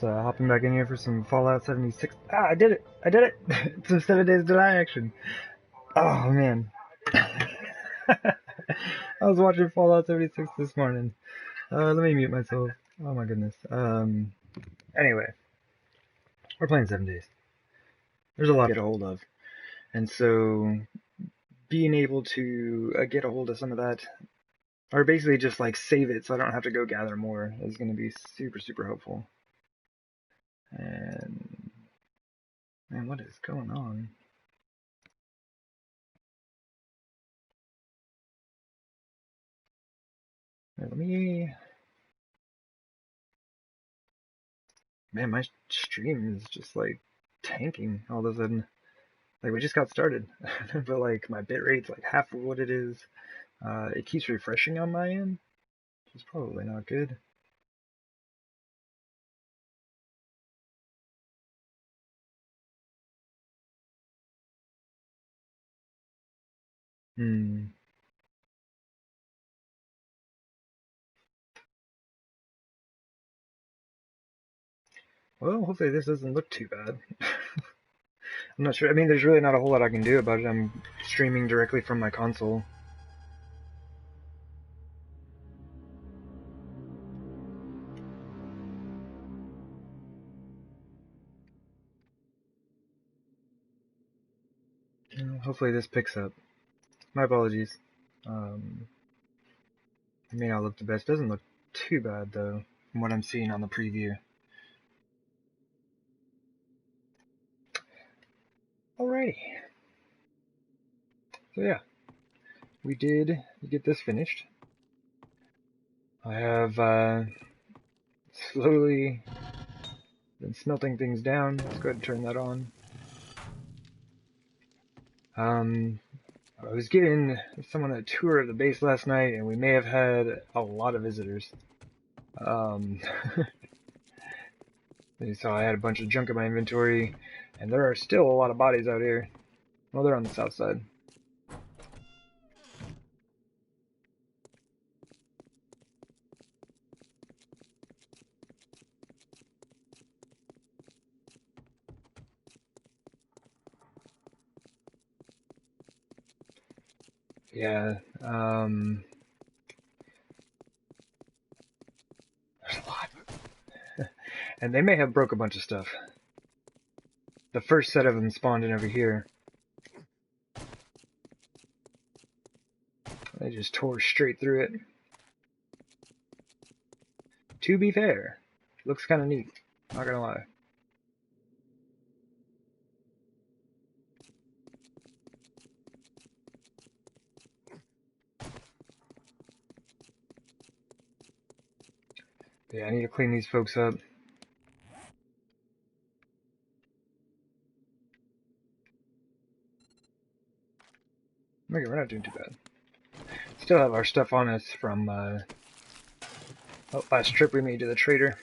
Just hopping back in here for some Fallout 76. Ah, I did it! I did it! Some 7 days deny action. Oh man. I was watching Fallout 76 this morning. Let me mute myself. Oh my goodness. Anyway, we're playing 7 days. There's a lot to get a hold of. And so, being able to get a hold of some of that, or basically just like save it so I don't have to go gather more, is going to be super, super helpful. And man, what is going on? Let me. Man, my stream is just like tanking all of a sudden. Like we just got started, but like my bit rate's like half of what it is. It keeps refreshing on my end, which is probably not good. Well, hopefully this doesn't look too bad. I'm not sure. I mean, there's really not a whole lot I can do about it. I'm streaming directly from my console. Hopefully this picks up. My apologies. It may not look the best. Doesn't look too bad though, from what I'm seeing on the preview. Alrighty. So yeah, we did get this finished. I have slowly been smelting things down. Let's go ahead and turn that on. I was giving someone a tour of the base last night, and we may have had a lot of visitors. So I had a bunch of junk in my inventory, and there are still a lot of bodies out here. Well, they're on the south side. Yeah, there's a lot. And they may have broke a bunch of stuff. The first set of them spawned in over here. They just tore straight through it. To be fair, looks kind of neat. Not gonna lie. Yeah, I need to clean these folks up. Okay, we're not doing too bad. Still have our stuff on us from last trip we made to the trader.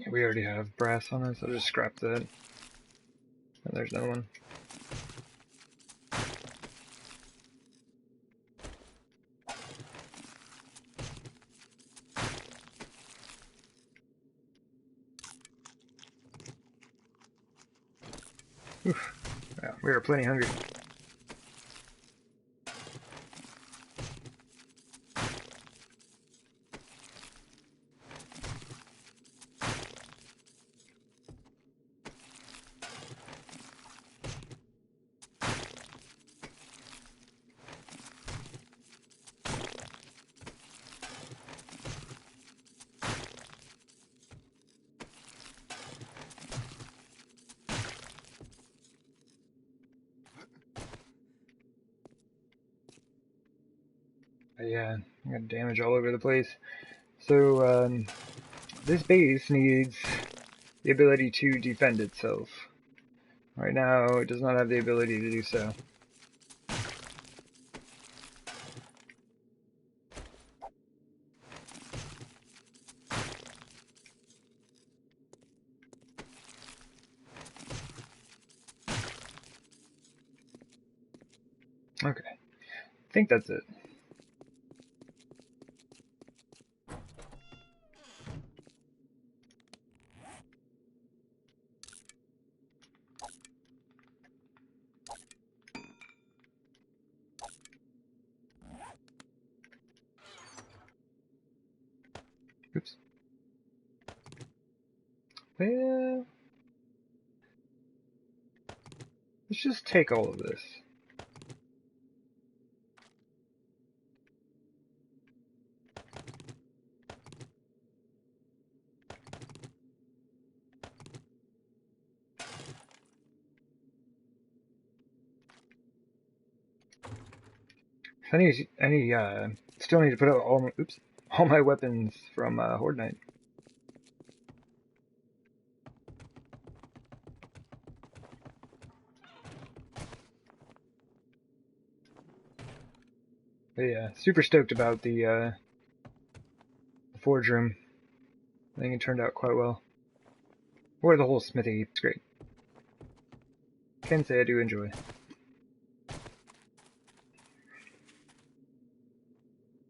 We already have brass on us, so I'll just scrap that. And there's another one. Oof. Yeah, we are plenty hungry. But yeah, I got damage all over the place. So, this base needs the ability to defend itself. Right now, it does not have the ability to do so. Okay, I think that's it. Oops. Well, let's just take all of this. Still need to put out all my weapons from Horde Night. But yeah, super stoked about the forge room. I think it turned out quite well. Or the whole smithy, it's great. Can say I do enjoy.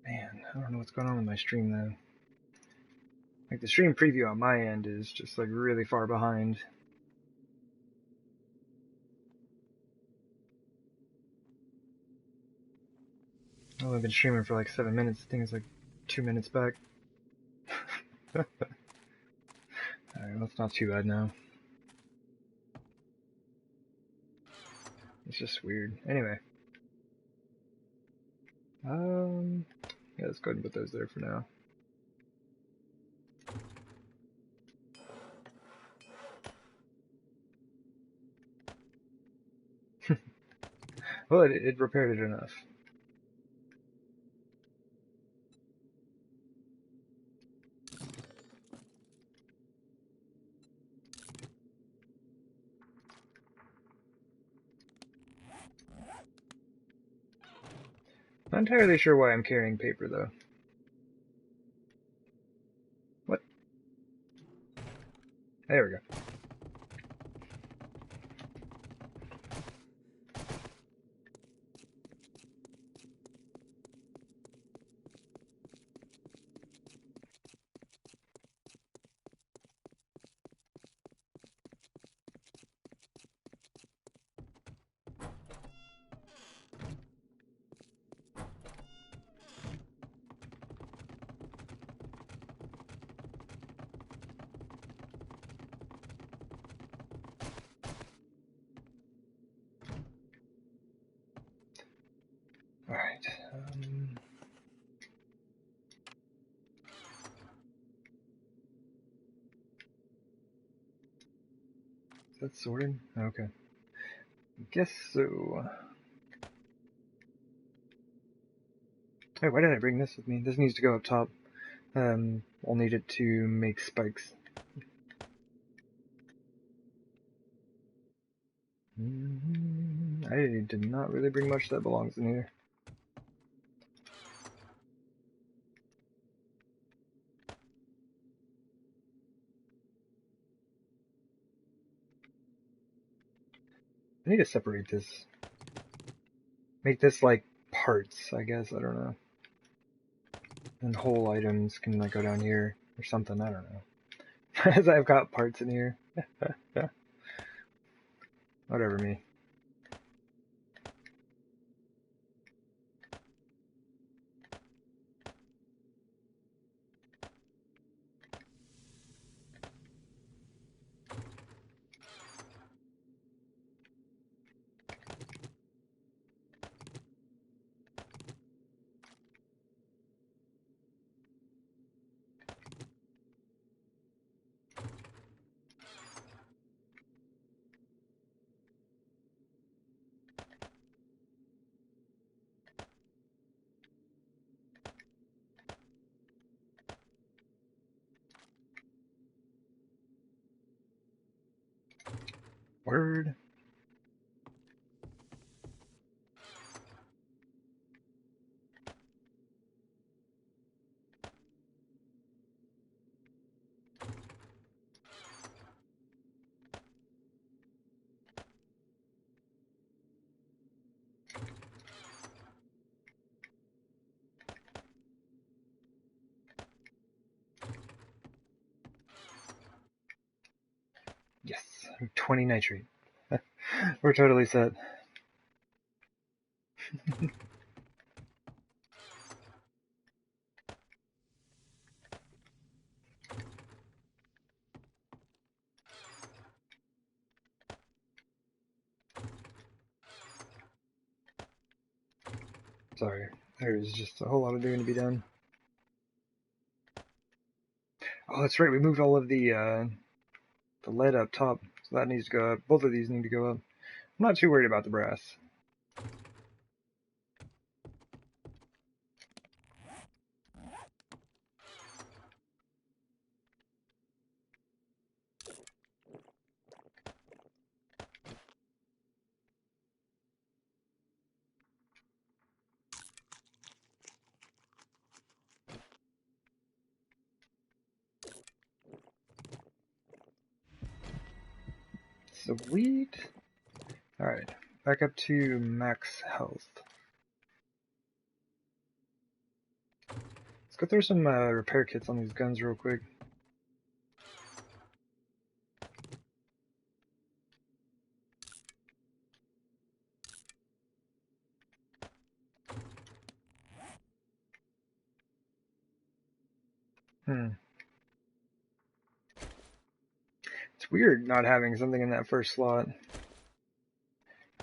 Man, I don't know what's going on with my stream though. Like the stream preview on my end is just like really far behind. I've only been streaming for like 7 minutes. I think it's like 2 minutes back. Alright, that's not too bad now. It's just weird. Anyway. Yeah, let's go ahead and put those there for now. Well, it repaired it enough. Not entirely sure why I'm carrying paper, though. What? There we go. Alright. Is that sorted? Okay. Guess so. Hey, why did I bring this with me? This needs to go up top. I'll need it to make spikes. I did not really bring much that belongs in here. I need to separate this. Make this like parts, I guess. I don't know. And whole items can like go down here or something. I don't know. As I've got parts in here. Whatever me. Word. Yes, 20 nitrate. We're totally set. Sorry, there's just a whole lot of doing to be done. Oh, that's right, we moved all of the lead up top, so that needs to go up. Both of these need to go up. I'm not too worried about the brass. Sweet. Alright, back up to max health. Let's go through some repair kits on these guns real quick. It's weird not having something in that first slot.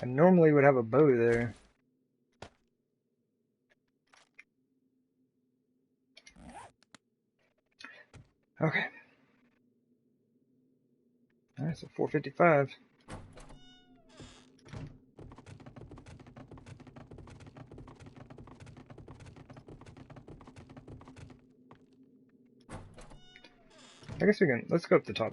I normally would have a bow there. Okay. Alright, so 455. I guess we can, let's go up the top.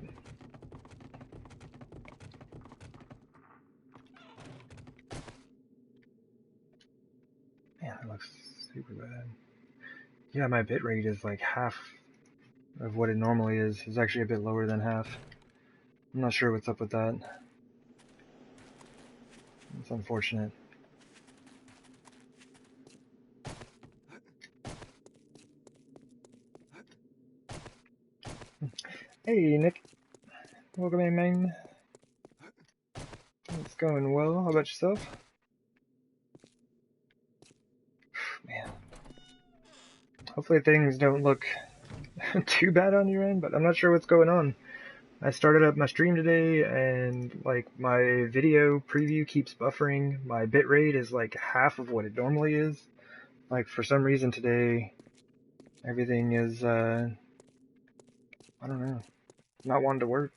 Man, that looks super bad. Yeah, my bitrate is like half of what it normally is. It's actually a bit lower than half. I'm not sure what's up with that. It's unfortunate. Hey, Nick. Welcome in, man. It's going well. How about yourself? Man. Hopefully things don't look too bad on your end, but I'm not sure what's going on. I started up my stream today and like my video preview keeps buffering. My bitrate is like half of what it normally is. Like for some reason today everything is I don't know, not wanting to work.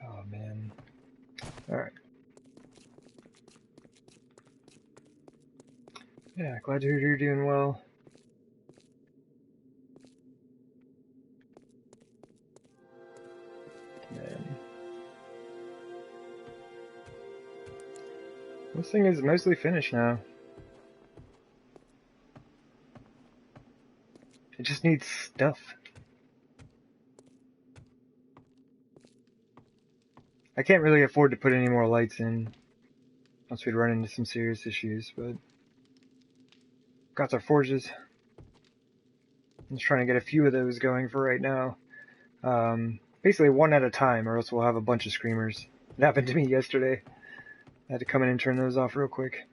Oh man. Alright. Yeah, glad to hear you're doing well. Man. This thing is mostly finished now. It just needs stuff. I can't really afford to put any more lights in, once we'd run into some serious issues, but got our forges. I'm just trying to get a few of those going for right now. Basically one at a time, or else we'll have a bunch of screamers. It happened to me yesterday. I had to come in and turn those off real quick.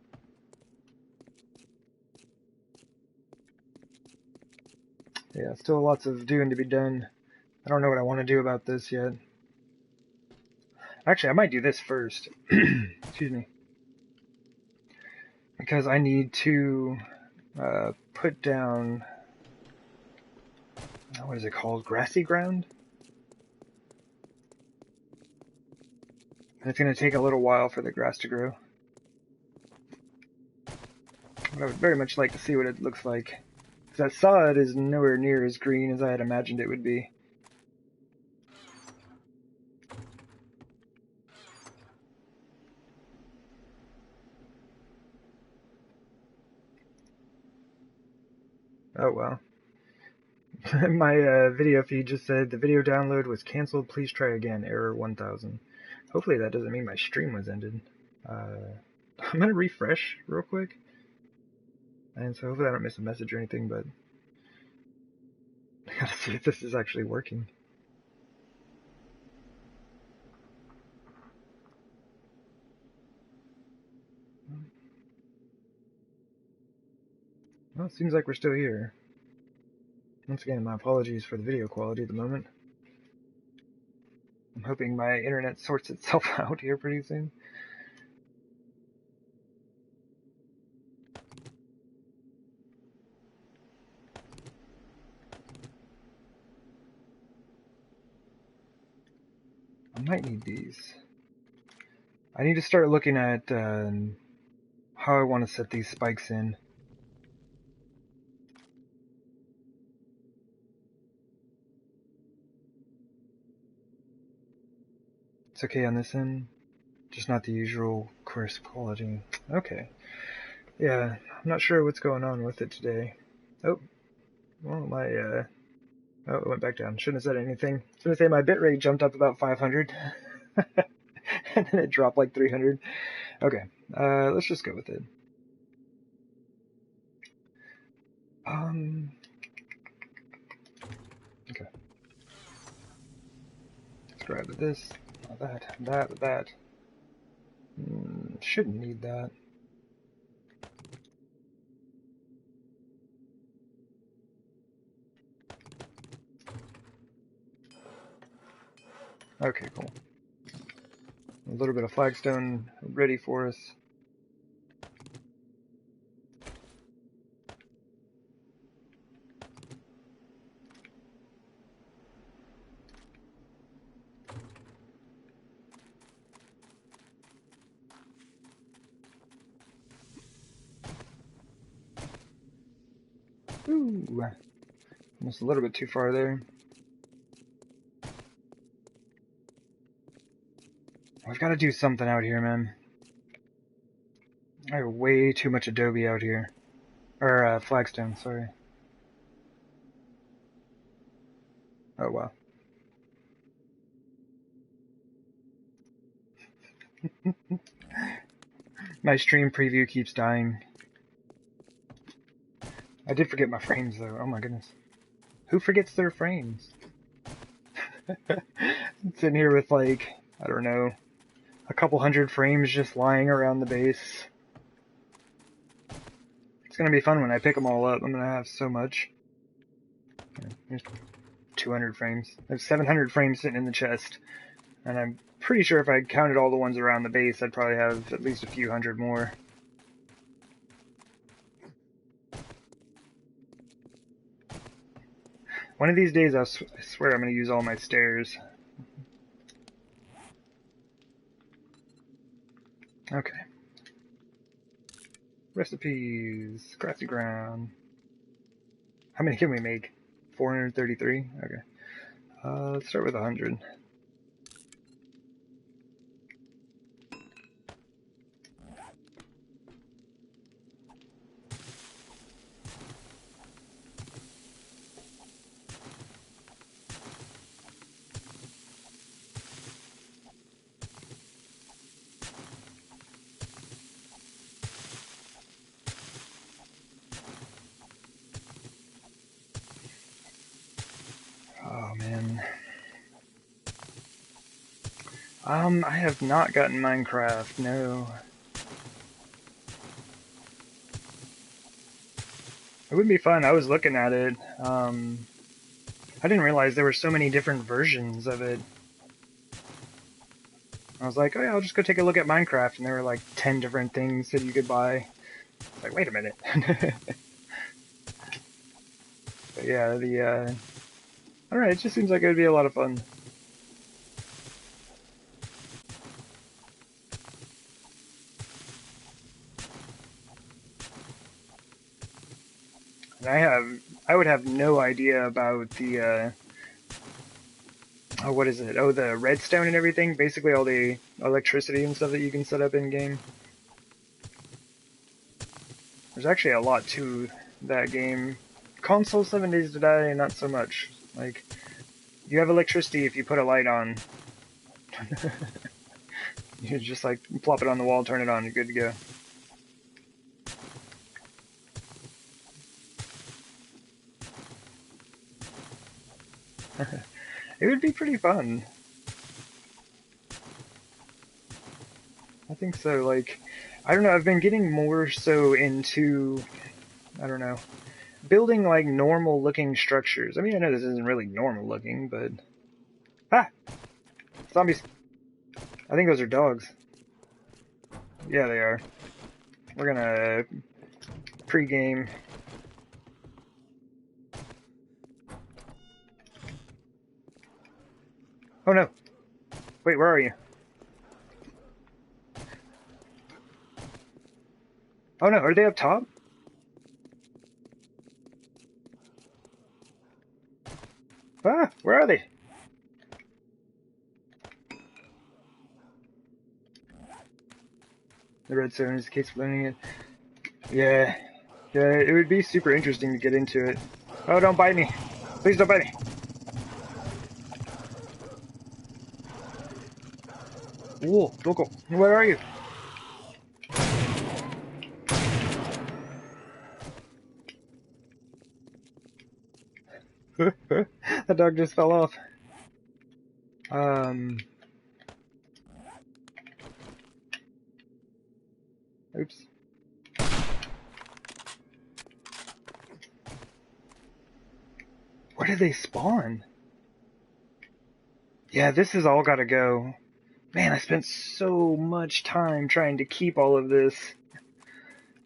Yeah, still lots of doing to be done. I don't know what I want to do about this yet. Actually, I might do this first. Excuse me. Because I need to put down, what is it called? Grassy ground? And it's going to take a little while for the grass to grow. But I would very much like to see what it looks like. Because I saw it is nowhere near as green as I had imagined it would be. Oh well. My video feed just said the video download was cancelled. Please try again. Error 1000. Hopefully that doesn't mean my stream was ended. I'm gonna refresh real quick. And so hopefully I don't miss a message or anything, but I gotta see if this is actually working. Well, it seems like we're still here. Once again, my apologies for the video quality at the moment. I'm hoping my internet sorts itself out here pretty soon. I might need these. I need to start looking at how I want to set these spikes in. It's okay on this end, just not the usual crisp quality. Okay. Yeah, I'm not sure what's going on with it today. Oh, well, oh, it went back down. Shouldn't have said anything. I was going to say my bitrate jumped up about 500, and then it dropped like 300. Okay, let's just go with it. Okay. Let's grab this, that. Shouldn't need that. Okay, cool. A little bit of flagstone ready for us. Ooh, almost a little bit too far there. I've got to do something out here, man. I have way too much adobe out here. Or, flagstone, sorry. Oh, wow. My stream preview keeps dying. I did forget my frames, though. Oh my goodness. Who forgets their frames? Sitting here with, like, I don't know, a couple hundred frames just lying around the base. It's gonna be fun when I pick them all up. I'm gonna have so much. There's 200 frames. There's 700 frames sitting in the chest. And I'm pretty sure if I counted all the ones around the base, I'd probably have at least a few hundred more. One of these days, I swear I'm going to use all my stairs. Okay. Recipes. Grassy ground. How many can we make? 433? Okay. Let's start with 100. Oh, man. I have not gotten Minecraft, no. It would be fun. I was looking at it. I didn't realize there were so many different versions of it. I was like, oh yeah, I'll just go take a look at Minecraft, and there were like 10 different things that you could buy. It's like, wait a minute. But yeah, I don't know, it just seems like it would be a lot of fun. And I would have no idea about the, oh, what is it? Oh, the redstone and everything. Basically all the electricity and stuff that you can set up in-game. There's actually a lot to that game. Console 7 Days to Die, not so much. Like, you have electricity if you put a light on. You just like plop it on the wall, turn it on, you're good to go. It would be pretty fun. I think so. Like, I don't know, I've been getting more so into, I don't know, building like normal looking structures. I mean, I know this isn't really normal looking, but... Ah! Zombies! I think those are dogs. Yeah, they are. We're gonna pre-game. Oh no! Wait, where are you? Oh no, are they up top? Ah, where are they? The redstone is the case for learning it. Yeah. Yeah, it would be super interesting to get into it. Oh, don't bite me. Please don't bite me. Whoa, Doko, where are you? That dog just fell off. Oops. Where did they spawn? Yeah, this has all gotta go. Man, I spent so much time trying to keep all of this.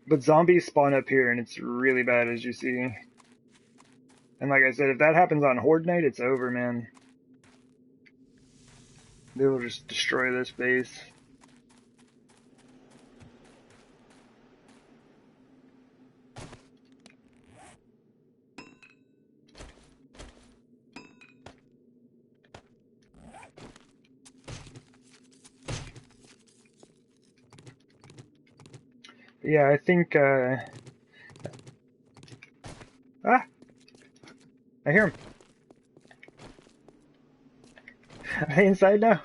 But zombies spawn up here and it's really bad, as you see. And like I said, if that happens on Horde night, it's over, man. They will just destroy this base. Yeah, I think, Ah! I hear him. Are they inside now?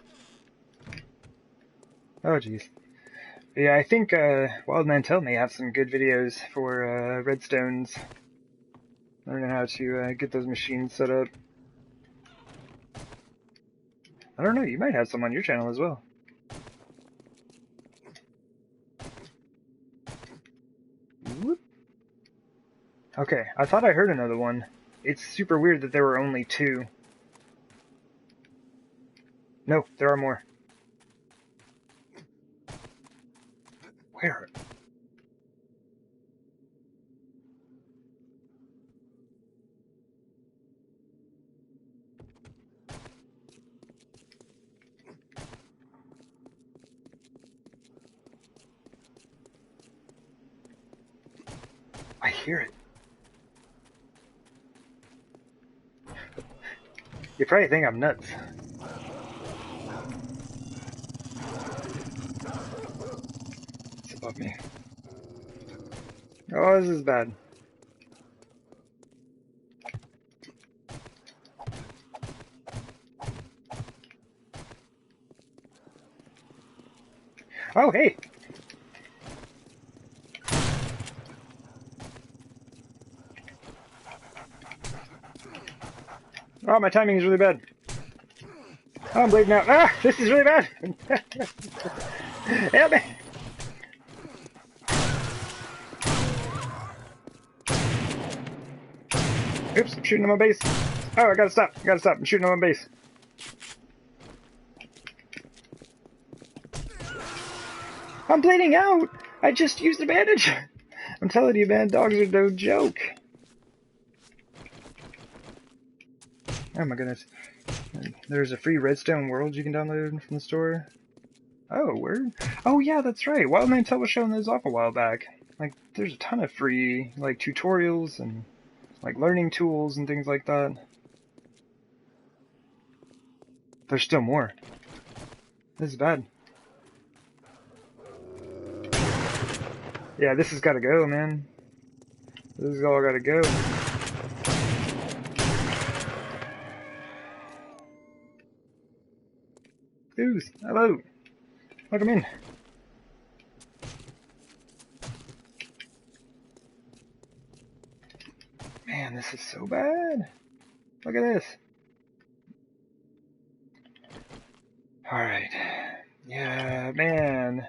Oh, jeez. Yeah, I think, Wild Mantel may have some good videos for, redstones. Learning how to, get those machines set up. I don't know, you might have some on your channel as well. Whoop. Okay, I thought I heard another one. It's super weird that there were only two. No, there are more. Where? I hear it. You probably think I'm nuts. It's above me. Oh, this is bad. Oh, hey! Oh, my timing is really bad. Oh, I'm bleeding out. Ah, this is really bad. Help me! Oops, I'm shooting on my base. Oh, I gotta stop. I gotta stop. I'm shooting on my base. I'm bleeding out! I just used a bandage! I'm telling you, man, dogs are no joke. Oh my goodness. There's a free redstone world you can download from the store. Oh, where? Oh yeah, that's right. Wild Mantel was showing those off a while back. Like, there's a ton of free, like, tutorials and like learning tools and things like that. There's still more. This is bad. Yeah, this has got to go, man. This is all got to go. Goose, hello. Welcome in. Man, this is so bad. Look at this. Alright. Yeah, man.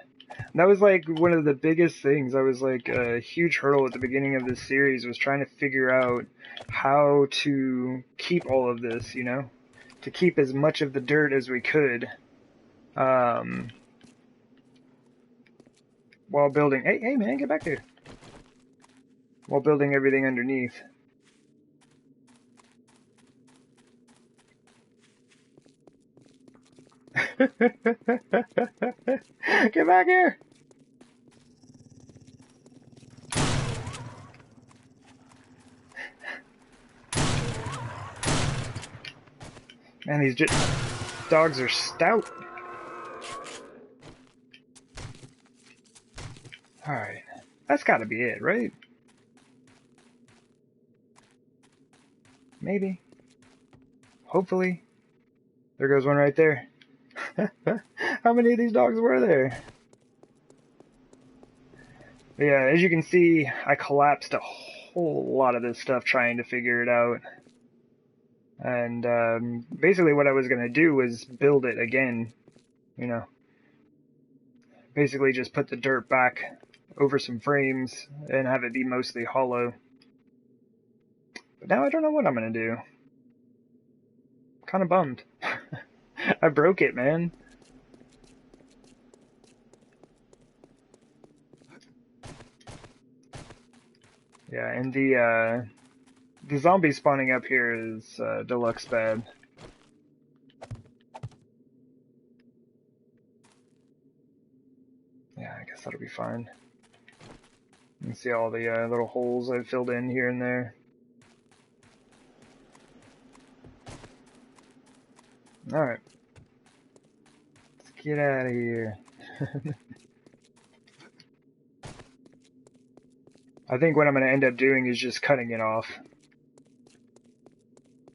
That was like one of the biggest things. I was like a huge hurdle at the beginning of this series was trying to figure out how to keep all of this, you know? To keep as much of the dirt as we could. While building... Hey man, get back here. While building everything underneath. Get back here! Man, these dogs are stout. Alright. That's gotta be it, right? Maybe. Hopefully. There goes one right there. How many of these dogs were there? But yeah, as you can see, I collapsed a whole lot of this stuff trying to figure it out. And basically what I was going to do was build it again, you know. Basically just put the dirt back over some frames and have it be mostly hollow. But now I don't know what I'm going to do. I'm kind of bummed. I broke it, man. Yeah, and the zombie spawning up here is deluxe bad. Yeah, I guess that'll be fine. You can see all the little holes I've filled in here and there. Alright. Let's get out of here. I think what I'm going to end up doing is just cutting it off.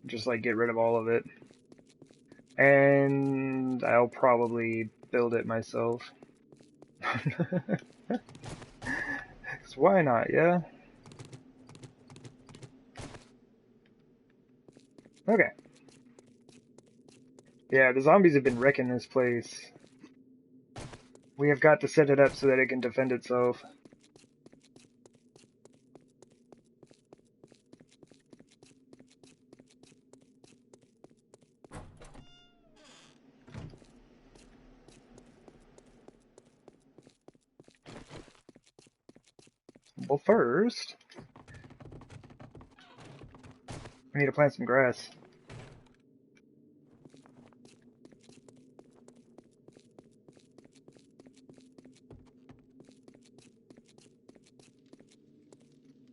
Just like get rid of all of it. And I'll probably build it myself. 'Cause why not, yeah? Okay. Yeah, the zombies have been wrecking this place. We have got to set it up so that it can defend itself. Well, first, we need to plant some grass.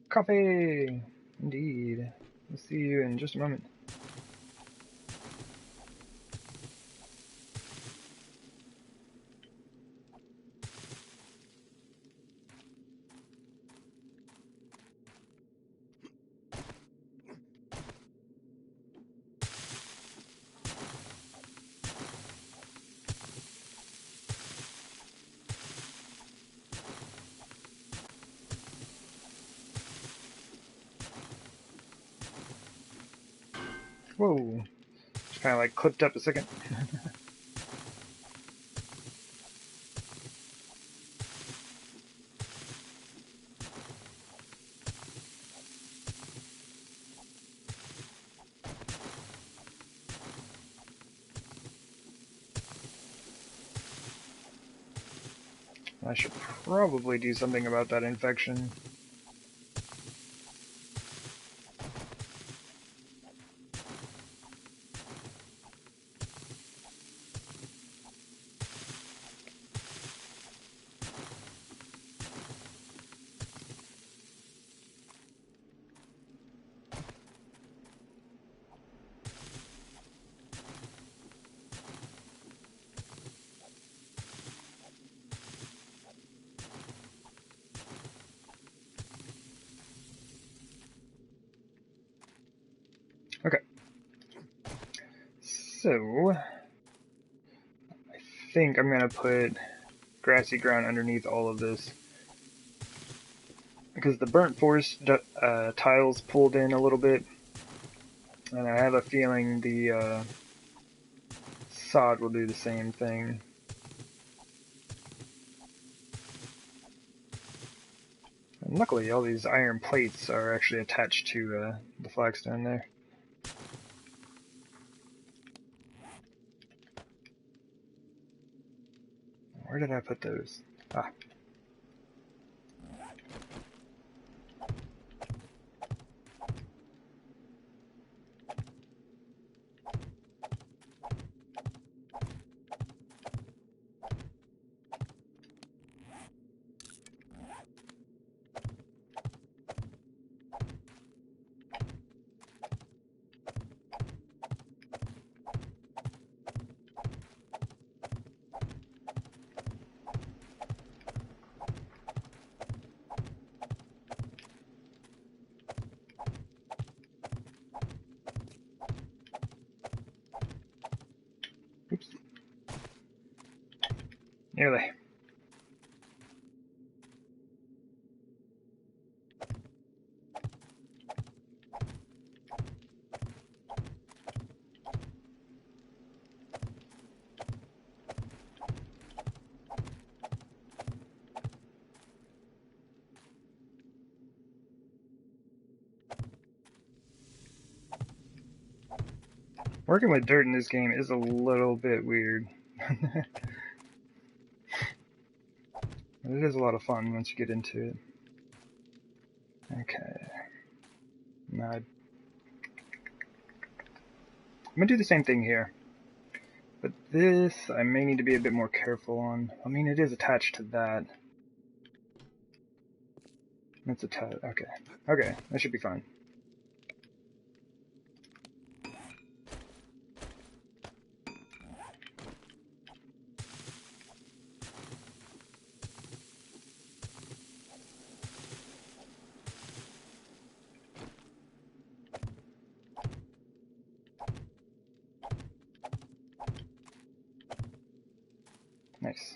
Coffee! Indeed. We'll see you in just a moment. Whoa. Just kind of like clipped up a second. I should probably do something about that infection. So, I think I'm going to put grassy ground underneath all of this. Because the burnt forest tiles pulled in a little bit. And I have a feeling the sod will do the same thing. And luckily, all these iron plates are actually attached to the flagstone there. Where did I put those? Ah. Oops. Nearly. Working with dirt in this game is a little bit weird. It is a lot of fun once you get into it. Okay. Now I'm gonna do the same thing here. But this, I may need to be a bit more careful on. I mean, it is attached to that. It's attached. Okay. Okay, that should be fine. Nice.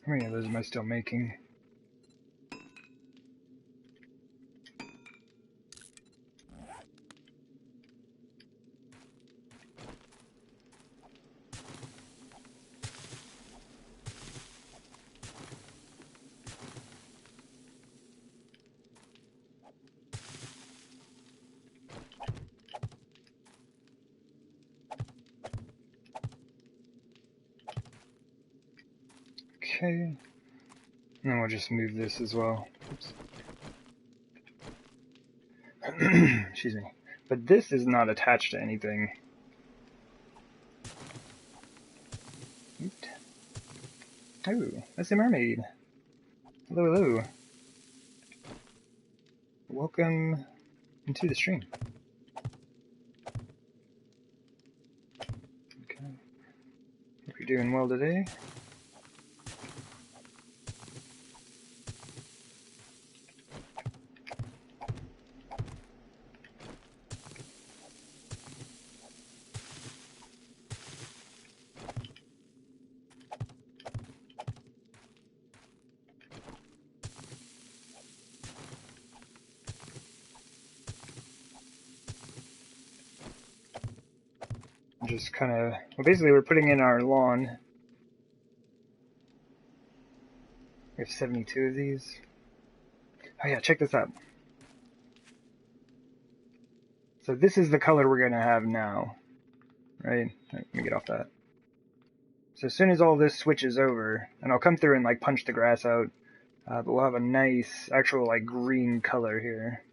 How many of those am I still making? Okay. And then we'll just move this as well. Oops. Excuse me. But this is not attached to anything. Oops. Oh, that's the mermaid. Hello, hello. Welcome into the stream. Okay. Hope you're doing well today. Just kind of, well, basically we're putting in our lawn. We have 72 of these. Oh yeah, check this out. So this is the color we're going to have now, right? Let me get off that. So as soon as all this switches over, and I'll come through and like punch the grass out, but we'll have a nice actual like green color here.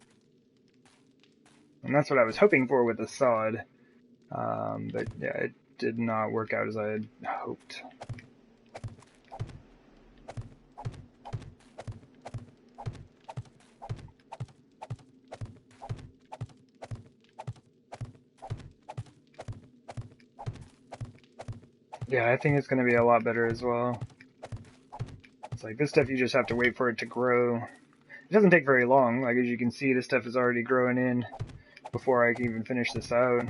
And that's what I was hoping for with the sod. But yeah, it did not work out as I had hoped. Yeah, I think it's going to be a lot better as well. It's like this stuff you just have to wait for it to grow. It doesn't take very long. Like as you can see, this stuff is already growing in before I can even finish this out.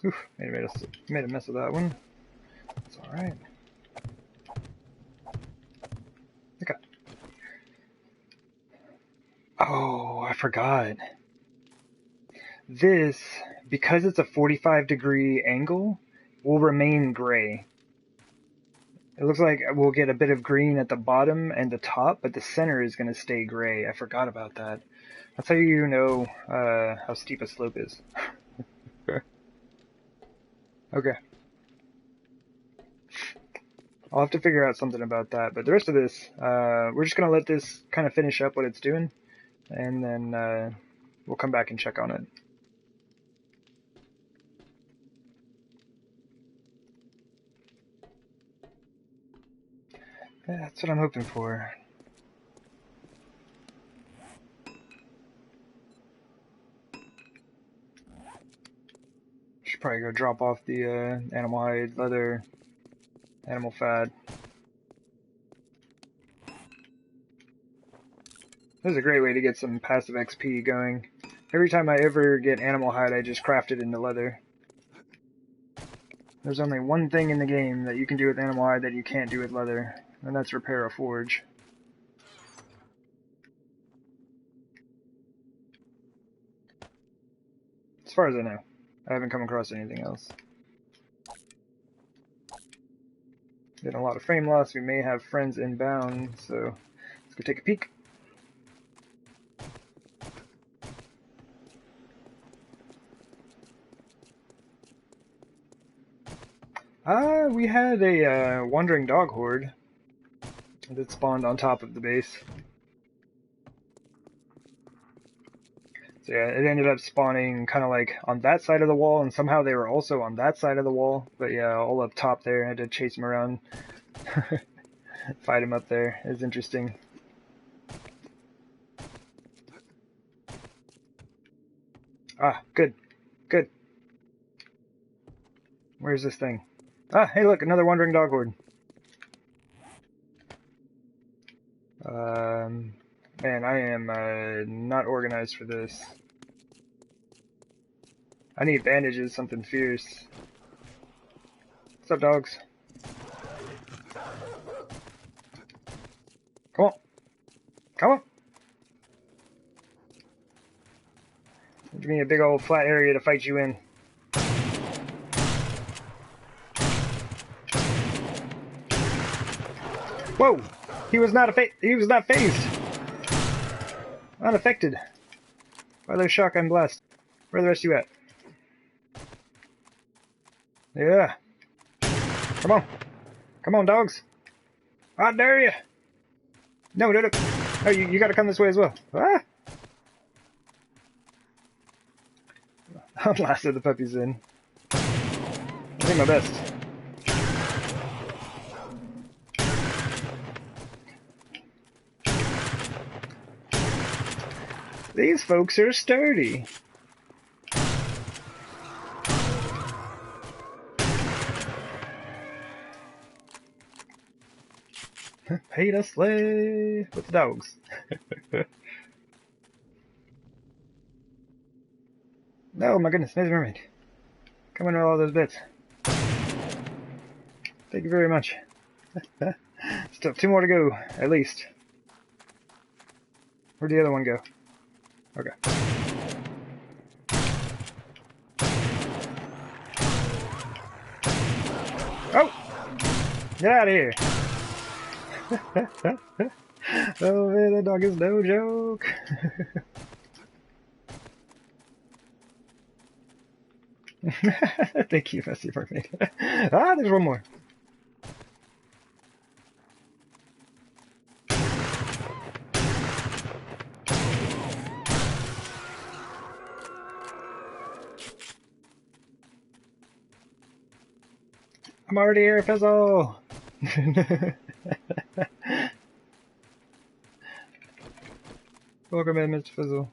Oof, made a mess of that one. It's alright. Okay. Oh, I forgot. This, because it's a 45-degree angle, will remain gray. It looks like we'll get a bit of green at the bottom and the top, but the center is going to stay gray. I forgot about that. That's how you know how steep a slope is. Okay. I'll have to figure out something about that. But the rest of this, we're just going to let this kind of finish up what it's doing, and then we'll come back and check on it. Yeah, that's what I'm hoping for. Should probably go drop off the animal hide, leather, animal fat. This is a great way to get some passive XP going. Every time I ever get animal hide, I just craft it into leather. There's only one thing in the game that you can do with animal hide that you can't do with leather, and that's repair a forge. As far as I know. I haven't come across anything else. Getting a lot of frame loss. We may have friends inbound, so let's go take a peek. We had a wandering dog horde that spawned on top of the base. So yeah, it ended up spawning kind of like on that side of the wall, and somehow they were also on that side of the wall. But yeah, all up top there, I had to chase them around, fight them up there. It was interesting. Ah, good, good. Where's this thing? Ah, hey look, another wandering dog horde. Man, I am not organized for this. I need bandages, something fierce. What's up, dogs? Come on. Come on. Give me a big old flat area to fight you in. Whoa! He was not phased. Unaffected by those shotgun blasts. Where are the rest of you at? Yeah. Come on. Come on, dogs. I dare you. No. Oh, you gotta come this way as well. Ah! I'll lasso the puppies in. I'll do my best. These folks are sturdy. Pay to slay with the dogs. Oh my goodness, there's a mermaid. Come in with all those bits. Thank you very much. Still 2 more to go, at least. Where'd the other one go? Okay. Oh! Get out of here! Oh man, that dog is no joke. Thank you, Messy Mermaid. Ah, there's one more. I'm already here, Fizzle! Welcome in, Mr. Fizzle.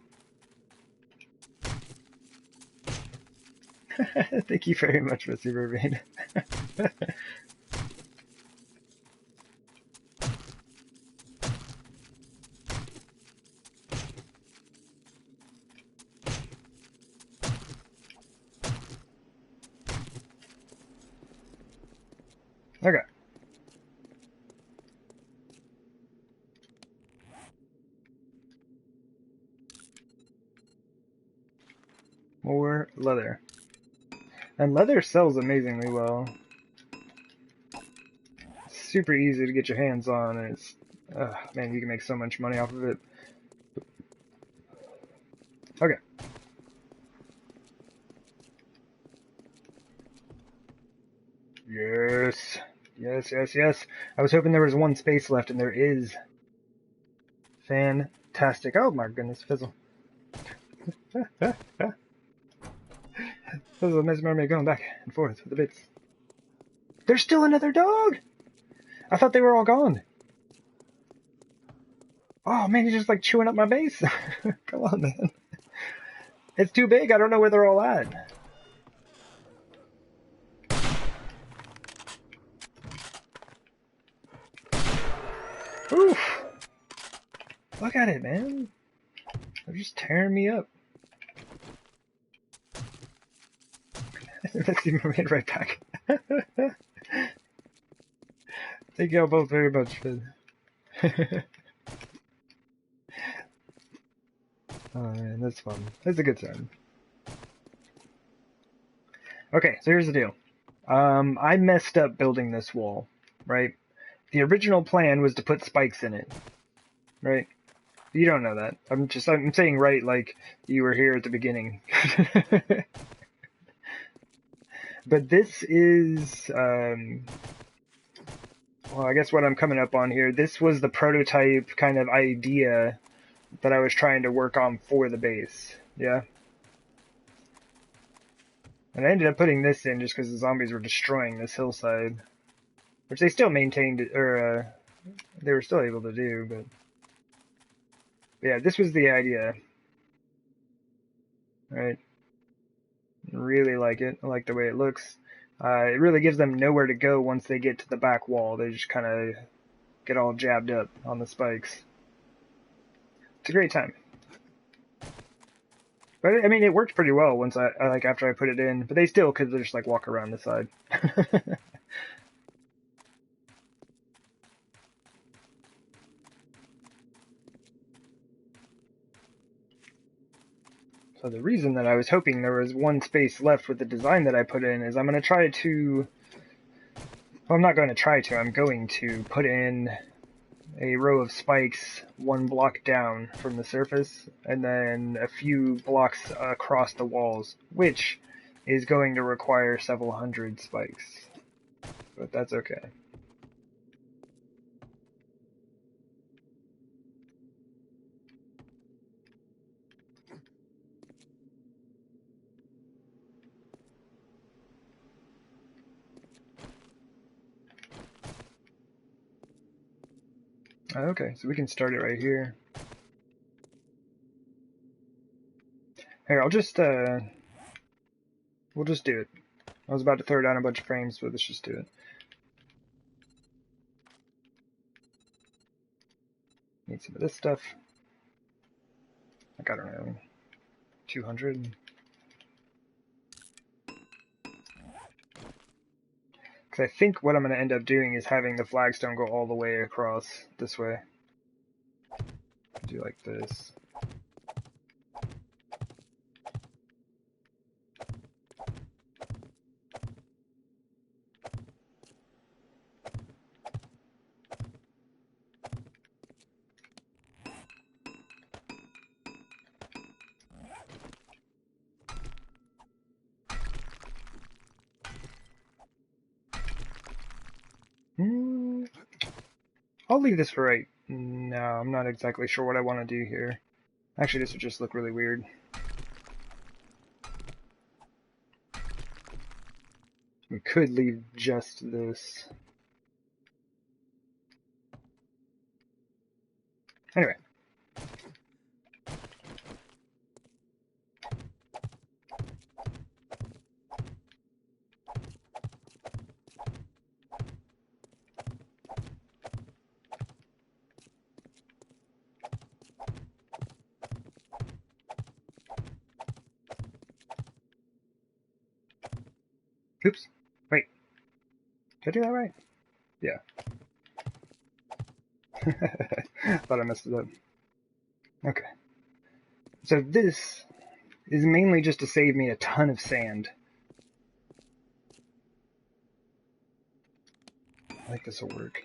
Thank you very much, Missy Mermaid. More leather. And leather sells amazingly well. It's super easy to get your hands on, and it's, man, you can make so much money off of it. Okay. Yes. Yes, yes, yes. I was hoping there was one space left, and there is. Fantastic. Oh my goodness, fizzle. Fizzle, nice mermaid going back and forth with the bits. There's still another dog! I thought they were all gone. Oh man, he's just like chewing up my base. Come on, man. It's too big, I don't know where they're all at. Oof! Look at it, man. They're just tearing me up. Let's see, mermaid right back. Thank y'all both very much, Fizz. Oh man, that's fun. That's a good time. Okay, so here's the deal. I messed up building this wall, right? The original plan was to put spikes in it, right? You don't know that. I'm saying right like you were here at the beginning. But this is, well, I guess what I'm coming up on here, this was the prototype kind of idea that I was trying to work on for the base, yeah? And I ended up putting this in just because the zombies were destroying this hillside, which they still maintained, or, they were still able to do, but yeah, this was the idea, right? Really like it. I like the way it looks. It really gives them nowhere to go once they get to the back wall. They just kind of get all jabbed up on the spikes. It's a great time. But I mean, it worked pretty well once I like after I put it in. But they still could just like walk around the side. So the reason that I was hoping there was one space left with the design that I put in is I'm going to try to... Well, I'm not going to try to. I'm going to put in a row of spikes 1 block down from the surface, and then a few blocks across the walls, which is going to require several hundred spikes. But that's okay. Okay, so we can start it right here. Here, we'll just do it. I was about to throw down a bunch of frames, but let's just do it. Need some of this stuff. Like, I don't know, 200. Because I think what I'm going to end up doing is having the flagstone go all the way across this way. Do like this. I'll leave this for right now. I'm not exactly sure what I want to do here. Actually, this would just look really weird. We could leave just this. Anyway. Oops. Wait. Did I do that right? Yeah. Thought I messed it up. Okay. So this is mainly just to save me a ton of sand. I think this will work.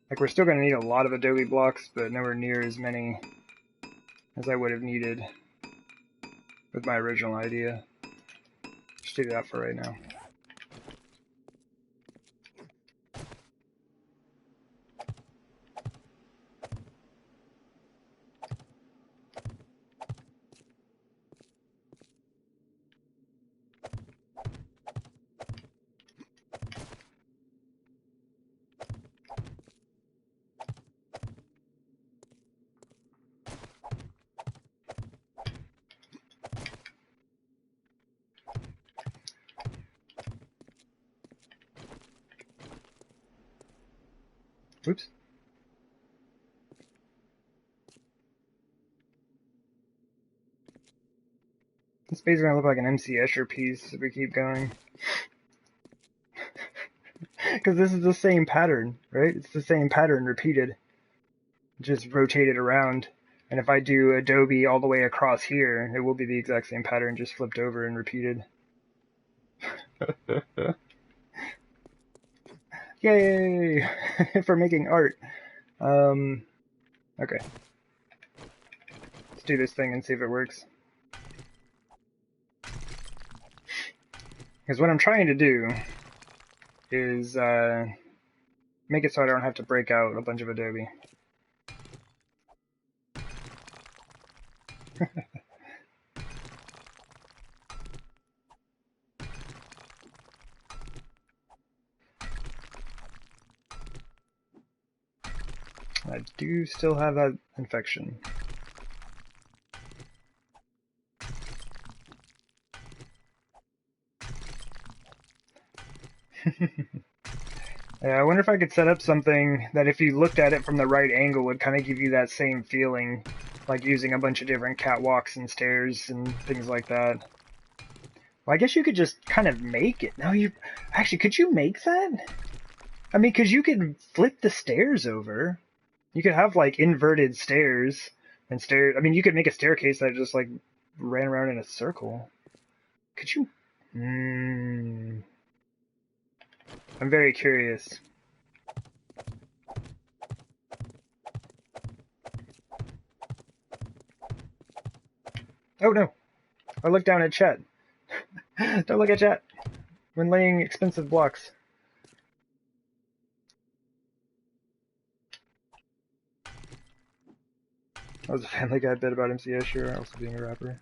Like, we're still going to need a lot of adobe blocks, but nowhere near as many as I would have needed with my original idea. Just do that for right now. Oops. This base is going to look like an MC Escher piece if we keep going. Because this is the same pattern, right? It's the same pattern repeated. Just rotated around. And if I do Adobe all the way across here, it will be the exact same pattern, just flipped over and repeated. Yay! For making art. Okay. Let's do this thing and see if it works. Because what I'm trying to do is make it so I don't have to break out a bunch of Adobe. I do still have that infection. Yeah, I wonder if I could set up something that if you looked at it from the right angle would kind of give you that same feeling, like using a bunch of different catwalks and stairs and things like that. Well, I guess you could just kind of make it. No, actually, could you make that? I mean, because you could flip the stairs over. You could have, like, inverted stairs and stairs. I mean, you could make a staircase that just, like, ran around in a circle. Could you? I'm very curious. Oh, no. I looked down at chat. Don't look at chat when laying expensive blocks. That was a Family Guy bit about MC Escher also being a rapper.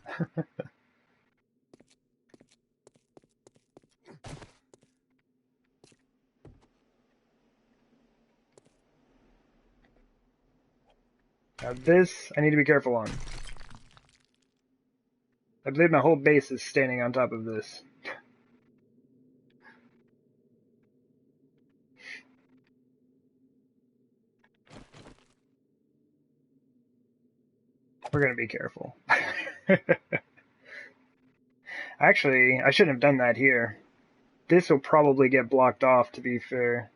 Now this, I need to be careful on. I believe my whole base is standing on top of this. We're gonna be careful. Actually, I shouldn't have done that here. This will probably get blocked off, to be fair.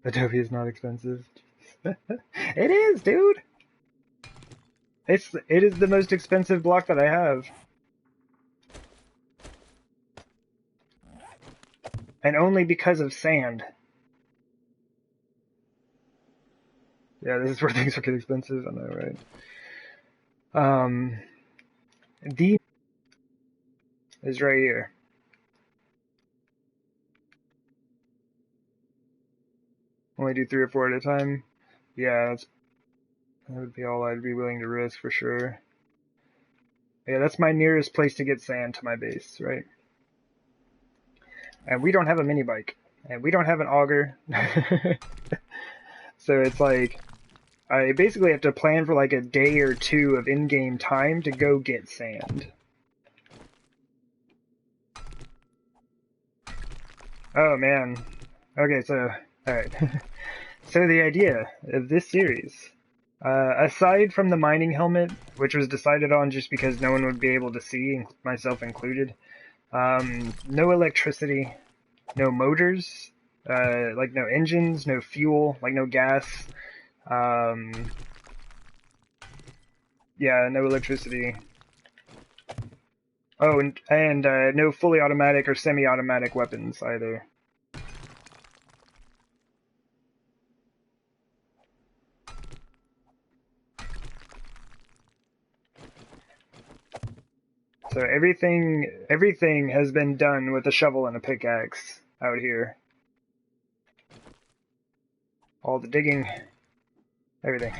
Adobe is not expensive. It is, dude! It is the most expensive block that I have. And only because of sand. Yeah, this is where things are getting expensive, I know, right? The is right here. Only do 3 or 4 at a time. Yeah, that would be all I'd be willing to risk for sure. Yeah, that's my nearest place to get sand to my base, right? And we don't have a mini bike. And we don't have an auger. So it's like, I basically have to plan for like a day or 2 of in-game time to go get sand. Oh man. Okay, so, alright. So the idea of this series, aside from the mining helmet, which was decided on just because no one would be able to see, myself included, no electricity, no motors, Like no engines, no fuel, like no gas. Um, yeah, no electricity. Oh, and no fully automatic or semi-automatic weapons either. So everything has been done with a shovel and a pickaxe out here. All the digging, everything.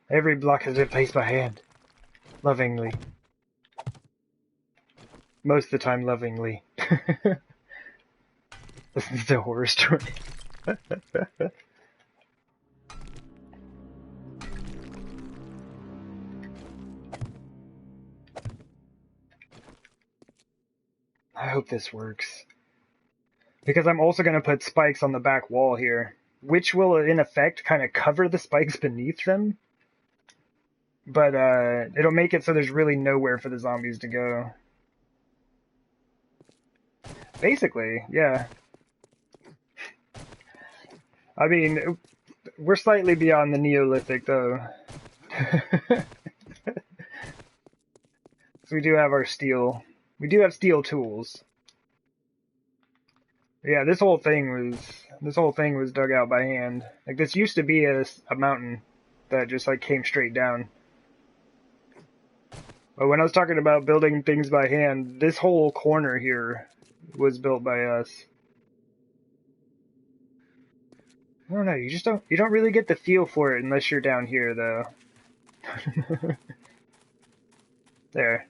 Every block has been placed by hand, lovingly. Most of the time, lovingly. Listen to a horror story. I hope this works. Because I'm also going to put spikes on the back wall here, which will, in effect, kind of cover the spikes beneath them. But it'll make it so there's really nowhere for the zombies to go. Basically, yeah. I mean, we're slightly beyond the Neolithic, though. So we do have our steel. We do have steel tools. Yeah, this whole thing was dug out by hand. Like, this used to be a mountain that just like came straight down. But when I was talking about building things by hand, this whole corner here was built by us. I don't know, you don't really get the feel for it unless you're down here, though. There.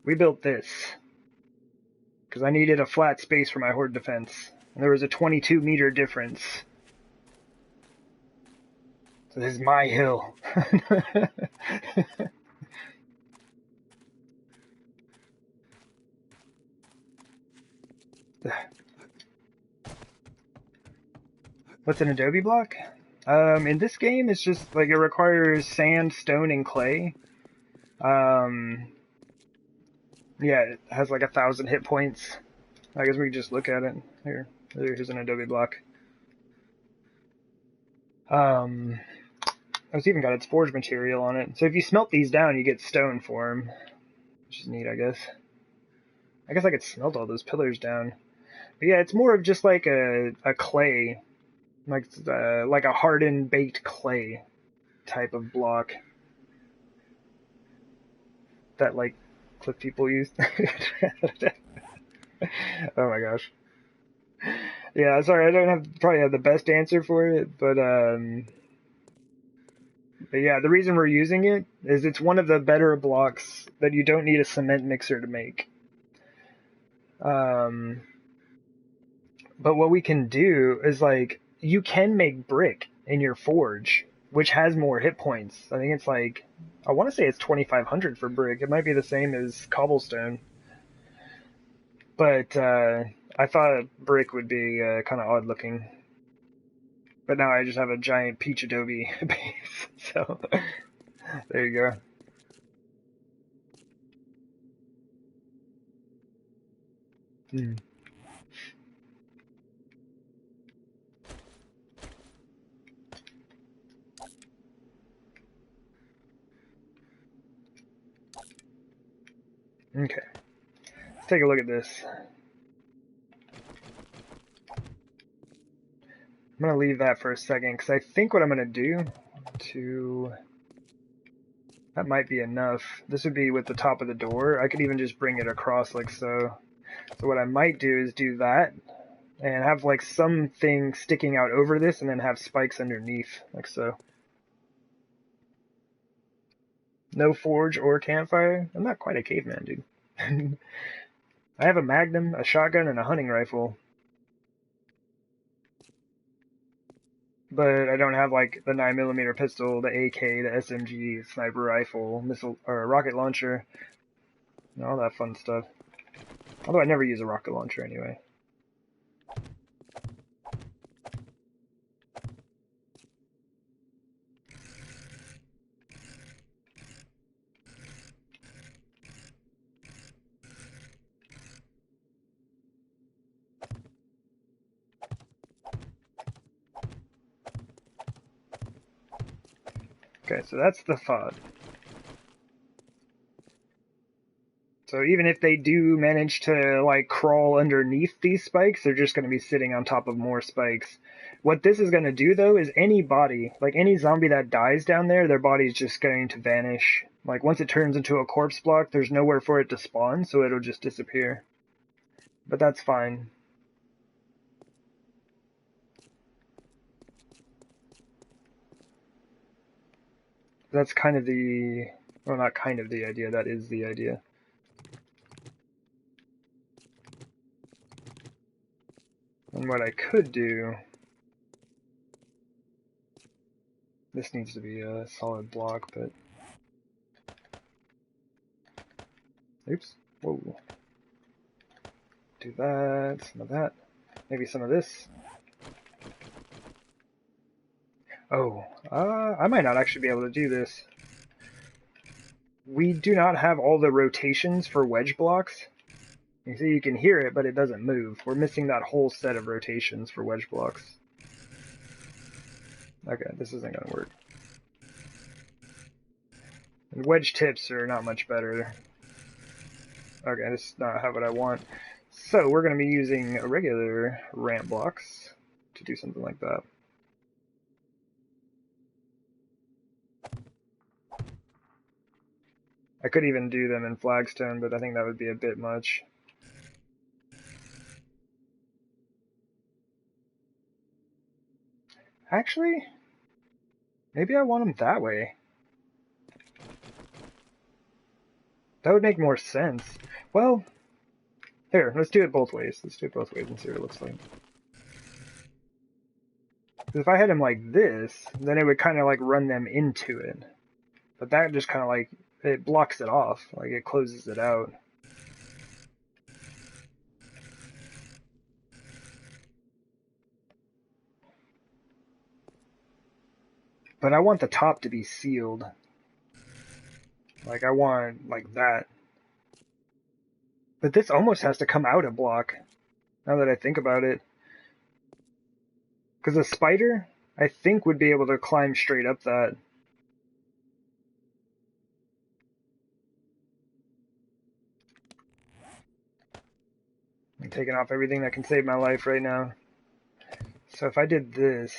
We built this. Because I needed a flat space for my horde defense. And there was a 22-meter difference. So this is my hill. What's an adobe block? In this game, it's just, like, it requires sand, stone, and clay. Yeah, it has, like, 1,000 hit points. I guess we can just look at it. Here's an adobe block. It's even got its forge material on it. So if you smelt these down, you get stone for them. Which is neat, I guess. I guess I could smelt all those pillars down. But yeah, it's more of just like a clay. Like a hardened, baked clay type of block. That, like, cliff people use. Oh my gosh. Yeah, sorry, I don't probably have the best answer for it, but yeah, the reason we're using it is it's one of the better blocks that you don't need a cement mixer to make. But what we can do is, like, you can make brick in your forge, which has more hit points. I think it's like, I want to say it's 2,500 for brick. It might be the same as cobblestone. But I thought brick would be kind of odd looking. But now I just have a giant peach adobe base. So there you go. Hmm. Okay. Let's take a look at this. I'm going to leave that for a second, because I think what I'm going to do that might be enough. This would be with the top of the door. I could even just bring it across like so. So what I might do is do that, and have like something sticking out over this, and then have spikes underneath, like so. No forge or campfire? I'm not quite a caveman, dude. I have a magnum, a shotgun, and a hunting rifle. But I don't have, like, the 9mm pistol, the AK, the SMG, sniper rifle, missile, or rocket launcher, and all that fun stuff. Although I never use a rocket launcher anyway. Okay, so that's the FOD. So even if they do manage to like crawl underneath these spikes, they're just going to be sitting on top of more spikes. What this is going to do though is any body, like any zombie that dies down there, their body's just going to vanish. Like once it turns into a corpse block, there's nowhere for it to spawn, so it'll just disappear. But that's fine. That's kind of the, well, not kind of the idea, that is the idea. And what I could do, this needs to be a solid block, but, oops, whoa. Do that, some of that, maybe some of this. Oh, I might not actually be able to do this. We do not have all the rotations for wedge blocks. You see, you can hear it, but it doesn't move. We're missing that whole set of rotations for wedge blocks. Okay, this isn't going to work. And wedge tips are not much better. Okay, this is not what I want. So we're going to be using regular ramp blocks to do something like that. I could even do them in flagstone, but I think that would be a bit much. Actually, maybe I want them that way. That would make more sense. Well, here, let's do it both ways. Let's do it both ways and see what it looks like. Because if I had them like this, then it would kind of like run them into it. But that just kind of like, it blocks it off. Like it closes it out. But I want the top to be sealed. Like I want like that. But this almost has to come out a block, now that I think about it. Because a spider, I think, would be able to climb straight up that. I'm taking off everything that can save my life right now. So if I did this,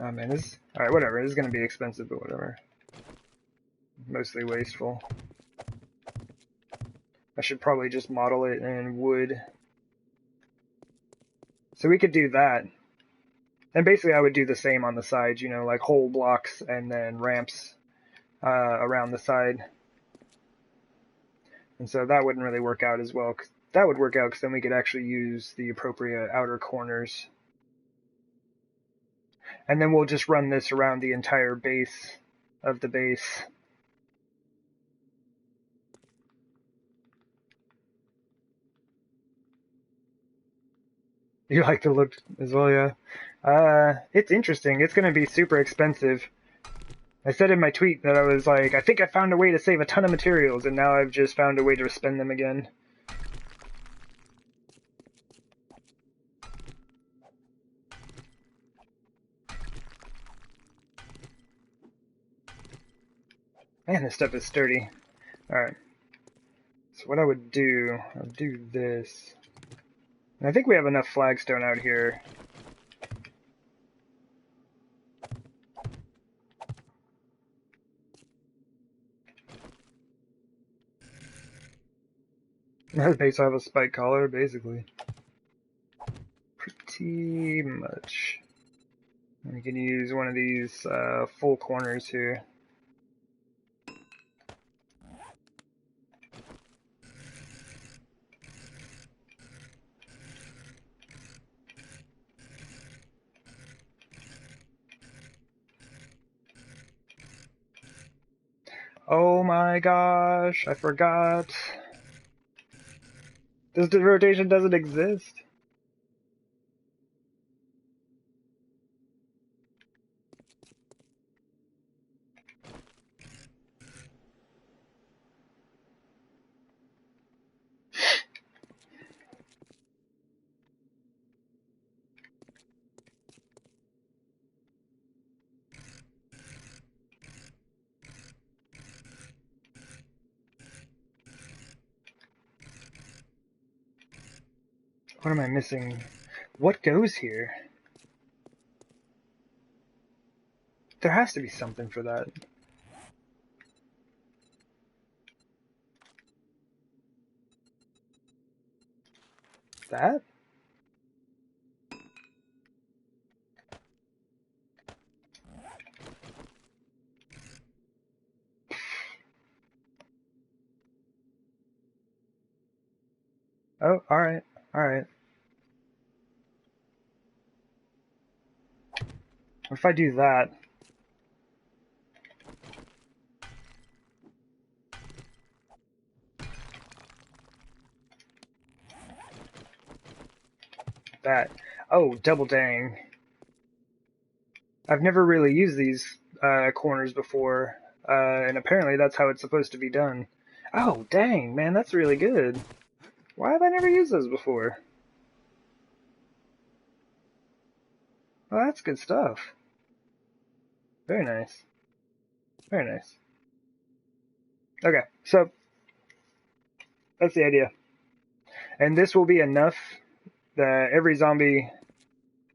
oh man, this, alright, whatever, this is going to be expensive, but whatever. Mostly wasteful. I should probably just model it in wood. So we could do that. And basically I would do the same on the sides, you know, like whole blocks and then ramps around the side. And so that wouldn't really work out as well. That would work out because then we could actually use the appropriate outer corners. And then we'll just run this around the entire base of the base. You like the look as well, yeah. It's interesting. It's going to be super expensive. I said in my tweet that I was like, I think I found a way to save a ton of materials, and now I've just found a way to spend them again. Man, this stuff is sturdy. Alright. So what I would do, I'll do this. And I think we have enough flagstone out here. This base will have a spike collar, basically. Pretty much. And we can use one of these full corners here. Oh my gosh, I forgot. This rotation doesn't exist. What am I missing? What goes here? There has to be something for that. That? Oh, alright, alright. What if I do that? That. Oh, double dang. I've never really used these corners before, and apparently that's how it's supposed to be done. Oh, dang, man, that's really good. Why have I never used those before? Well, that's good stuff. Very nice. Very nice. Okay, so that's the idea. And this will be enough that every zombie,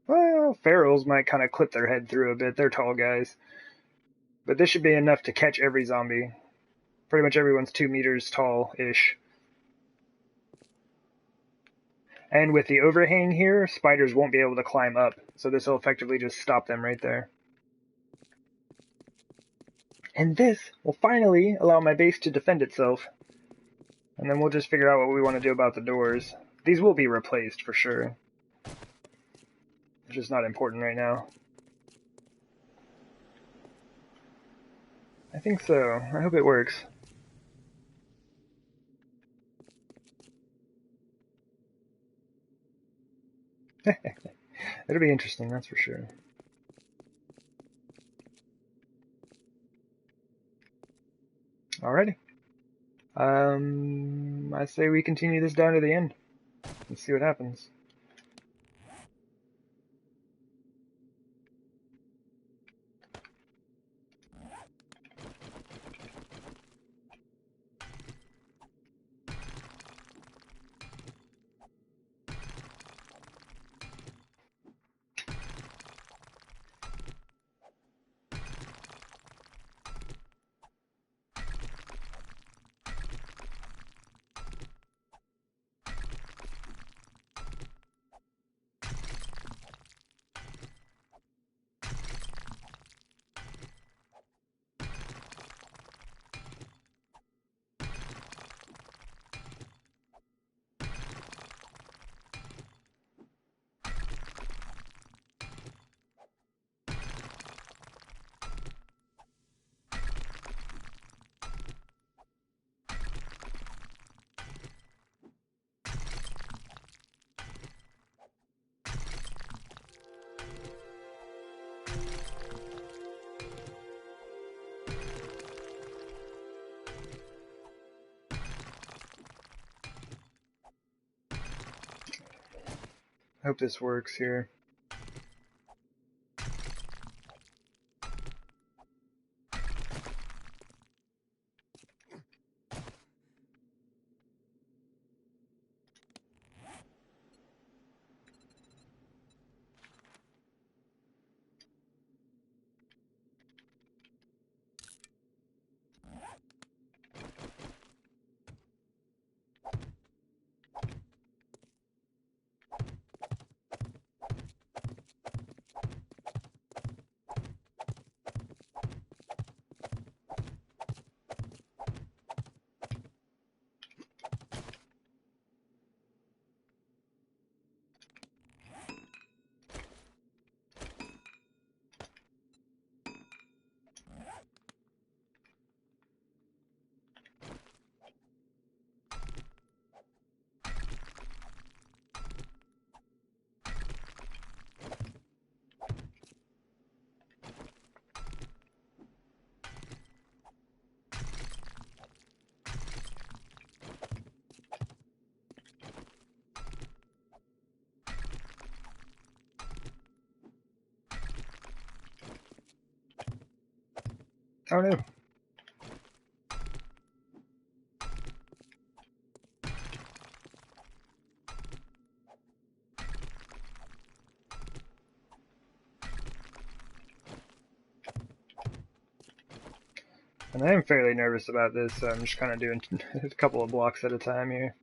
well, ferals might kind of clip their head through a bit. They're tall guys. But this should be enough to catch every zombie. Pretty much everyone's 2 meters tall-ish. And with the overhang here, spiders won't be able to climb up. So this will effectively just stop them right there. And this will finally allow my base to defend itself. And then we'll just figure out what we want to do about the doors. These will be replaced for sure. It's just not important right now. I think so. I hope it works. It'll be interesting, that's for sure. Alrighty. I say we continue this down to the end. Let's see what happens. I hope this works here. Oh no. And I am fairly nervous about this, so I'm just kind of doing a couple of blocks at a time here.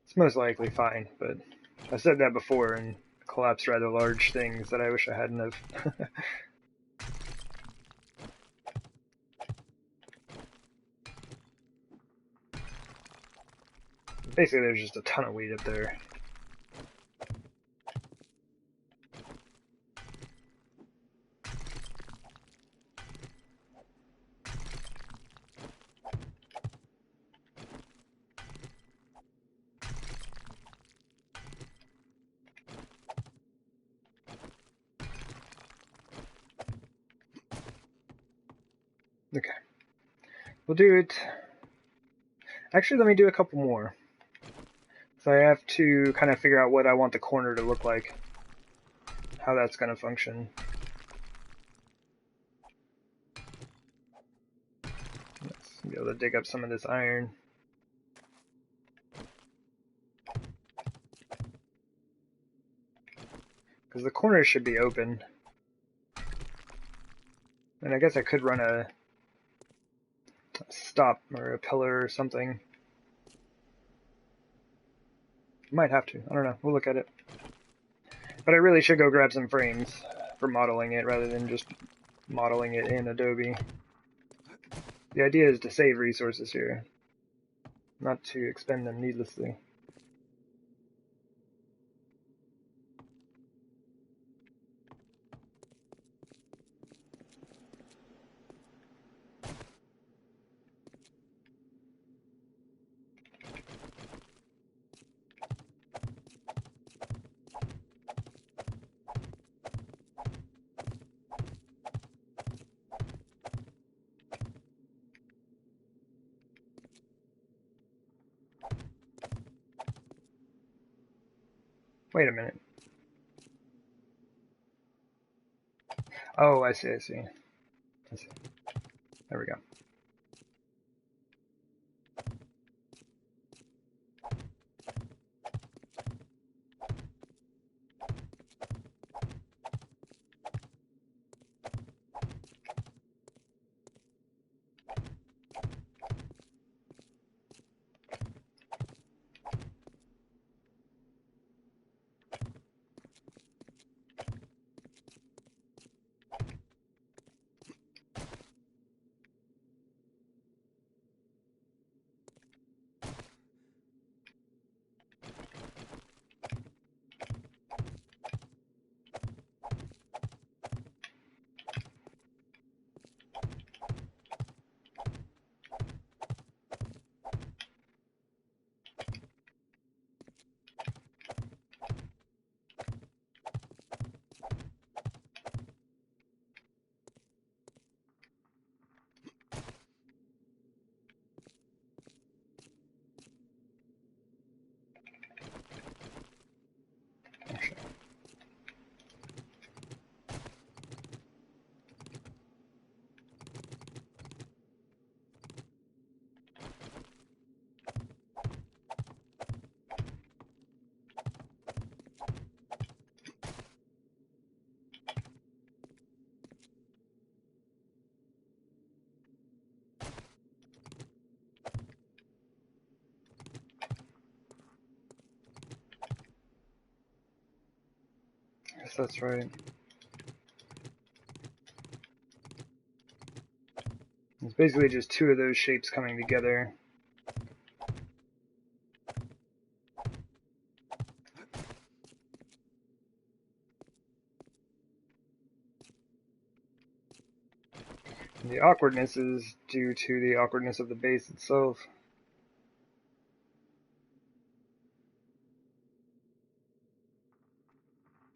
It's most likely fine, but I said that before and collapsed rather large things that I wish I hadn't have. Basically, there's just a ton of weed up there. Okay. We'll do it. Actually, let me do a couple more. So I have to kind of figure out what I want the corner to look like. How that's going to function. Let's be able to dig up some of this iron. Because the corners should be open. And I guess I could run a stop or a pillar or something. Might have to. I don't know. We'll look at it. But I really should go grab some frames for modeling it rather than just modeling it in Adobe. The idea is to save resources here, not to expend them needlessly. Wait a minute. Oh, I see, I see. I see. There we go. Yes, that's right. It's basically just two of those shapes coming together. And the awkwardness is due to the awkwardness of the base itself.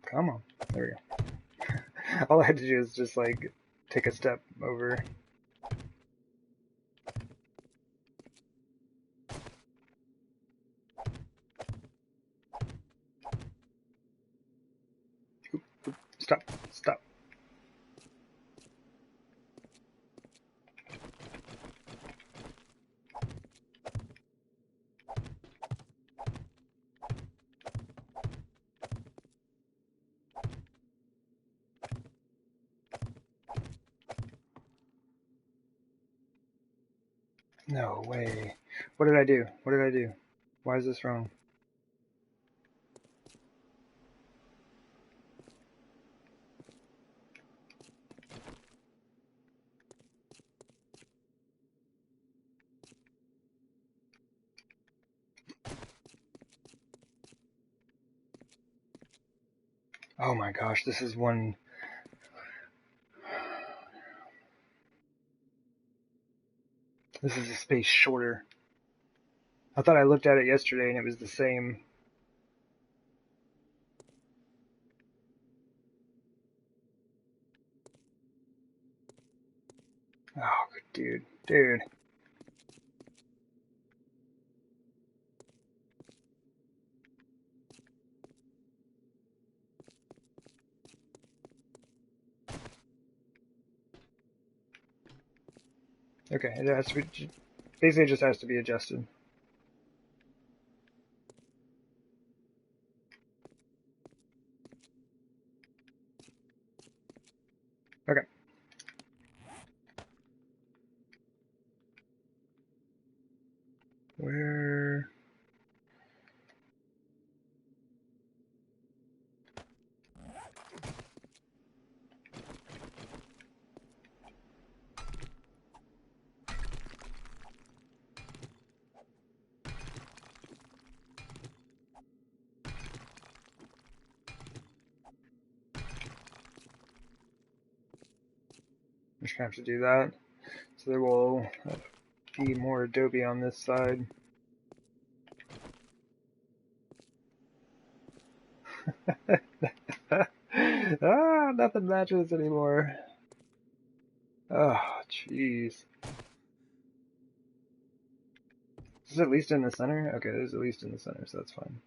Come on. There we go. All I had to do is just like take a step over. Oop, oop, stop, stop. No way. What did I do? What did I do? Why is this wrong? Oh my gosh, this is one... This is a space shorter. I thought I looked at it yesterday and it was the same. Oh, dude. Dude. Okay, it has to be... Basically, it just has to be adjusted. Okay. Where... I'm just gonna have to do that. So there will be more adobe on this side. Ah, nothing matches anymore. Oh, jeez. Is it at least in the center? Okay, it is at least in the center, so that's fine.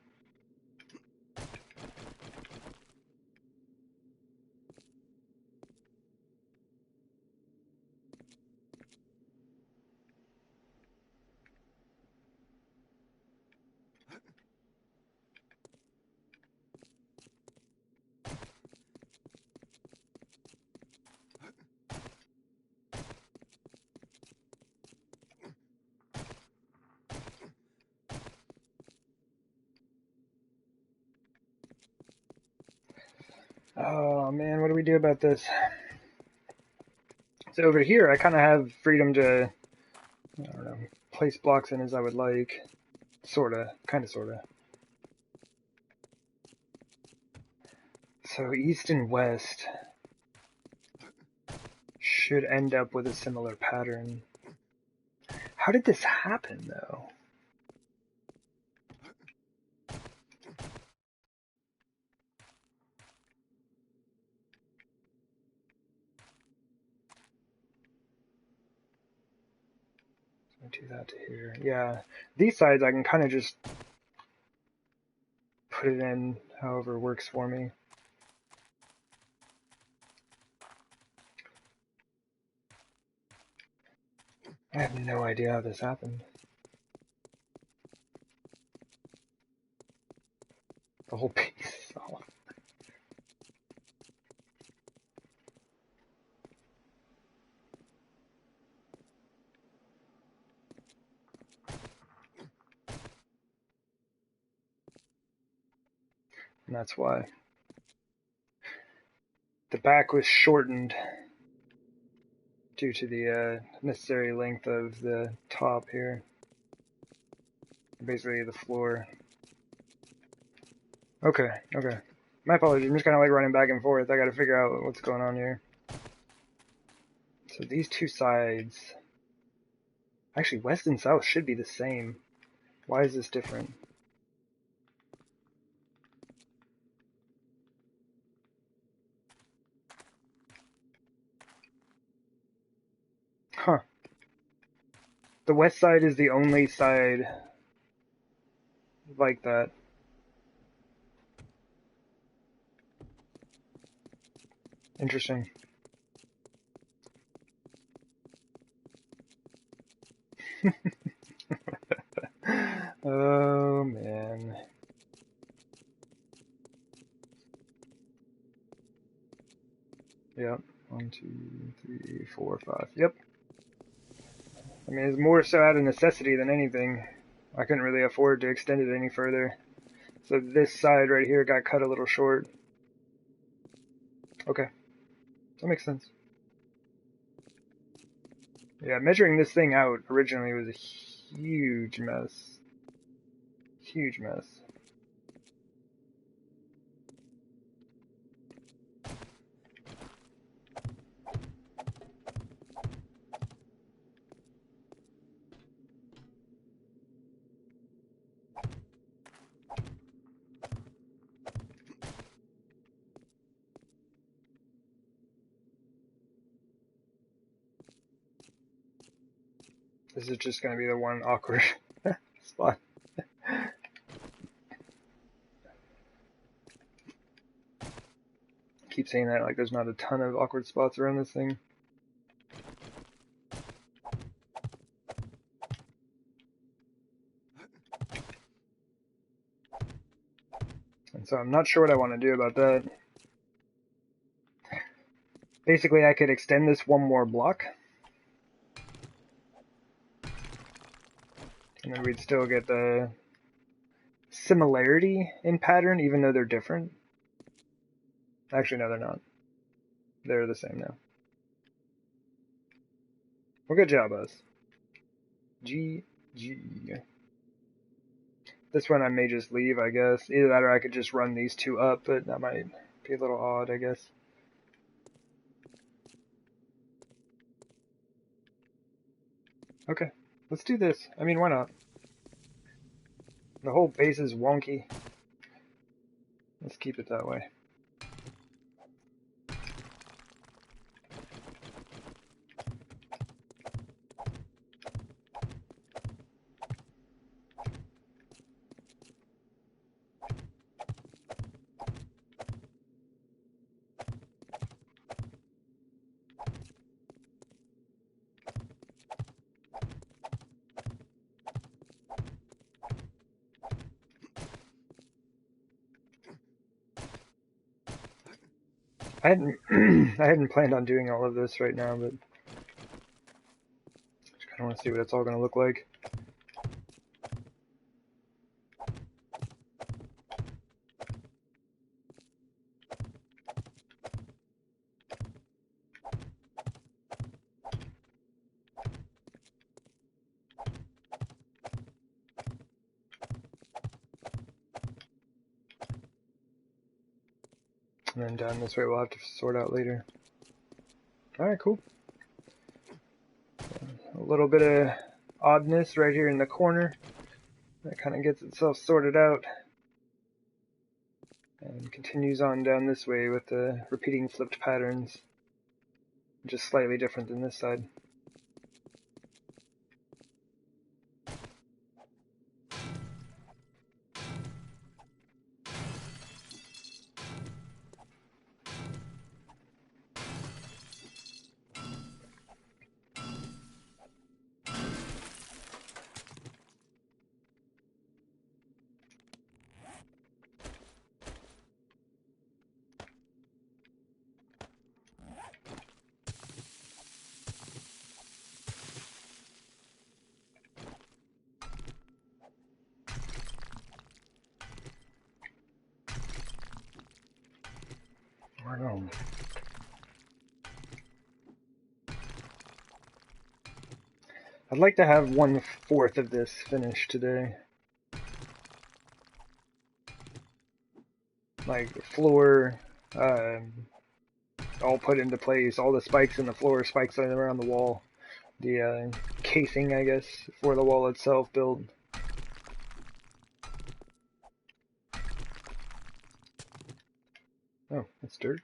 Oh man, what do we do about this? So over here, I kind of have freedom to, I don't know, place blocks in as I would like. Sorta, kinda sorta. So east and west should end up with a similar pattern. How did this happen, though? So do that to here. Yeah, these sides I can kind of just put it in however works for me. I have no idea how this happened. The whole piece is off. And that's why. The back was shortened due to the necessary length of the top here. Basically the floor. Okay, okay. My apologies, I'm just kind of like running back and forth. I gotta figure out what's going on here. So these two sides... Actually, west and south should be the same. Why is this different? Huh. The west side is the only side like that. Interesting. Oh, man. Yep. 1, 2, 3, 4, 5. Yep. I mean, it's more so out of necessity than anything. I couldn't really afford to extend it any further. So this side right here got cut a little short. Okay, that makes sense. Yeah, measuring this thing out originally was a huge mess. Huge mess. This is just going to be the one awkward spot. Keep saying that like there's not a ton of awkward spots around this thing. And so I'm not sure what I want to do about that. Basically, I could extend this one more block. And then we'd still get the similarity in pattern, even though they're different. Actually, no, they're not. They're the same now. Well, good job, us. GG. This one I may just leave, I guess. Either that or I could just run these two up, but that might be a little odd, I guess. Okay, let's do this. I mean, why not? The whole base is wonky. Let's keep it that way. I hadn't I hadn't planned on doing all of this right now, but just kind of want to see what it's all going to look like. And then down this way we'll have to sort out later. Alright, cool. A little bit of oddness right here in the corner. That kind of gets itself sorted out. And continues on down this way with the repeating flipped patterns. Just slightly different than this side. Right on. I'd like to have 1/4 of this finished today. Like floor, all put into place, all the spikes in the floor, spikes around the wall, the casing, I guess, for the wall itself built. Oh, that's dirt.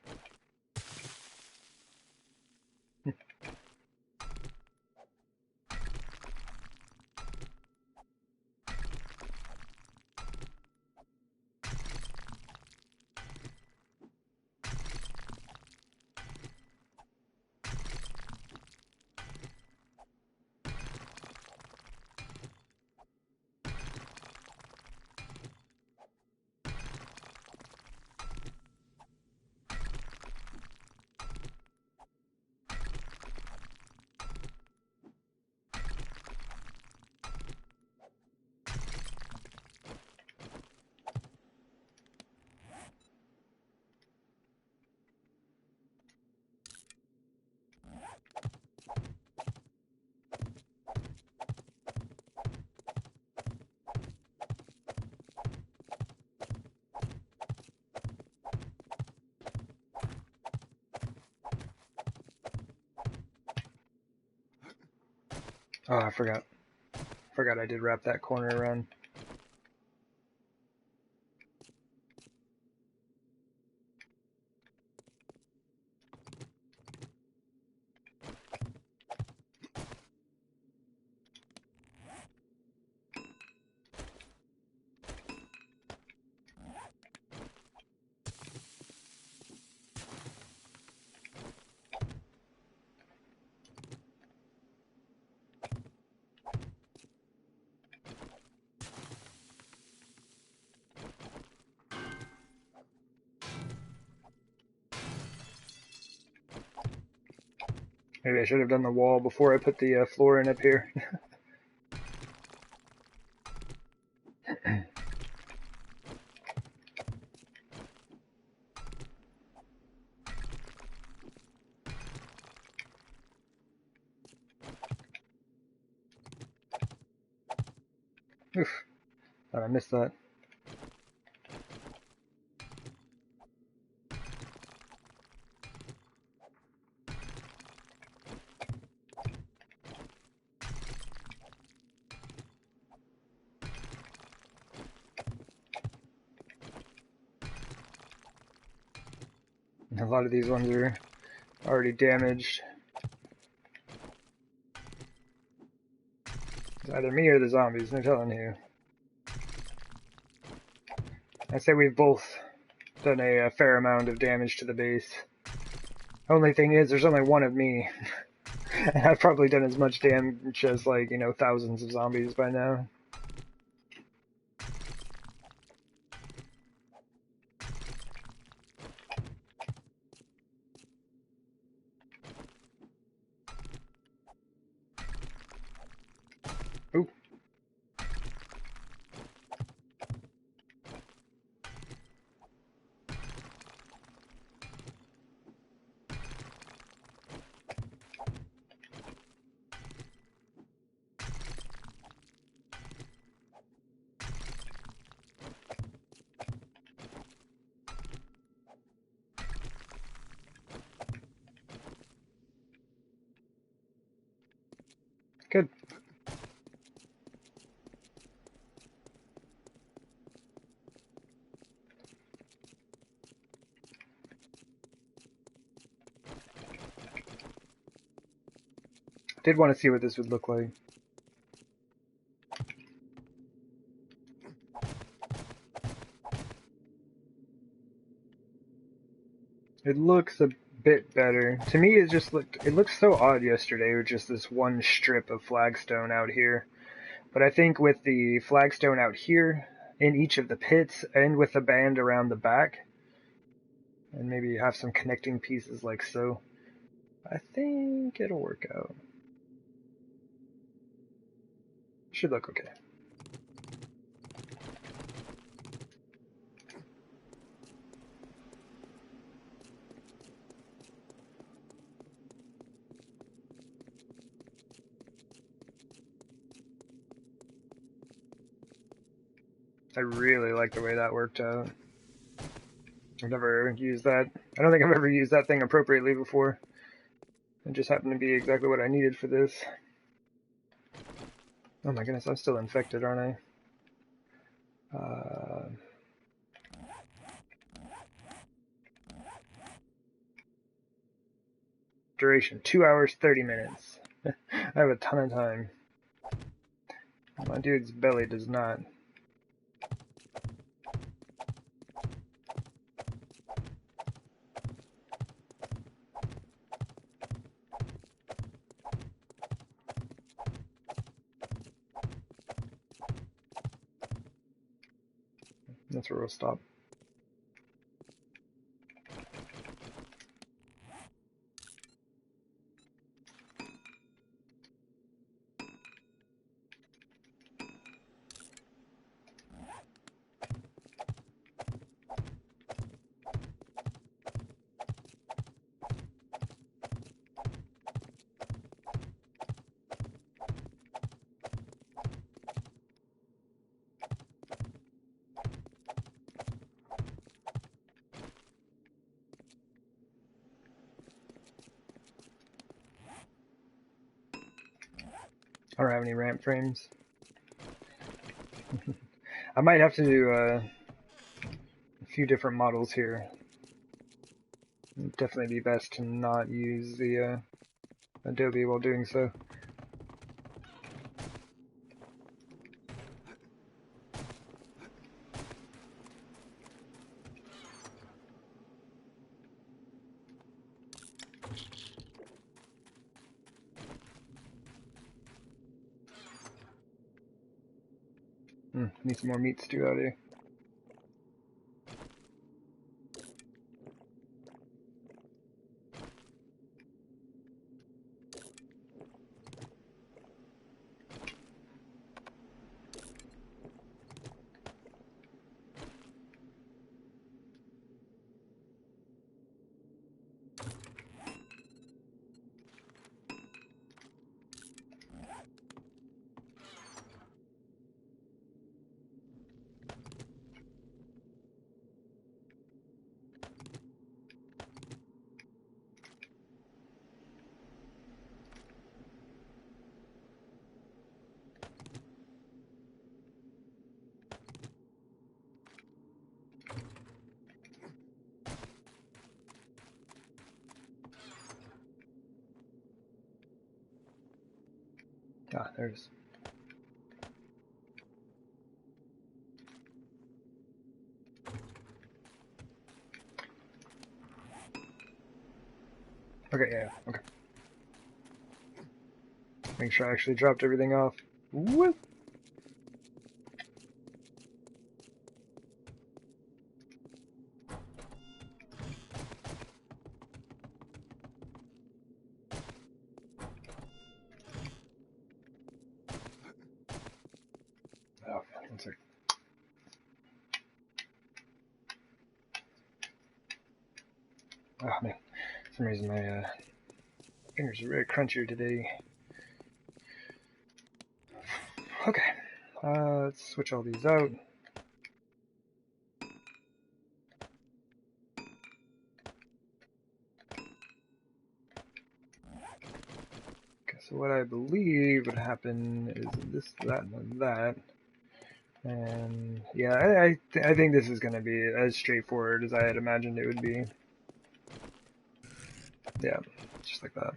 Oh, I forgot. Forgot I did wrap that corner around. Maybe I should have done the wall before I put the floor in up here. Oof, thought I missed that. A lot of these ones are already damaged. It's either me or the zombies, no telling who. I say we've both done a fair amount of damage to the base. Only thing is, there's only one of me. And I've probably done as much damage as, like, you know, thousands of zombies by now. Ooh. Good. Did want to see what this would look like. It looks a bit better. To me, it looked so odd yesterday with just this one strip of flagstone out here. But I think with the flagstone out here, in each of the pits, and with the band around the back, and maybe have some connecting pieces like so, I think it'll work out. Should look okay. I really like the way that worked out. I've never used that. I don't think I've ever used that thing appropriately before. It just happened to be exactly what I needed for this. Oh my goodness, I'm still infected, aren't I? Duration, 2 hours, 30 minutes. I have a ton of time. My dude's belly does not. That's where we'll stop. I don't have any ramp frames. I might have to do a few different models here. It'd definitely be best to not use the Adobe while doing so. Need some more meat stew out here. Ah, there it is. Okay, yeah, okay. Make sure I actually dropped everything off. What? Oh, one sec. Oh man, for some reason my fingers are very crunchier today. Okay, let's switch all these out. Okay, so what I believe would happen is this, that, and that. And yeah, I think this is going to be as straightforward as I had imagined it would be. Yeah, just like that.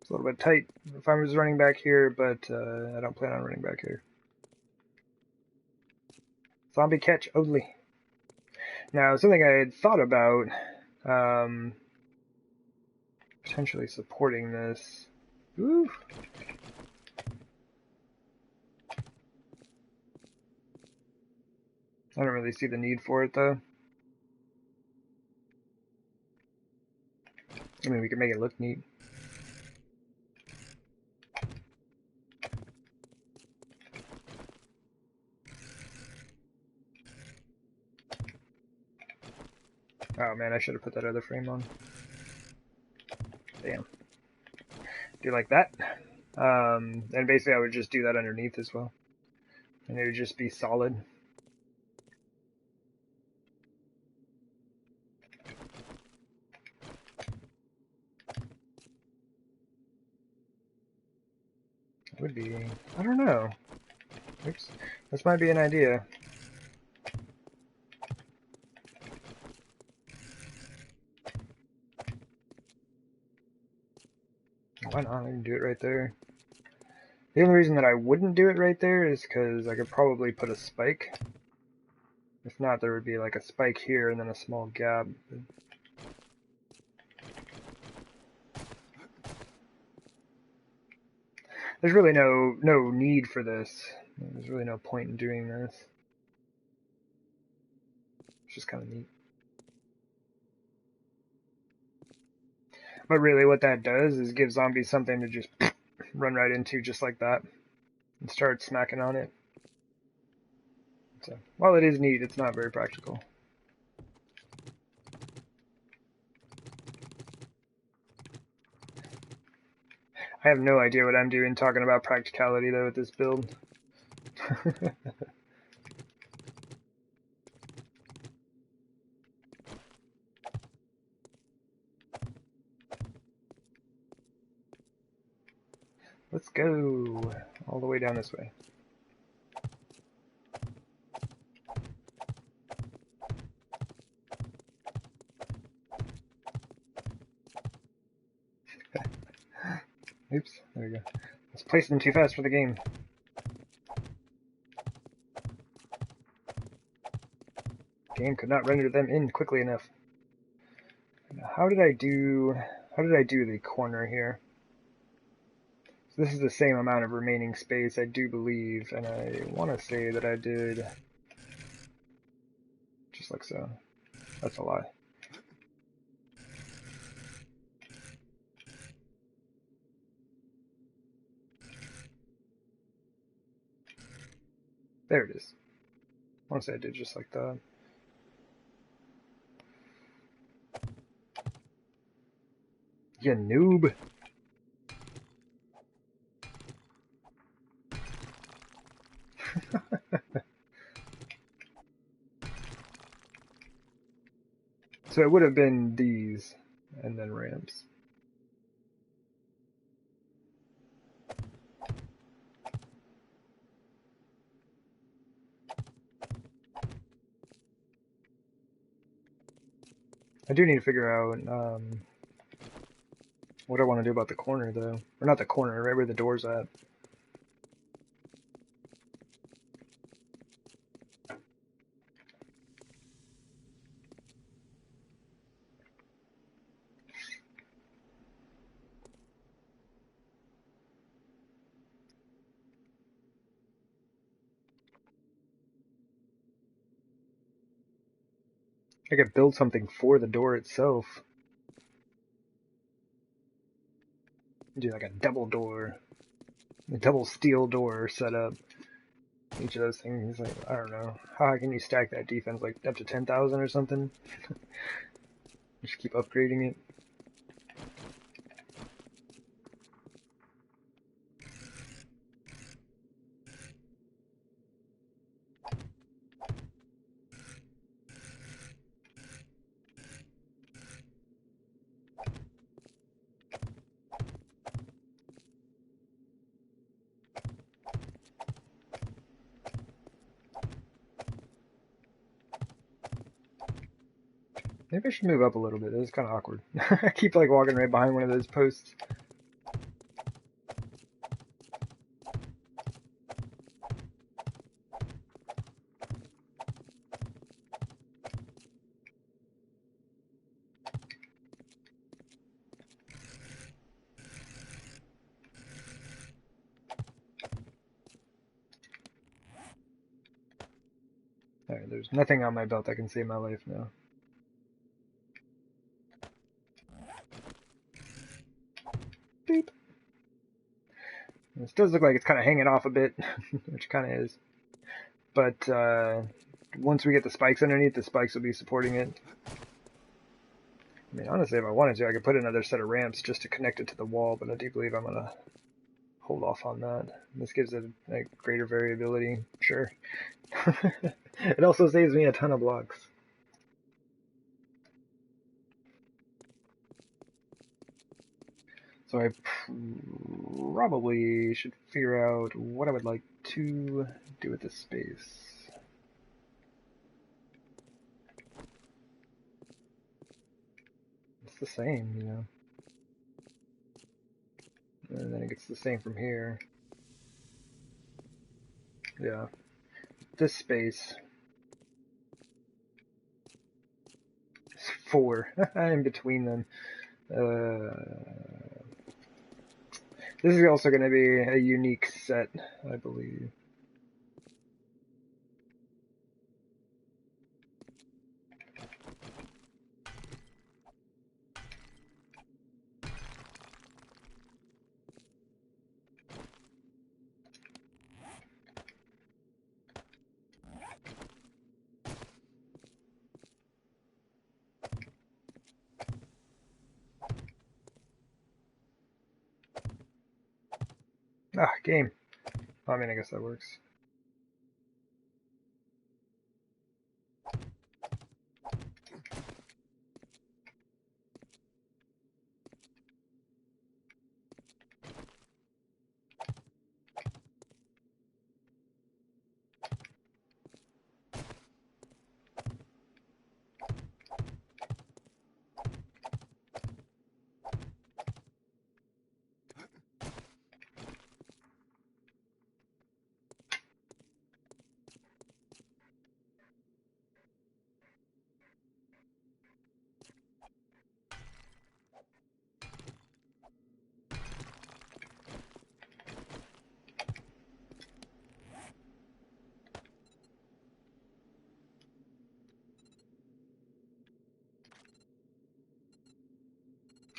It's a little bit tight if I was running back here, but I don't plan on running back here. Zombie catch only. Now, something I had thought about potentially supporting this. Ooh. I don't really see the need for it though. I mean, we can make it look neat. Oh man, I should have put that other frame on. Damn. Do like that. And basically I would just do that underneath as well. And it would just be solid. It would be, I don't know. Oops. This might be an idea. Why not? I can do it right there. The only reason that I wouldn't do it right there is because I could probably put a spike. If not, there would be like a spike here and then a small gap. There's really no need for this. There's really no point in doing this. It's just kind of neat. But really what that does is give zombies something to just run right into just like that and start smacking on it. So, while it is neat, it's not very practical. I have no idea what I'm doing talking about practicality though with this build. Let's go all the way down this way. Oops, there we go. Let's place them too fast for the game. Game could not render them in quickly enough. How did I do the corner here? So this is the same amount of remaining space, I do believe, and I want to say that I did just like so. That's a lie. There it is. I want to say I did just like that. You noob! So it would have been these, and then ramps. I do need to figure out what I want to do about the corner, though. Or not the corner, right where the door's at. I could build something for the door itself. Do like a double door. A double steel door setup. Each of those things, like, I don't know. How high can you stack that defense? Like up to 10,000 or something? Just keep upgrading it. Maybe I should move up a little bit. It's kind of awkward. I keep like walking right behind one of those posts. Alright, there's nothing on my belt that can save my life now. Beep. This does look like it's kind of hanging off a bit, which kind of is. But once we get the spikes underneath, the spikes will be supporting it. I mean, honestly, if I wanted to, I could put another set of ramps just to connect it to the wall, but I do believe I'm going to hold off on that. This gives it a greater variability, sure. It also saves me a ton of blocks. So I probably should figure out what I would like to do with this space. It's the same, you know. And then it gets the same from here. Yeah. This space is 4 in between them. This is also going to be a unique set, I believe. Ah, game. I mean, I guess that works.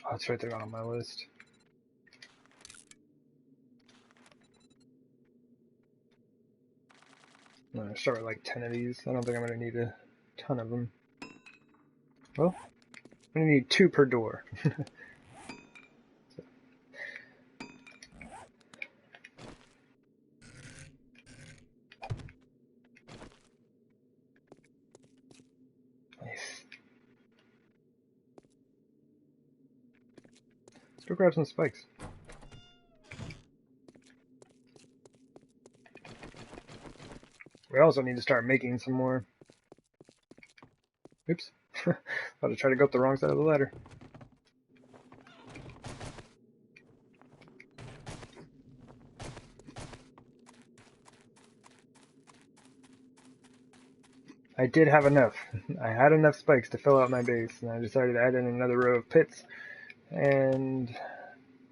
Oh, it's right there on my list. I'm gonna start with like 10 of these. I don't think I'm gonna need a ton of them. Well, I'm gonna need 2 per door. Nice. Let's go grab some spikes. We also need to start making some more. Oops. About to try to go up the wrong side of the ladder. I did have enough. I had enough spikes to fill out my base, and I decided to add in another row of pits and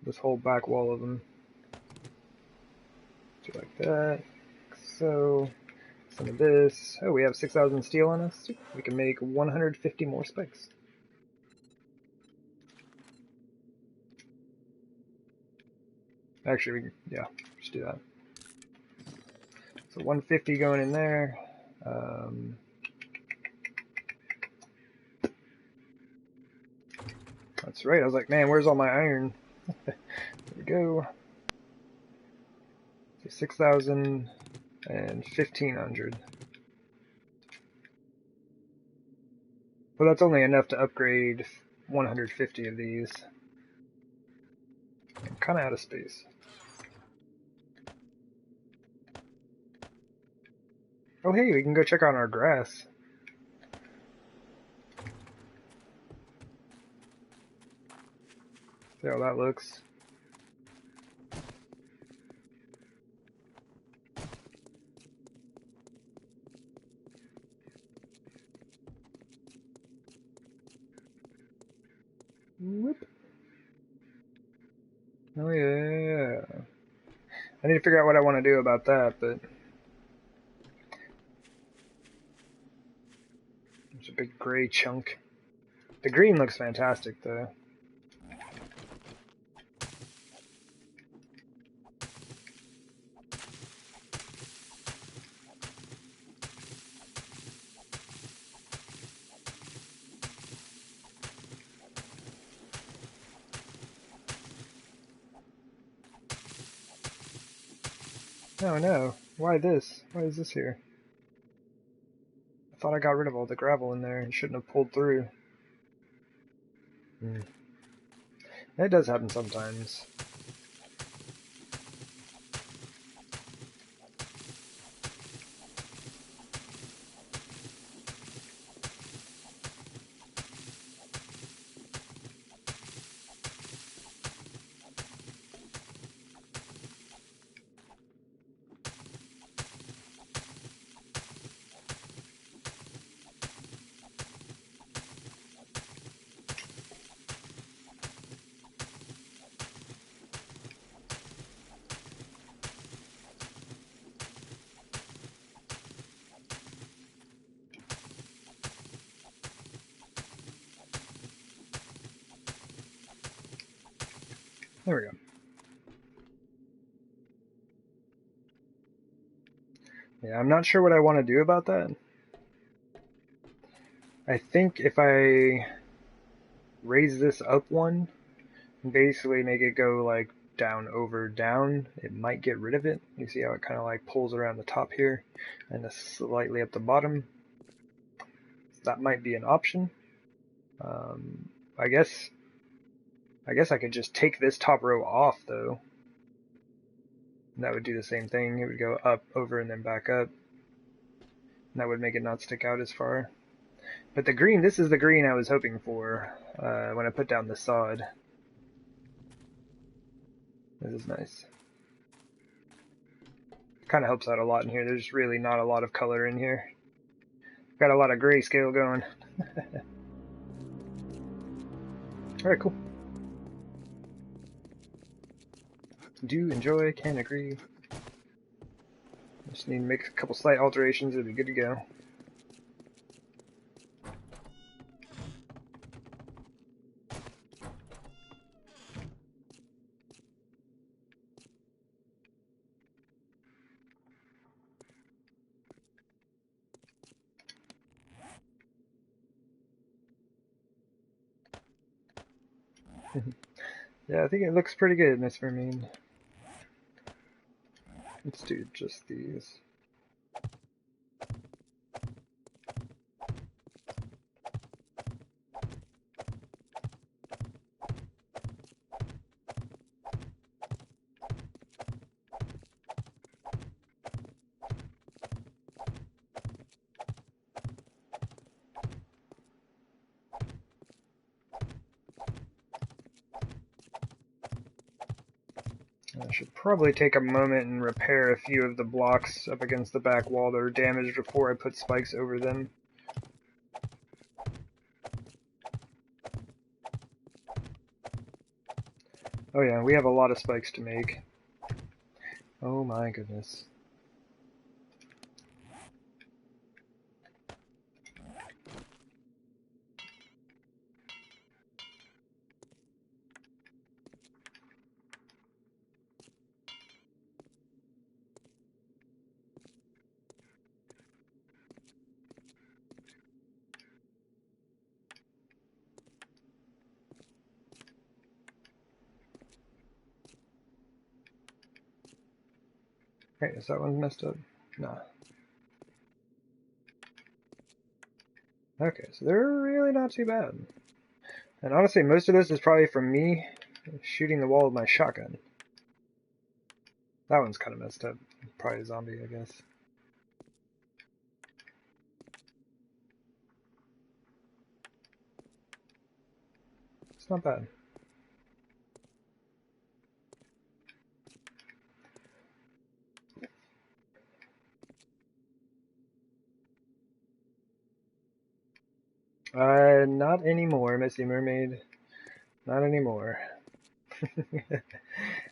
this whole back wall of them. Do like that. So, some of this. Oh, we have 6,000 steel on us. We can make 150 more spikes. Actually, we can, yeah, just do that. So 150 going in there. That's right. I was like, man, where's all my iron? There we go. So 6,000 and 1,500. Well, that's only enough to upgrade 150 of these. I'm kind of out of space. Oh, hey, we can go check on our grass. See how that looks. Whoop. Oh, yeah. I need to figure out what I want to do about that, but there's a big gray chunk. The green looks fantastic, though. Oh no, why this? Why is this here? I thought I got rid of all the gravel in there and shouldn't have pulled through. That does happen sometimes. There we go. Yeah, I'm not sure what I want to do about that. I think if I raise this up one, and basically make it go like down over down, it might get rid of it. You see how it kind of like pulls around the top here and slightly up the bottom. So that might be an option. I guess I could just take this top row off though. And that would do the same thing. It would go up, over, and then back up. And that would make it not stick out as far. But the green, this is the green I was hoping for when I put down the sod. This is nice. Kind of helps out a lot in here. There's really not a lot of color in here. Got a lot of grayscale going. Alright, cool. Do enjoy, can agree. Just need to make a couple slight alterations, it'll be good to go. Yeah, I think it looks pretty good, Miss Vermine. Let's do just these. I should probably take a moment and repair a few of the blocks up against the back wall that are damaged before I put spikes over them. Oh yeah, we have a lot of spikes to make. Oh my goodness. Okay, is that one messed up? No. Okay, so they're really not too bad. And honestly, most of this is probably from me shooting the wall with my shotgun. That one's kind of messed up. Probably a zombie, I guess. It's not bad. Not anymore, Missy Mermaid. Not anymore.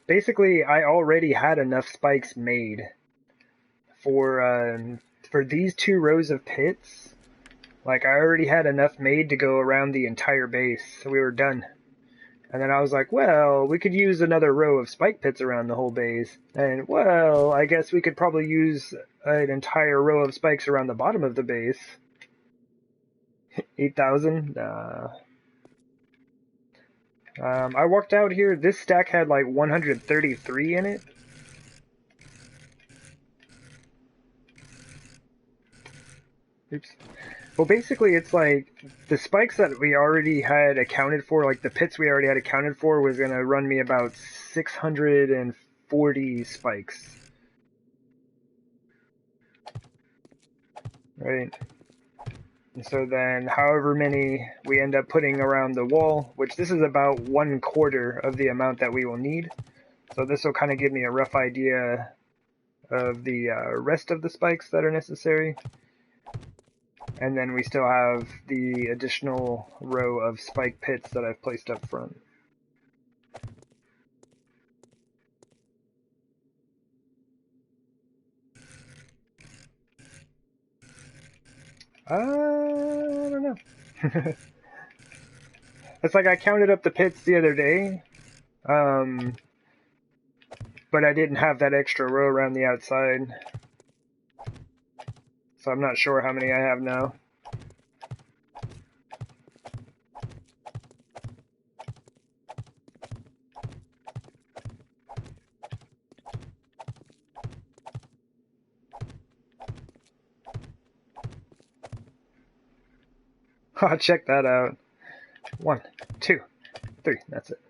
Basically, I already had enough spikes made for these 2 rows of pits. Like, I already had enough made to go around the entire base, so we were done. And then I was like, well, we could use another row of spike pits around the whole base. And, well, I guess we could probably use an entire row of spikes around the bottom of the base. 8,000? I walked out here, this stack had like 133 in it. Oops. Well, basically, it's like the spikes that we already had accounted for, like the pits we already had accounted for, was going to run me about 640 spikes. Right? And so then, however many we end up putting around the wall, which this is about 1/4 of the amount that we will need. So this will kind of give me a rough idea of the rest of the spikes that are necessary. And then we still have the additional row of spike pits that I've placed up front. I don't know. It's like I counted up the pits the other day, but I didn't have that extra row around the outside. So I'm not sure how many I have now. Check that out. 1, 2, 3, that's it.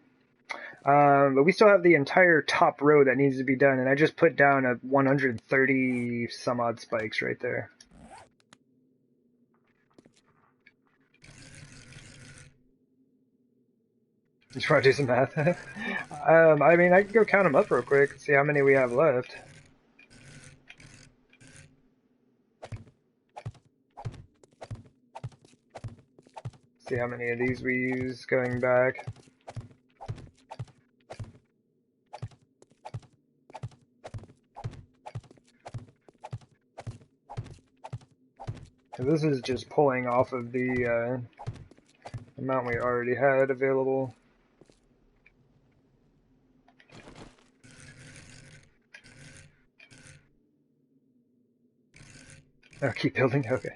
But we still have the entire top row that needs to be done, and I just put down a 130 some odd spikes right there. Just want to do some math. I mean, I can go count them up real quick and see how many we have left. See how many of these we use going back. So this is just pulling off of the amount we already had available. Oh, keep building? Okay.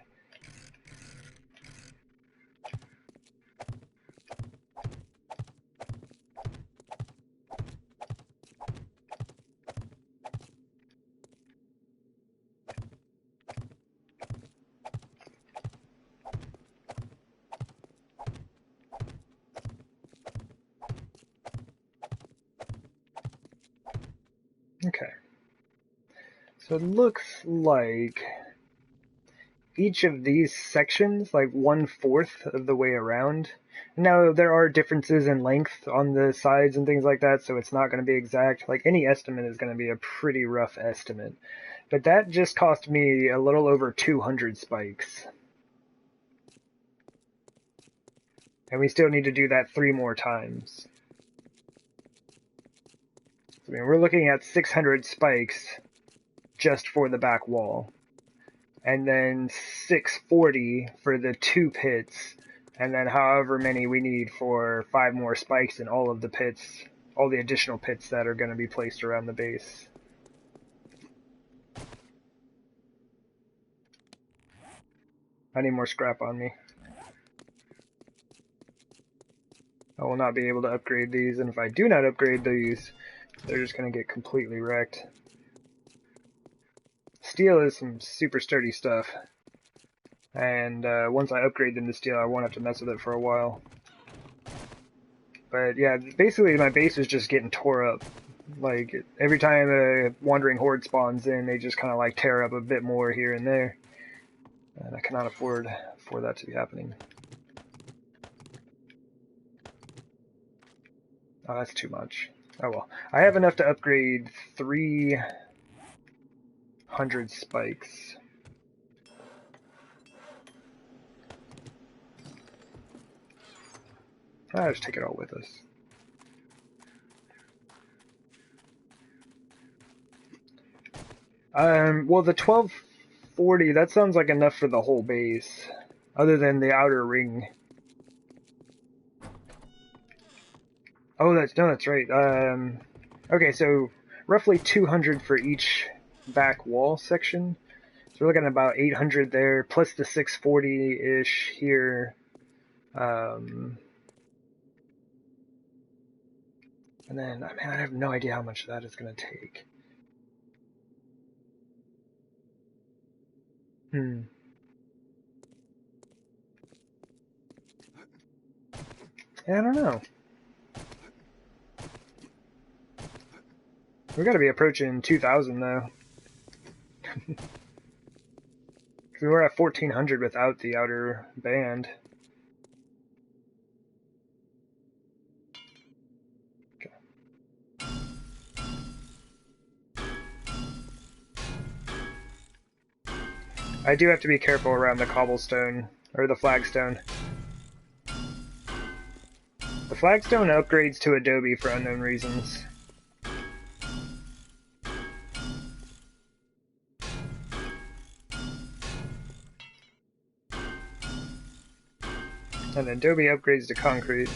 So it looks like each of these sections, like 1/4 of the way around. Now, there are differences in length on the sides and things like that, so it's not going to be exact. Like, any estimate is going to be a pretty rough estimate. But that just cost me a little over 200 spikes. And we still need to do that 3 more times. I mean, we're looking at 600 spikes just for the back wall. And then 640 for the 2 pits, and then however many we need for 5 more spikes in all of the pits, all the additional pits that are going to be placed around the base. I need more scrap on me. I will not be able to upgrade these, and if I do not upgrade these, they're just going to get completely wrecked. Steel is some super sturdy stuff, and once I upgrade them to steel, I won't have to mess with it for a while. But yeah, basically my base is just getting tore up. Like, every time a wandering horde spawns in, they just kind of like tear up a bit more here and there. And I cannot afford for that to be happening. Oh, that's too much. Oh well. I have enough to upgrade 300 spikes. I'll just take it all with us. Well, the 1240, that sounds like enough for the whole base, other than the outer ring. Oh, that's right. Okay, so roughly 200 for each back wall section. So we're looking at about 800 there, plus the 640-ish here. And then, I mean, I have no idea how much that is going to take. Yeah, I don't know. We got to be approaching 2,000 though. We were at 1,400 without the outer band. Okay. I do have to be careful around the cobblestone, or the flagstone. The flagstone upgrades to Adobe for unknown reasons. And Adobe upgrades to concrete.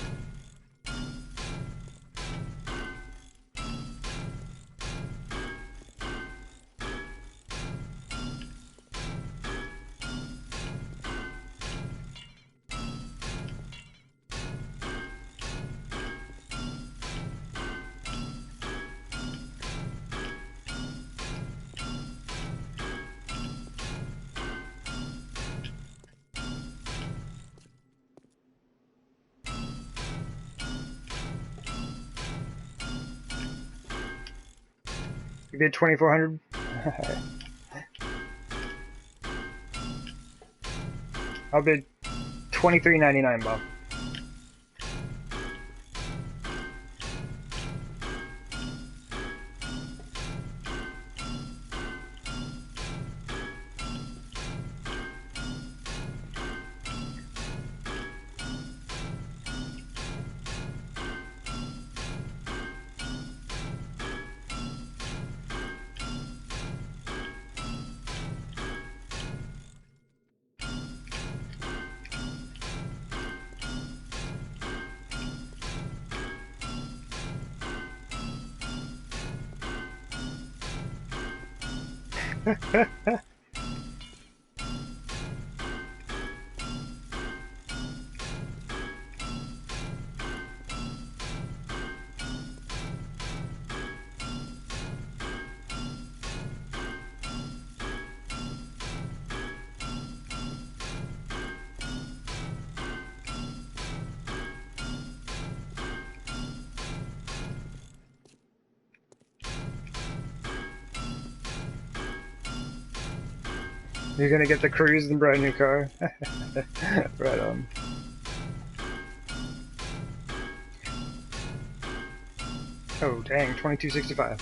You did 2,400? I'll bid $23.99, Bob. You're gonna get the cruise in the brand new car. Right on. Oh dang, 2265.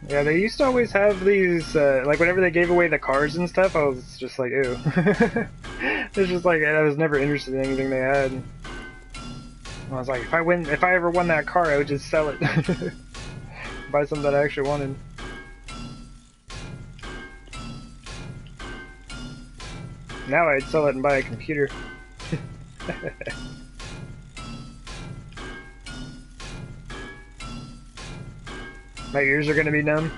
Yeah, they used to always have these, like whenever they gave away the cars and stuff, I was just like, ew. It's just like, I was never interested in anything they had. I was like, if I ever won that car, I would just sell it. Buy something that I actually wanted. Now I'd sell it and buy a computer. My ears are gonna be numb.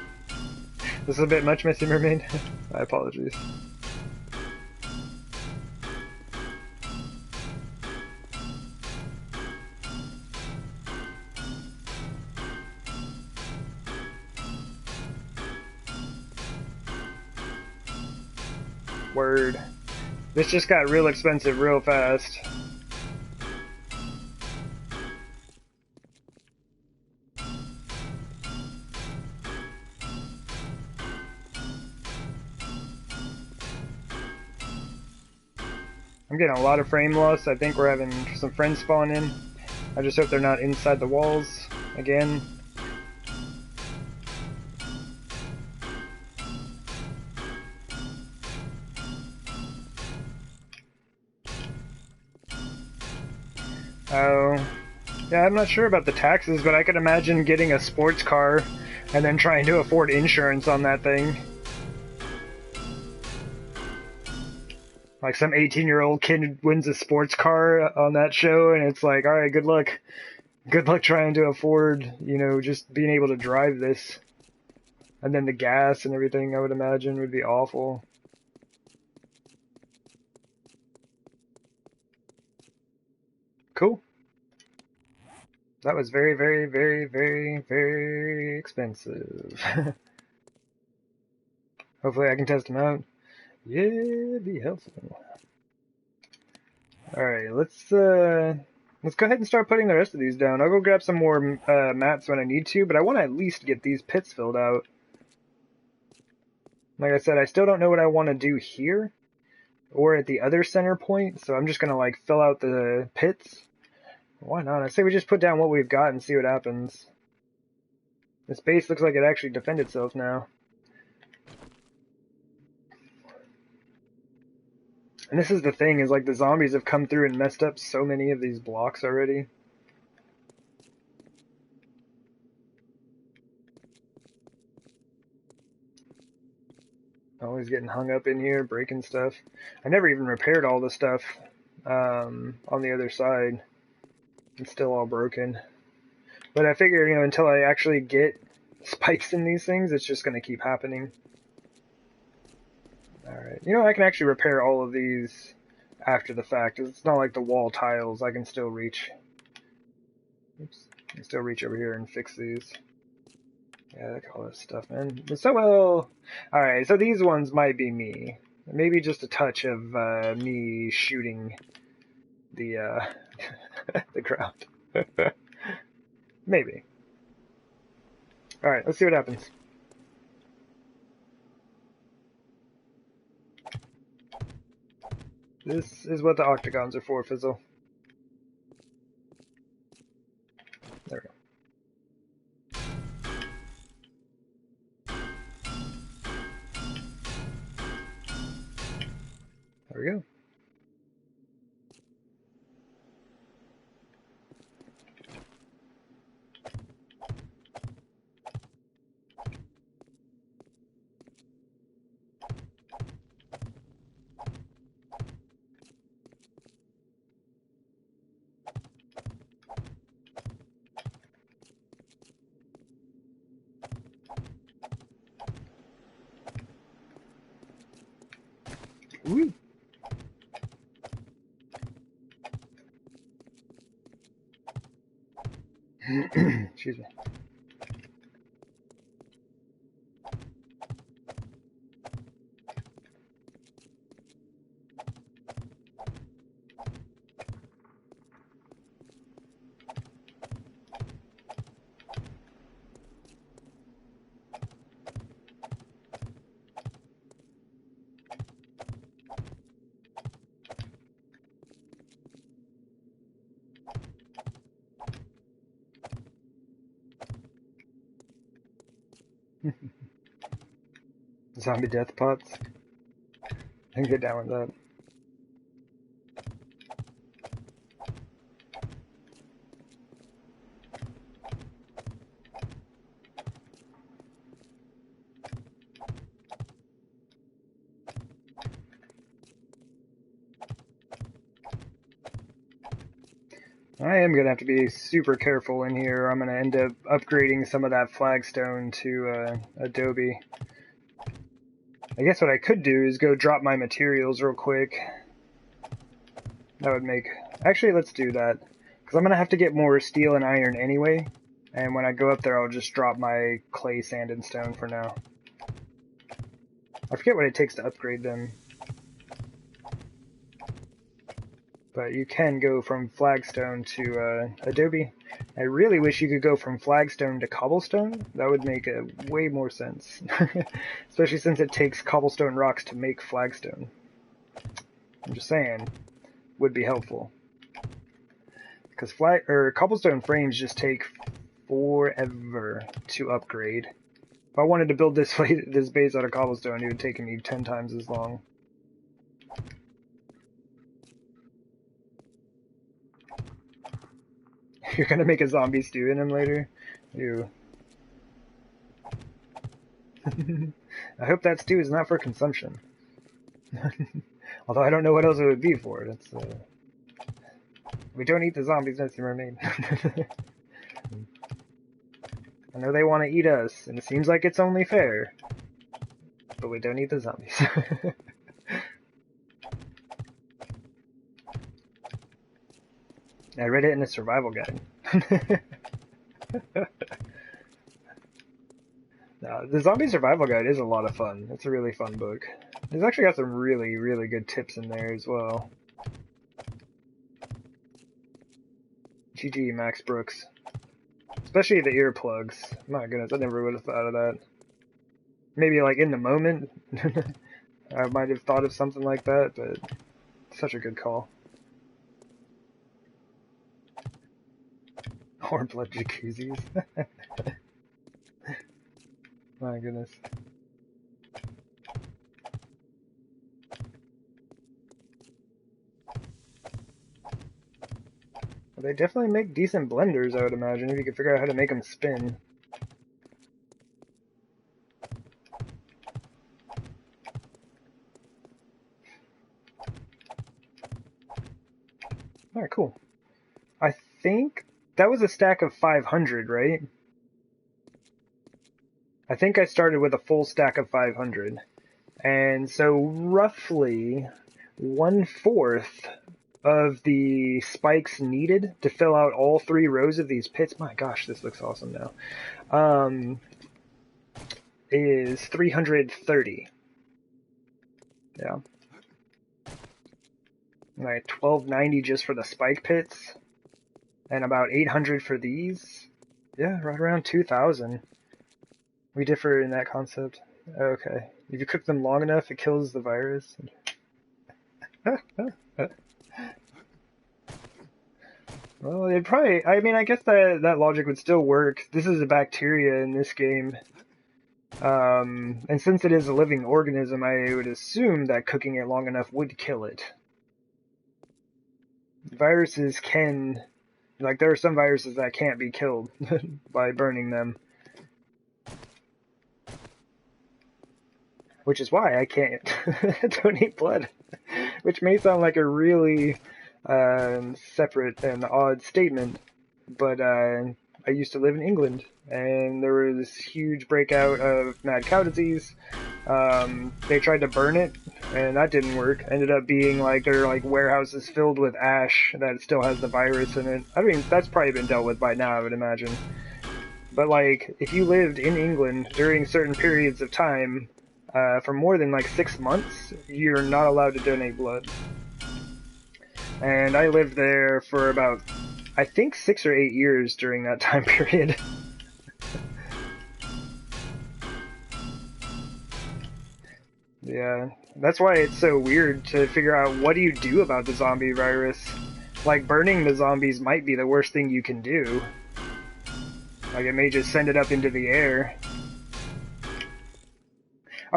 This is a bit much, Missy Mermaid. My apologies. Word. This just got real expensive real fast. I'm getting a lot of frame loss. I think we're having some friends spawn in. I just hope they're not inside the walls again. Oh. Yeah, I'm not sure about the taxes, but I could imagine getting a sports car and then trying to afford insurance on that thing. Like some 18-year-old kid wins a sports car on that show, and it's like, alright, good luck. Good luck trying to afford, you know, just being able to drive this. And then the gas and everything, I would imagine, would be awful. Cool. That was very, very, very, very, very expensive. Hopefully I can test them out. Yeah, be helpful. Alright, let's go ahead and start putting the rest of these down. I'll go grab some more mats when I need to, but I want to at least get these pits filled out. Like I said, I still don't know what I want to do here or at the other center point, so I'm just going to like fill out the pits. Why not? I say we just put down what we've got and see what happens. This base looks like it actually defends itself now. And this is the thing, is like the zombies have come through and messed up so many of these blocks already. Always getting hung up in here, breaking stuff. I never even repaired all the stuff on the other side. It's still all broken. But I figure, you know, until I actually get spikes in these things, it's just going to keep happening. Alright, you know, I can actually repair all of these after the fact. It's not like the wall tiles, I can still reach. Oops. I can still reach over here and fix these. Yeah, look at all this stuff, man. So well. Alright, so these ones might be me. Maybe just a touch of me shooting the the ground. Maybe. Alright, let's see what happens. This is what the octagons are for, Fizzle. There we go. There we go. Woo! Excuse me. Zombie death pots. I can get down with that. I am gonna have to be super careful in here. I'm gonna end up upgrading some of that flagstone to Adobe. I guess what I could do is go drop my materials real quick. That would make... Actually, let's do that. Because I'm gonna have to get more steel and iron anyway. And when I go up there, I'll just drop my clay, sand, and stone for now. I forget what it takes to upgrade them. But you can go from flagstone to Adobe. I really wish you could go from flagstone to cobblestone. That would make way more sense. Especially since it takes cobblestone rocks to make flagstone. I'm just saying, would be helpful. Because cobblestone frames just take forever to upgrade. If I wanted to build this base out of cobblestone, it would take me 10 times as long. You're gonna make a zombie stew in him later? Ew. I hope that stew is not for consumption. Although I don't know what else it would be for. That's, we don't eat the zombies, that's the remain. I know they want to eat us, and it seems like it's only fair. But we don't eat the zombies. I read it in a survival guide. No, the zombie survival guide is a lot of fun. It's a really fun book. It's actually got some really, really good tips in there as well. GG, Max Brooks. Especially the earplugs. My goodness, I never would have thought of that. Maybe like in the moment, I might have thought of something like that, but such a good call. Or blood jacuzzis. My goodness. Well, they definitely make decent blenders, I would imagine, if you could figure out how to make them spin. Alright, cool. I think that was a stack of 500, right? I think I started with a full stack of 500. And so roughly 1/4 of the spikes needed to fill out all 3 rows of these pits, my gosh, this looks awesome now, is 330. Yeah. Like 1290 just for the spike pits, and about 800 for these. Yeah, right around 2000. We differ in that concept. Okay. If you cook them long enough, it kills the virus. Well, it probably... I mean, I guess that logic would still work. This is a bacteria in this game. And since it is a living organism, I would assume that cooking it long enough would kill it. Viruses can... Like, there are some viruses that can't be killed by burning them. Which is why I can't donate blood. Which may sound like a really separate and odd statement, but I used to live in England, and there was this huge breakout of mad cow disease. They tried to burn it, and that didn't work. Ended up being like there are like warehouses filled with ash that still has the virus in it. I mean, that's probably been dealt with by now, I would imagine. But like, if you lived in England during certain periods of time, for more than like 6 months, you're not allowed to donate blood. And I lived there for about, I think, 6 or 8 years during that time period. Yeah, that's why it's so weird to figure out what do you do about the zombie virus. Like, burning the zombies might be the worst thing you can do. Like, it may just send it up into the air.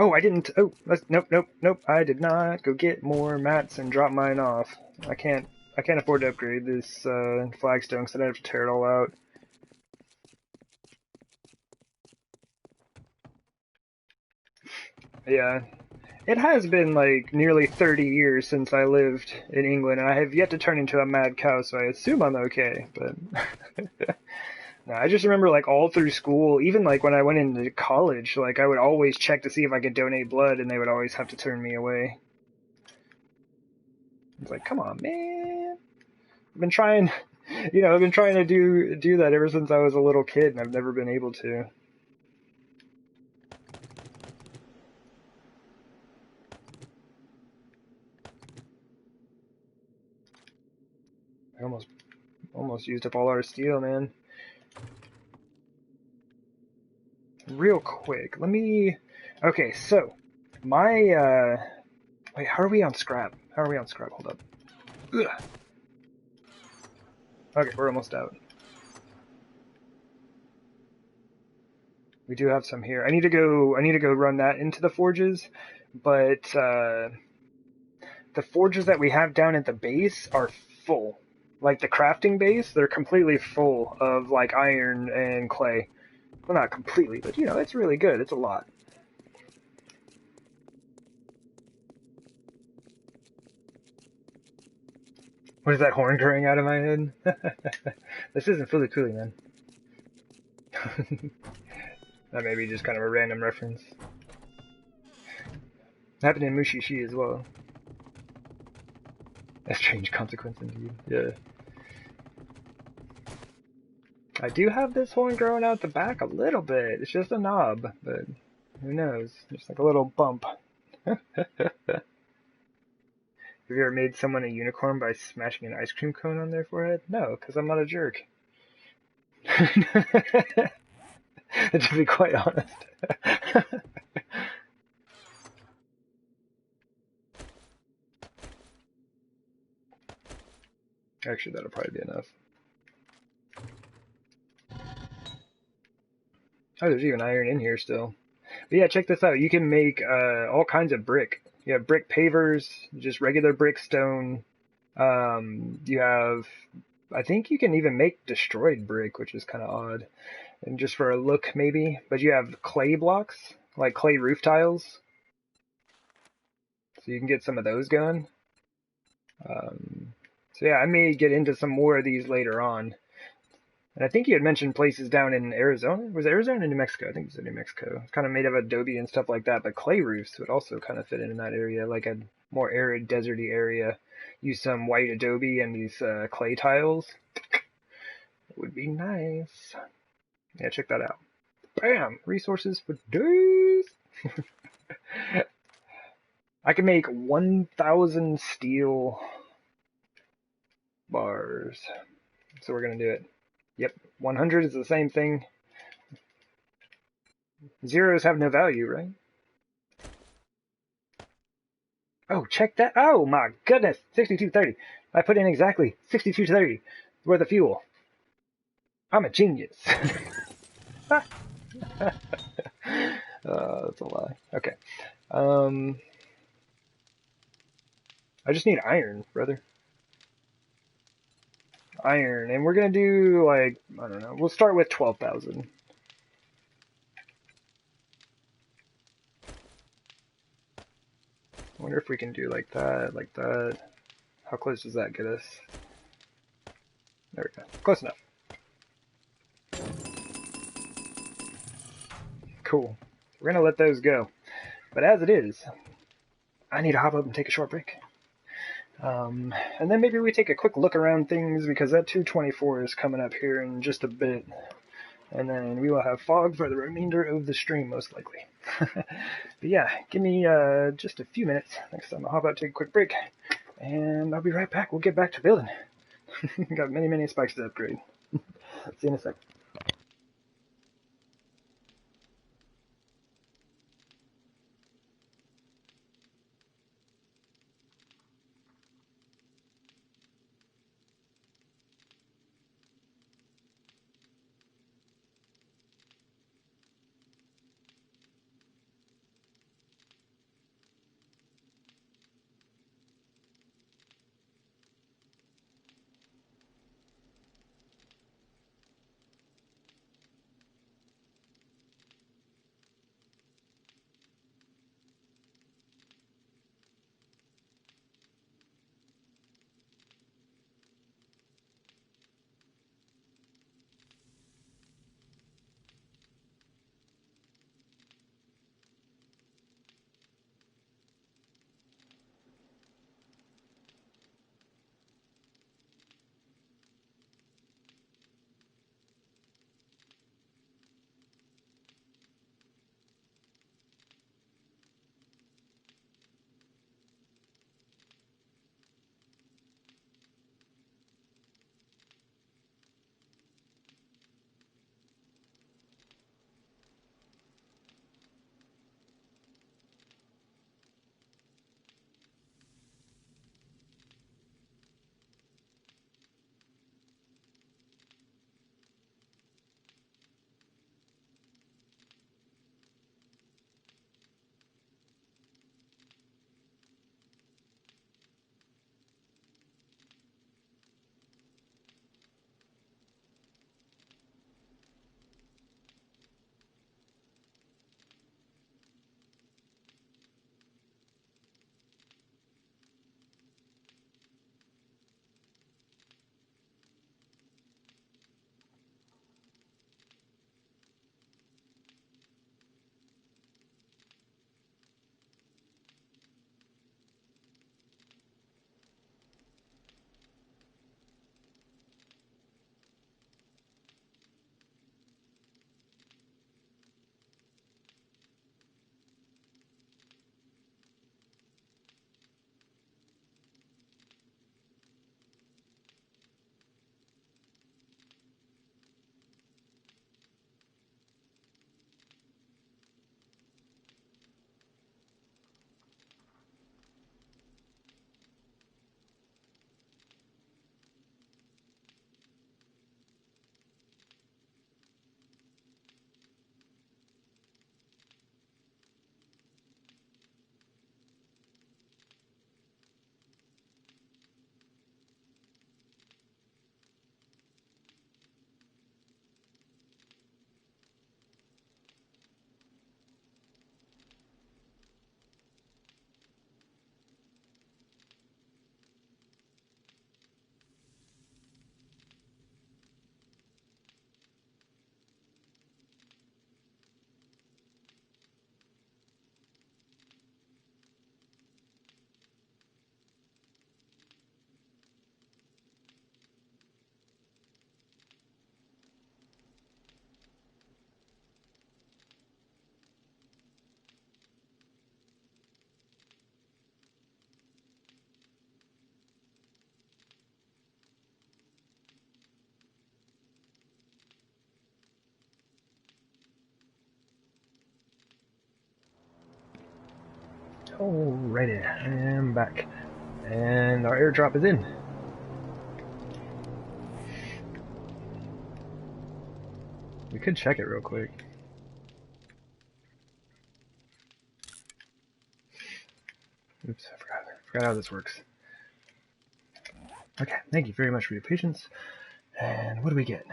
Oh, I didn't. Oh, nope, nope, nope. I did not go get more mats and drop mine off. I can't. I can't afford to upgrade this flagstone because I'd have to tear it all out. Yeah, it has been like nearly 30 years since I lived in England, and I have yet to turn into a mad cow, so I assume I'm okay. But no, I just remember like all through school, even like when I went into college, like I would always check to see if I could donate blood, and they would always have to turn me away. It's like, come on, man. I've been trying, I've been trying to do that ever since I was a little kid, and I've never been able to. I almost used up all our steel, man. Real quick, let me. Okay, so my wait, how are we on scrap? How are we on scrap? Hold up. Ugh. Okay, we're almost out. We do have some here. I need to go run that into the forges, but the forges that we have down at the base are full. Like the crafting base, they're completely full of like iron and clay. Well, not completely, but it's really good. It's a lot. What is that horn growing out of my head? This isn't fully cooling, man. That may be just kind of a random reference. Happened in Mushishi as well. A strange consequence indeed. Yeah. I do have this horn growing out the back a little bit. It's just a knob, but who knows? Just like a little bump. Have you ever made someone a unicorn by smashing an ice cream cone on their forehead? No, because I'm not a jerk. To be quite honest. Actually, that'll probably be enough. Oh, there's even iron in here still. But yeah, check this out. You can make all kinds of brick. You have brick pavers, just regular brick stone. You have, I think you can even make destroyed brick, which is kind of odd. And just for a look, maybe. But you have clay blocks, like clay roof tiles. So you can get some of those going. So yeah, I may get into some more of these later on. And I think you had mentioned places down in Arizona. Was it Arizona or New Mexico? I think it was in New Mexico. It's kind of made of adobe and stuff like that, but clay roofs would also kind of fit in that area, like a more arid, deserty area. Use some white adobe and these clay tiles. It would be nice. Yeah, check that out. Bam! Resources for days! I can make 1,000 steel bars. So we're going to do it. Yep, 100 is the same thing. Zeros have no value, right? Oh, check that. Oh my goodness, 6230. I put in exactly 6230 worth of fuel. I'm a genius. That's a lie. Okay. I just need iron, brother. Iron, and we're gonna do like, I don't know. We'll start with 12,000. I wonder if we can do like that, like that. How close does that get us? There we go. Close enough. Cool. We're gonna let those go. But as it is, I need to hop up and take a short break. And then maybe we take a quick look around things because that 224 is coming up here in just a bit. And then we will have fog for the remainder of the stream, most likely. But yeah, give me just a few minutes. Next time I'll hop out, take a quick break, and I'll be right back. We'll get back to building. Got many, many spikes to upgrade. See you in a sec. Alrighty, I am back. And our airdrop is in. We could check it real quick. Oops, I forgot how this works. Okay, thank you very much for your patience. And what do we get?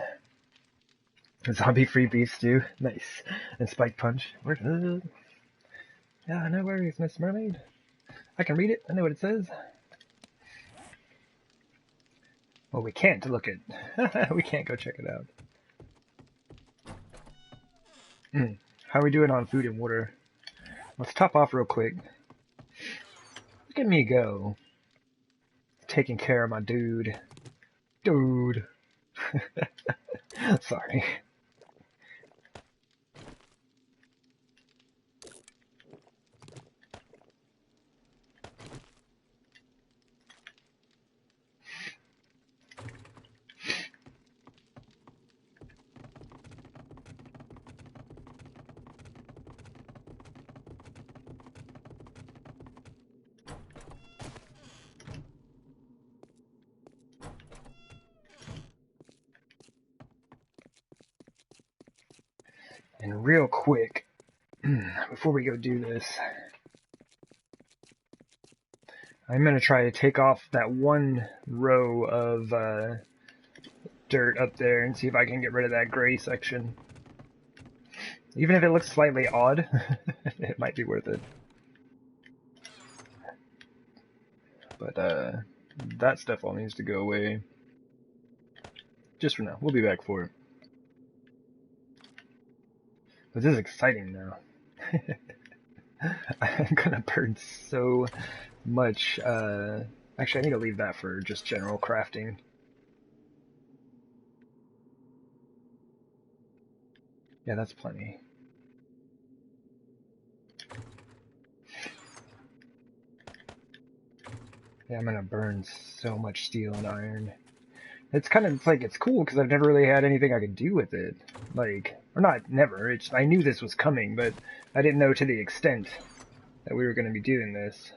A zombie-free beef stew. Nice. And spike punch. We're good. Yeah, no worries, Miss Mermaid. I can read it. I know what it says. Well, we can't look it. We can't go check it out. How are we doing on food and water? Let's top off real quick. Look at me go. Taking care of my dude. Dude. Sorry. And real quick, before we go do this, I'm going to try to take off that one row of dirt up there and see if I can get rid of that gray section. Even if it looks slightly odd, it might be worth it. But that stuff all needs to go away. Just for now. We'll be back for it. But this is exciting now. I'm gonna burn so much. Actually, I need to leave that for just general crafting. Yeah, that's plenty. Yeah, I'm gonna burn so much steel and iron. It's cool because I've never really had anything I could do with it. Like, or not never, I knew this was coming, but I didn't know to the extent that we were going to be doing this.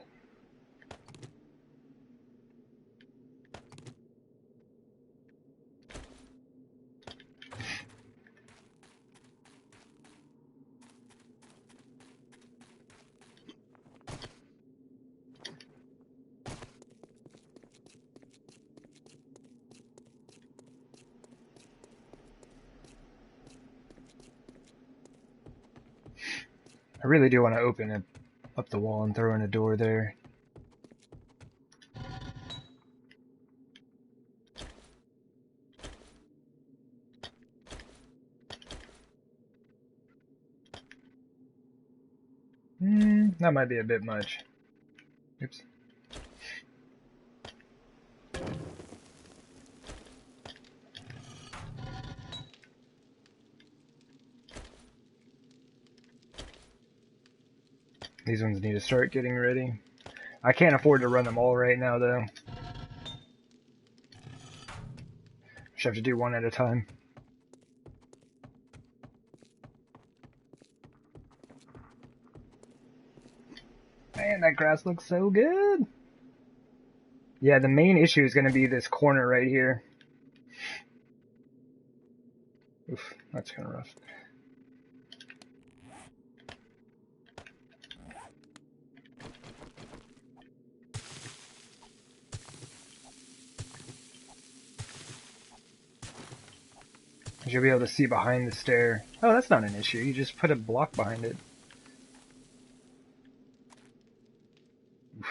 I really do want to open it up the wall and throw in a door there. That might be a bit much. Oops. These ones need to start getting ready. I can't afford to run them all right now, though. Just have to do one at a time. Man, that grass looks so good! Yeah, the main issue is going to be this corner right here. Oof, that's kind of rough. You'll be able to see behind the stair. Oh, that's not an issue. You just put a block behind it. Oof.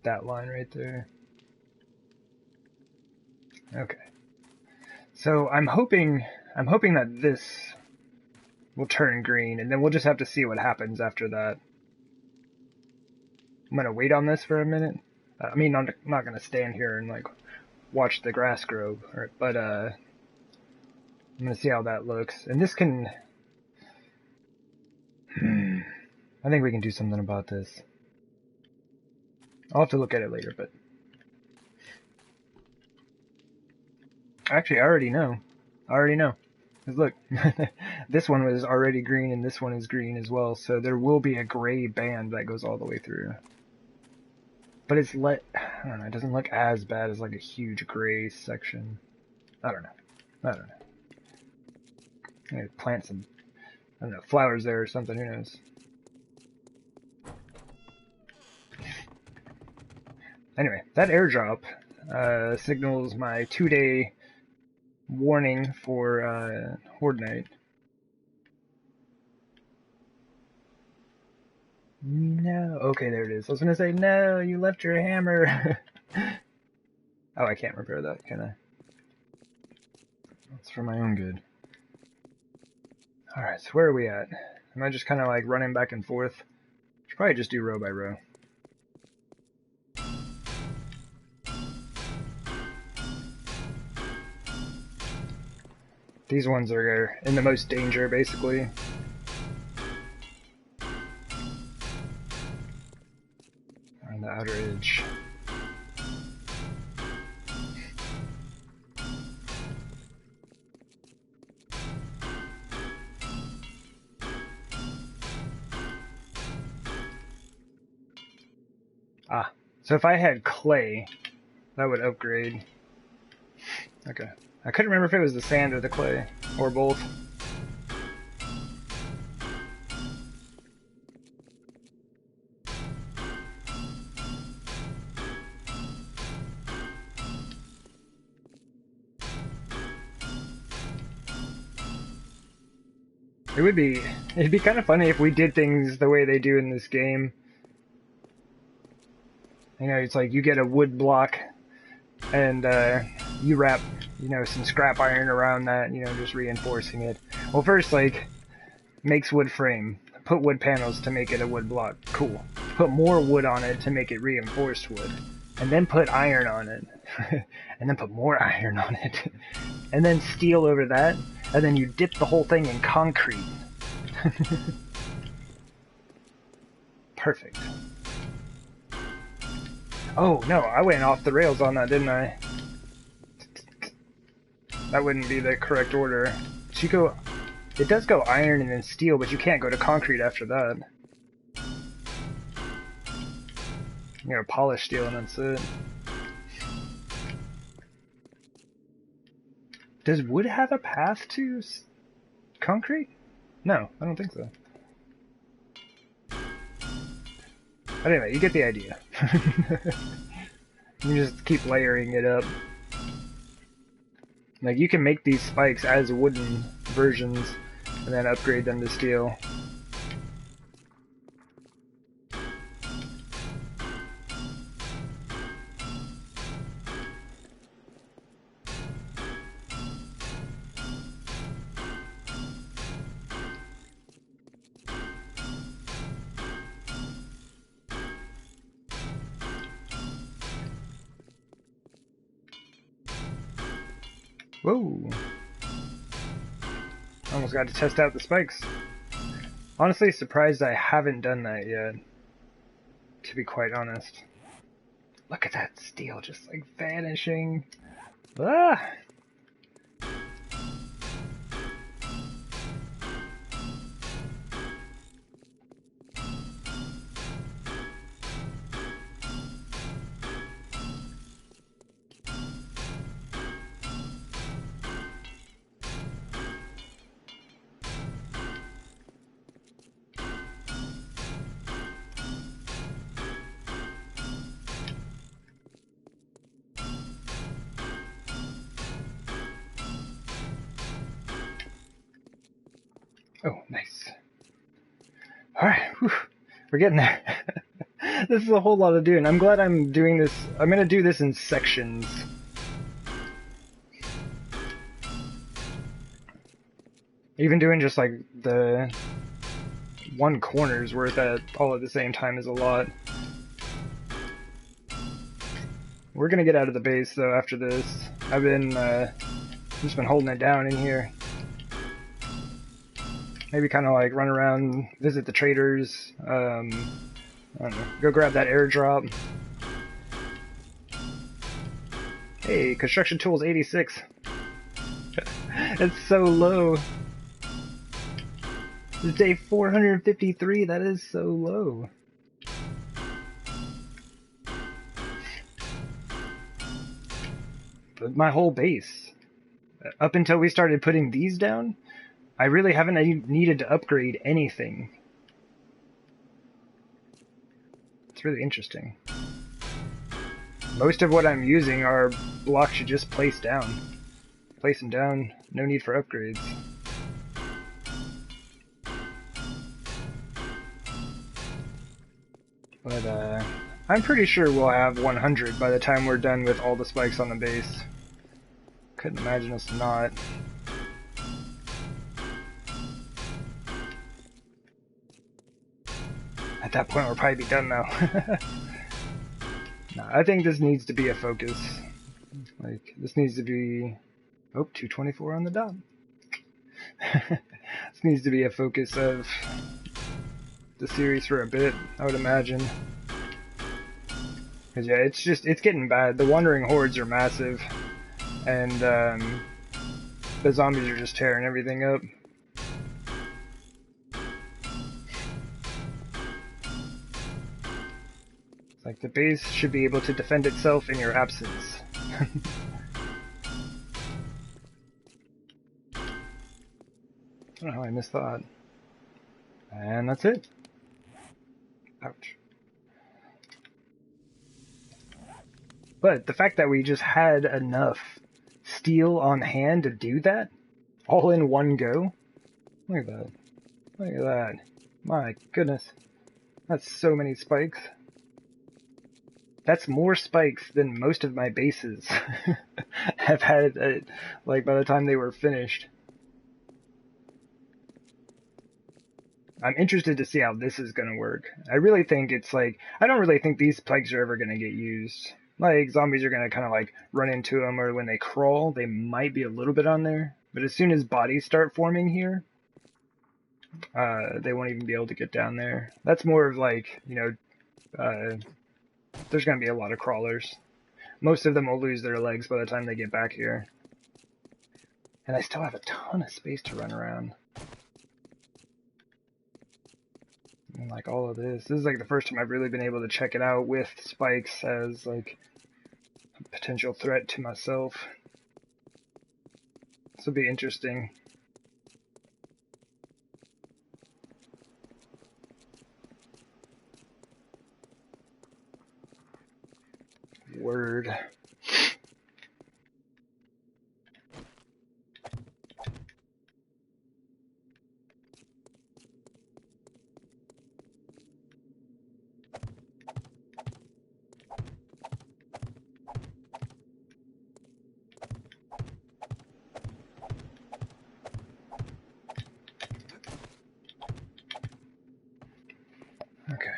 That line right there. Okay. So I'm hoping that this will turn green, and then we'll just have to see what happens after that. I'm gonna wait on this for a minute. I mean, I'm not gonna stand here and like watch the grass grow, but I'm gonna see how that looks. And this can, I think we can do something about this. I'll have to look at it later, but actually, I already know. 'Cause look, this one was already green and this one is green as well, so there will be a gray band that goes all the way through. But it's I don't know, it doesn't look as bad as like a huge gray section. I don't know. Maybe plant some, I don't know, flowers there or something, who knows. Anyway, that airdrop signals my 2-day warning for Horde Night. No, okay, there it is. I was gonna say, no, you left your hammer. Oh, I can't repair that, can I? That's for my own good. Alright, so where are we at? Am I just kind of like running back and forth? Should probably just do row by row. These ones are in the most danger, basically. On the outer edge. Ah, so if I had clay, that would upgrade. Okay. I couldn't remember if it was the sand or the clay, or both. It'd be kind of funny if we did things the way they do in this game. You know, it's like you get a wood block and you wrap, you know, some scrap iron around that, you know, just reinforcing it. Well, first, like, makes wood frame. Put wood panels to make it a wood block. Cool. Put more wood on it to make it reinforced wood. And then put iron on it. And then put more iron on it. And then steel over that. And then you dip the whole thing in concrete. Perfect. Oh, no, I went off the rails on that, didn't I? That wouldn't be the correct order. It does go iron and then steel, but you can't go to concrete after that. You know, polish steel and that's it. Does wood have a path to concrete? No, I don't think so. But anyway, you get the idea. You just keep layering it up. Like, you can make these spikes as wooden versions and then upgrade them to steel. Whoa! Almost got to test out the spikes. Honestly, surprised I haven't done that yet. To be quite honest. Look at that steel just like vanishing. Ah! Oh, nice. Alright, we're getting there. This is a whole lot of doing. I'm glad I'm doing this. I'm gonna do this in sections. Even doing just like the one corner's worth all at the same time is a lot. We're gonna get out of the base though after this. I've just been holding it down in here. Maybe kind of like run around, visit the traders, I don't know, go grab that airdrop. Hey, construction tools 86. It's so low. It's day 453, that is so low. But my whole base, up until we started putting these down, I really haven't needed to upgrade anything. It's really interesting. Most of what I'm using are blocks you just place down. Place them down, no need for upgrades. But I'm pretty sure we'll have 100 by the time we're done with all the spikes on the base. Couldn't imagine us not. At that point, we'll probably be done now. No, I think this needs to be a focus. Like, this needs to be... Oh, 224 on the dot. This needs to be a focus of the series for a bit, I would imagine. Because, yeah, it's getting bad. The wandering hordes are massive. And, the zombies are just tearing everything up. Like, the base should be able to defend itself in your absence. I don't know how I missed that. And that's it. Ouch. But the fact that we just had enough steel on hand to do that, all in one go, look at that. Look at that. My goodness. That's so many spikes. That's more spikes than most of my bases have had, like, by the time they were finished. I'm interested to see how this is going to work. I really think it's like, I don't really think these spikes are ever going to get used. Like, zombies are going to kind of like run into them, or when they crawl, they might be a little bit on there. But as soon as bodies start forming here, they won't even be able to get down there. That's more of like, you know, there's going to be a lot of crawlers. Most of them will lose their legs by the time they get back here. And I still have a ton of space to run around. And like all of this is like the first time I've really been able to check it out with spikes as like a potential threat to myself. This will be interesting. Word. Okay.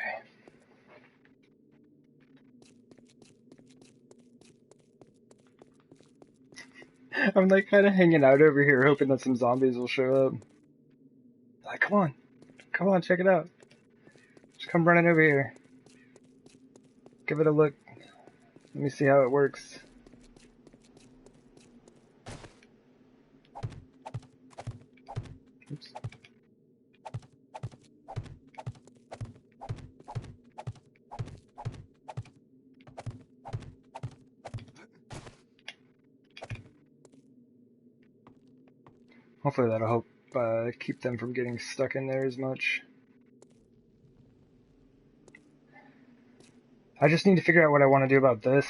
I'm like kind of hanging out over here hoping that some zombies will show up. Like, come on, check it out. Just come running over here. Give it a look. Let me see how it works. Oops. Hopefully that'll help keep them from getting stuck in there as much. I just need to figure out what I want to do about this.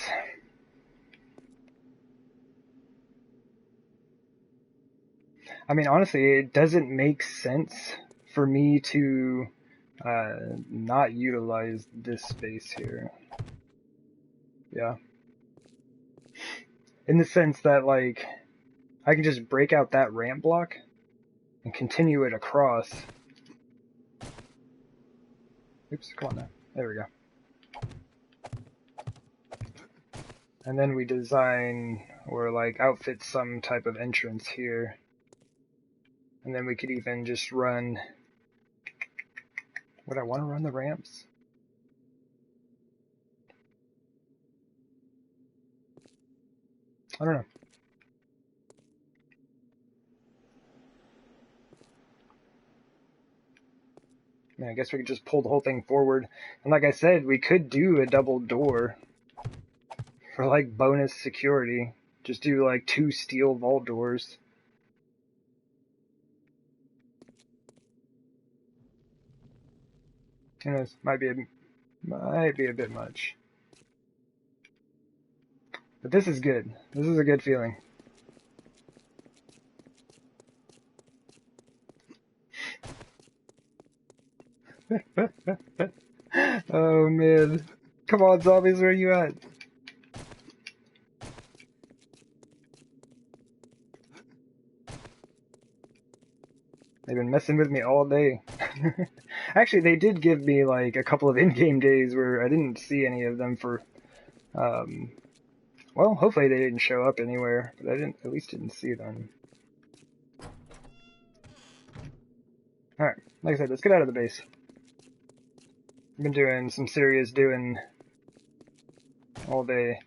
I mean, honestly, it doesn't make sense for me to not utilize this space here. Yeah. In the sense that, like, I can just break out that ramp block and continue it across. Oops, come on now. There we go. And then we design or like outfit some type of entrance here. And then we could even just run... Would I want to run the ramps? I don't know. I guess we could just pull the whole thing forward. And like I said, we could do a double door for like bonus security. Just do like 2 steel vault doors. You know, this might be a bit much. But this is good. This is a good feeling. Oh man. Come on, zombies, where are you at? They've been messing with me all day. Actually, they did give me like a couple of in-game days where I didn't see any of them for, well, hopefully they didn't show up anywhere, but I at least didn't see them. Alright, like I said, let's get out of the base. I've been doing some serious doing all day.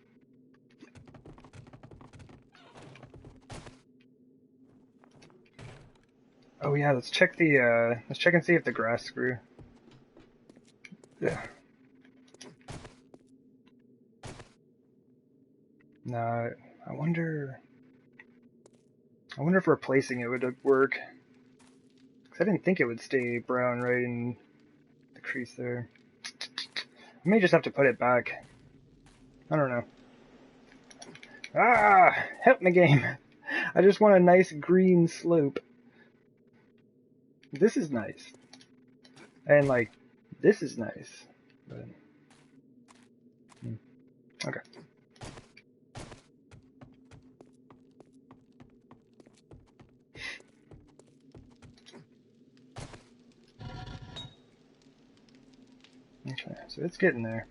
Oh yeah, let's check and see if the grass grew. Yeah. No, I wonder if replacing it would work. 'Cause I didn't think it would stay brown right in the crease there. I may just have to put it back. I don't know. Ah! Help me, game! I just want a nice green slope. This is nice. And, like, this is nice. But, okay. Okay, so it's getting there.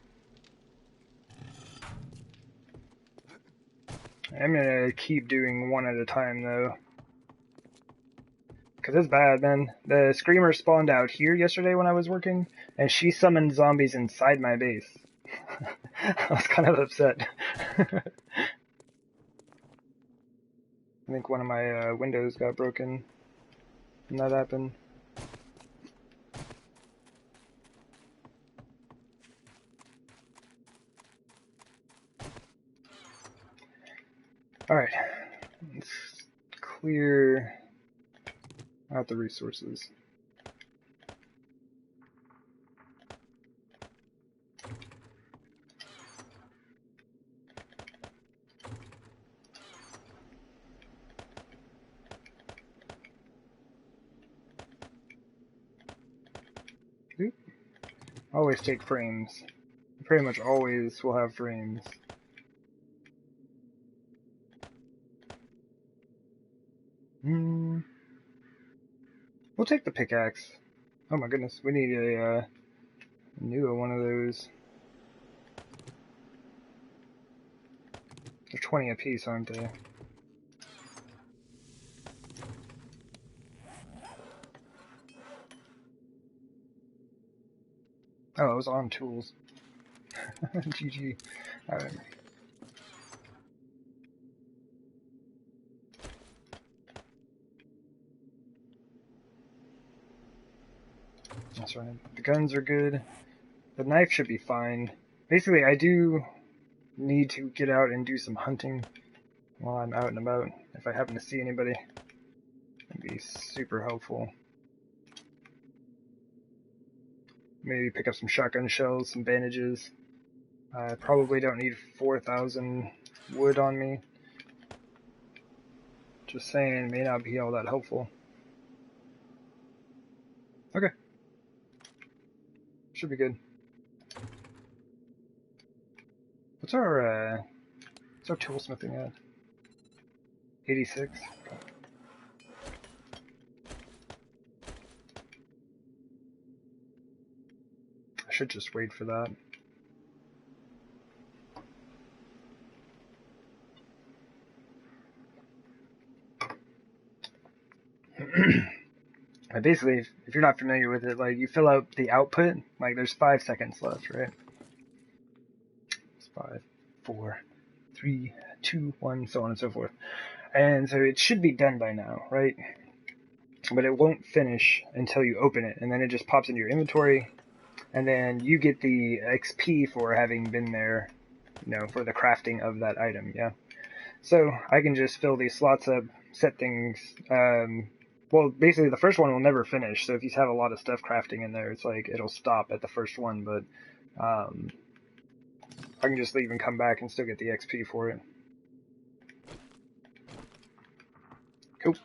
I'm gonna keep doing one at a time, though. Because it's bad, man. The Screamer spawned out here yesterday when I was working, and she summoned zombies inside my base. I was kind of upset. I think one of my windows got broken when that happened. Alright, let's clear out the resources. Oop. Always take frames. Pretty much always will have frames. We'll take the pickaxe. Oh my goodness, we need a new one of those. They're 20 apiece, aren't they? Oh, it was on tools. GG. Alright. That's right. The guns are good. The knife should be fine. Basically, I do need to get out and do some hunting while I'm out and about. If I happen to see anybody, it'd be super helpful. Maybe pick up some shotgun shells, some bandages. I probably don't need 4,000 wood on me. Just saying, may not be all that helpful. Okay. Should be good. What's our toolsmithing at? 86? Okay. I should just wait for that. Basically, if you're not familiar with it, like, you fill out the output, like, there's 5 seconds left, right? It's 5, 4, 3, 2, 1, so on and so forth. And so it should be done by now, right? but it won't finish until you open it, and then it just pops into your inventory, and then you get the XP for having been there, you know, for the crafting of that item, yeah? So I can just fill these slots up, set things, well, basically the first one will never finish, so if you have a lot of stuff crafting in there, it's like, it'll stop at the first one, but, I can just leave and come back and still get the XP for it. Cool.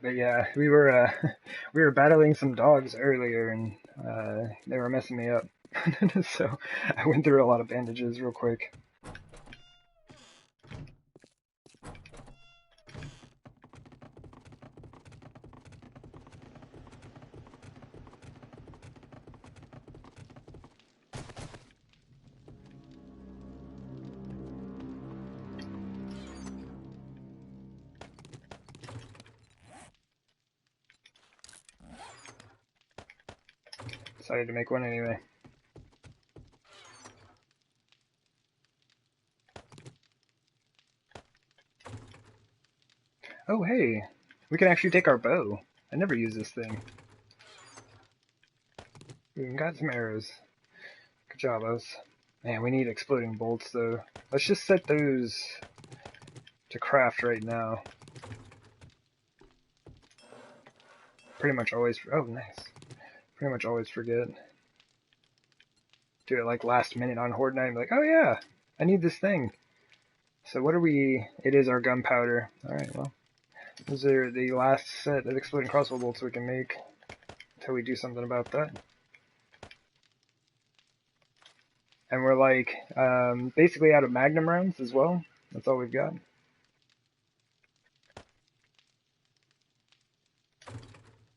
But yeah, we were we were battling some dogs earlier, and they were messing me up. So I went through a lot of bandages real quick. Decided to make one anyway. Oh hey, we can actually take our bow. I never use this thing. We even got some arrows. Good job, us. Man, we need exploding bolts though. Let's just set those to craft right now. Pretty much always. Oh, nice. Pretty much always forget. Do it like last minute on Horde night. I'm like, oh yeah, I need this thing. So what are we? It is our gunpowder. All right, well, those are the last set of exploding crossbow bolts we can make until we do something about that. And we're like basically out of magnum rounds as well. That's all we've got.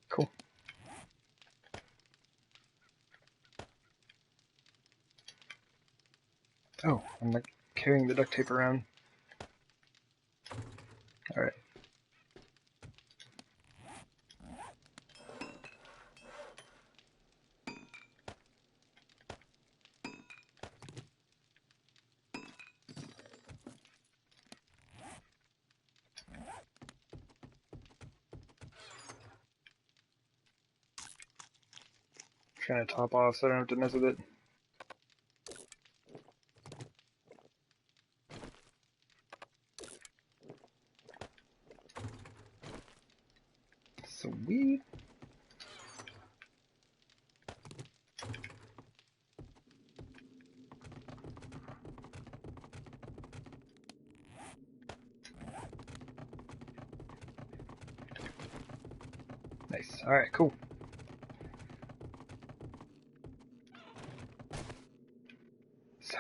Cool. Oh, I'm like carrying the duct tape around. All right. Trying to top off so I don't have to mess with it. Sweet. Nice. All right, cool. So,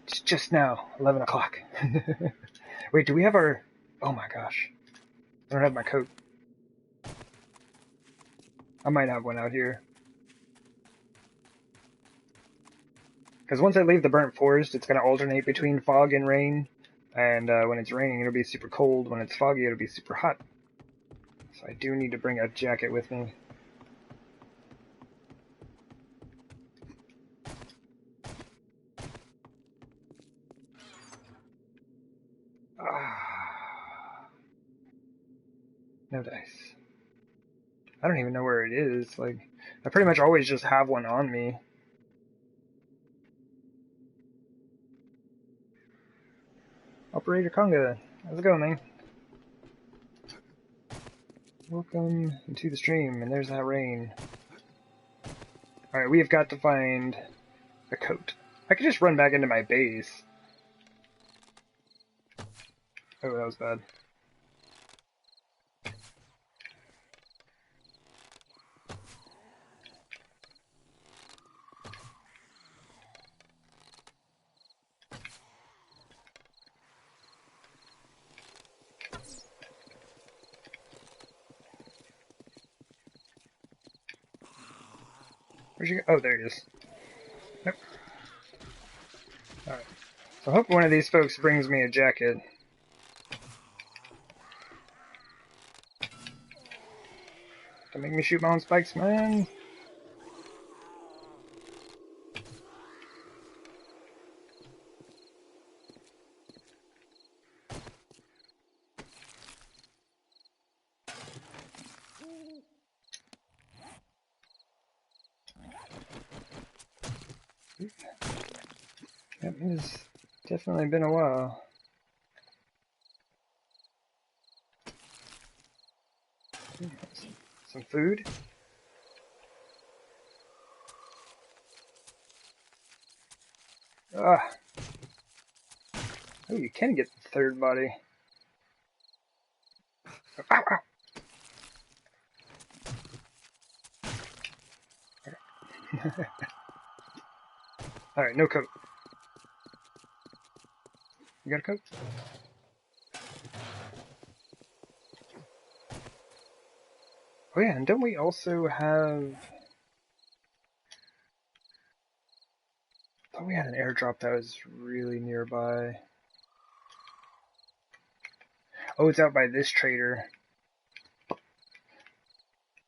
it's just now 11 o'clock. Wait, do we have our... Oh my gosh. I don't have my coat. I might have one out here. Because once I leave the burnt forest, it's going to alternate between fog and rain. And when it's raining, it'll be super cold. When it's foggy, it'll be super hot. So I do need to bring a jacket with me. No dice. I don't even know where it is. Like, I pretty much always just have one on me. Operator Conga, how's it going, man? Welcome to the stream, and there's that rain. Alright, we have got to find a coat. I could just run back into my base. Oh, that was bad. Where'd you go? Oh, there he is. Nope. Alright. So I hope one of these folks brings me a jacket. Come Make me shoot my own spikes, man. It has definitely been a while. Some food. Ah. Oh, you can get the third body. Ow, ow. Alright, no coat. You got a coat? Oh yeah, and don't we also have... I thought we had an airdrop that was really nearby. Oh, it's out by this trader.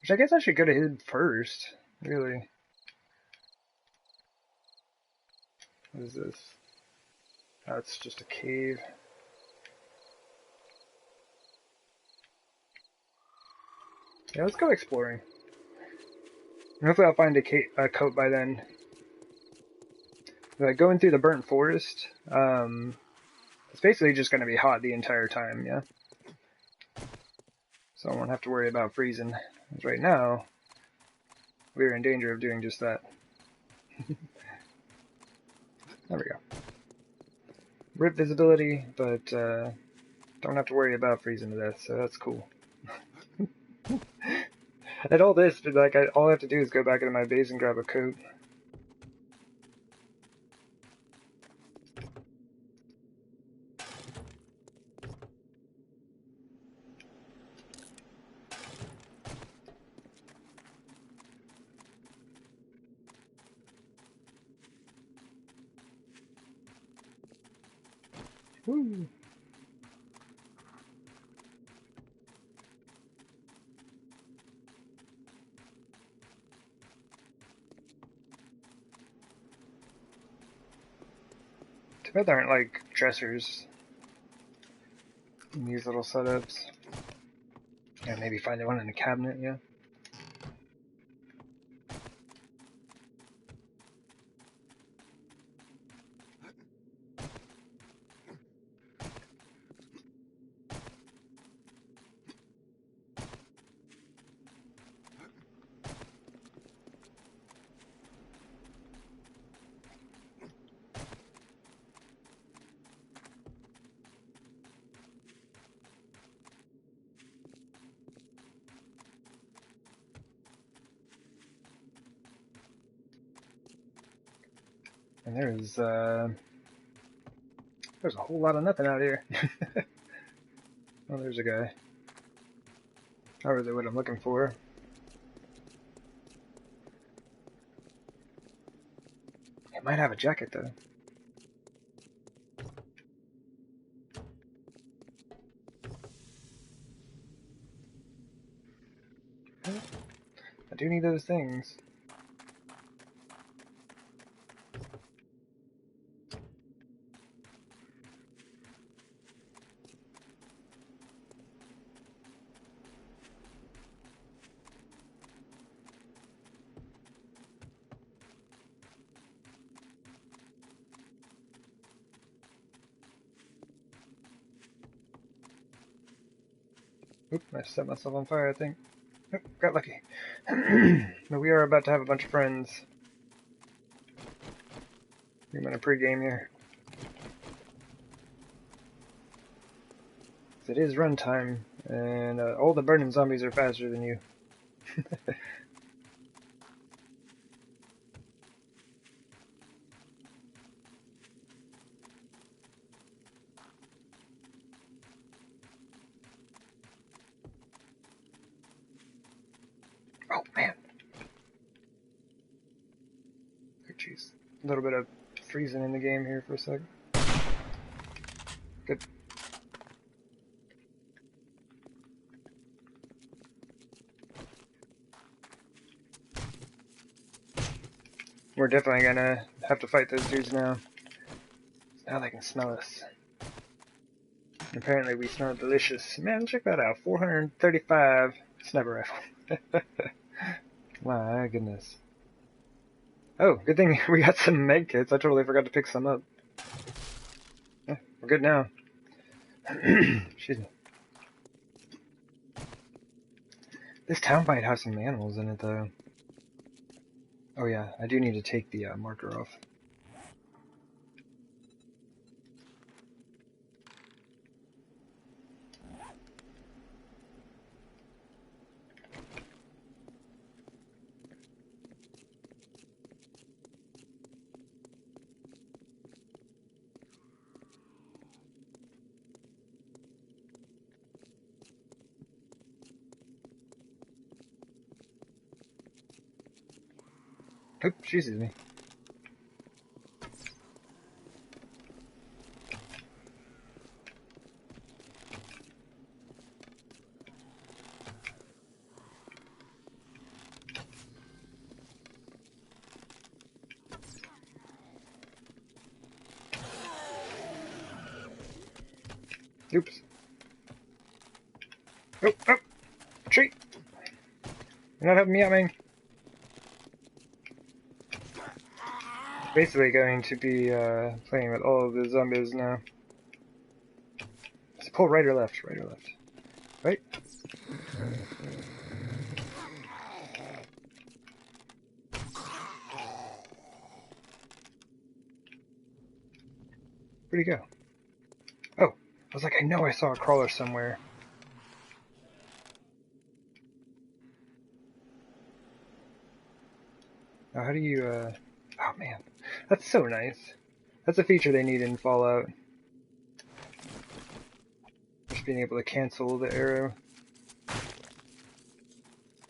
Which I guess I should go to him first, really. What is this? Oh, it's just a cave. Yeah, let's go exploring. And hopefully I'll find a coat by then. Like, going through the burnt forest, it's basically just going to be hot the entire time, yeah? So I won't have to worry about freezing. Because right now, we're in danger of doing just that. There we go. Rip visibility, but don't have to worry about freezing to death, so that's cool. And all this, like, all I have to do is go back into my base and grab a coat. Woo! Too bad there aren't, like, dressers in these little setups. Yeah, maybe find one in a cabinet, yeah. And there's a whole lot of nothing out here. Oh, there's a guy. Not really what I'm looking for. It might have a jacket, though. I do need those things. Oop, I set myself on fire, I think. Oop, got lucky. But we are about to have a bunch of friends. I'm gonna pregame here. It is runtime, and all the burning zombies are faster than you. Oh man! Oh jeez. A little bit of freezing in the game here for a sec. Good. We're definitely gonna have to fight those dudes now. Now they can smell us. And apparently we smell delicious. Man, check that out. 435 sniper rifle. My goodness. Oh, good thing we got some med kits. I totally forgot to pick some up. Yeah, we're good now. Excuse me. This town might have some animals in it, though. Oh yeah, I do need to take the marker off. Oop, she sees me. Oops. Oh, oh! Tree! You're not helping me out, man. Basically going to be playing with all of the zombies now. Let's pull right or left? Right or left? Right? Where'd he go? Oh, I was like, I know I saw a crawler somewhere. Oh, how do you, oh man, that's so nice. That's a feature they need in Fallout. Just being able to cancel the arrow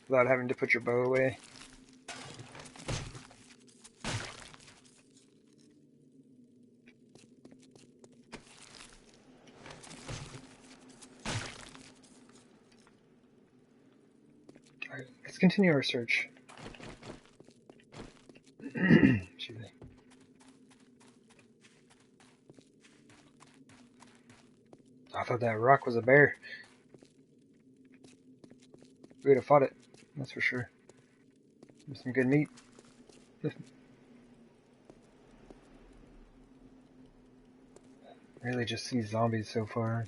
without having to put your bow away. Alright, let's continue our search. Excuse me. I thought that rock was a bear. We would have fought it, that's for sure. There's some good meat. Really just see zombies so far.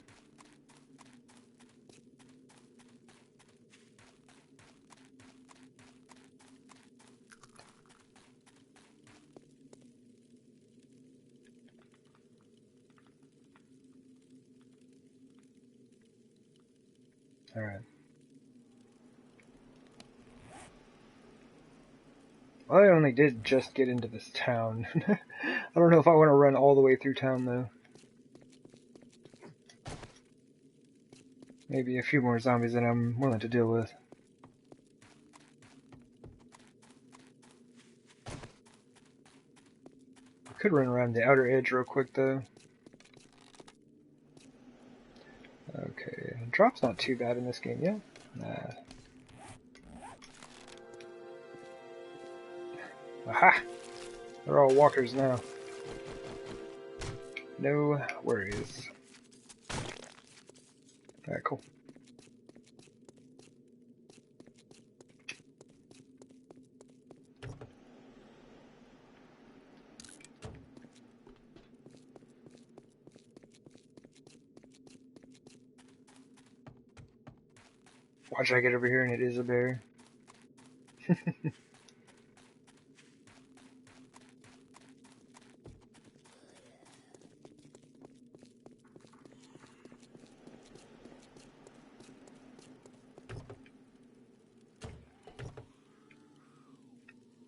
Alright. Well, I only did just get into this town. I don't know if I want to run all the way through town, though. Maybe a few more zombies than I'm willing to deal with. I could run around the outer edge real quick, though. Okay, drop's not too bad in this game, yeah? Nah. Aha! They're all walkers now. No worries. Alright, cool. Watch I get over here and it is a bear.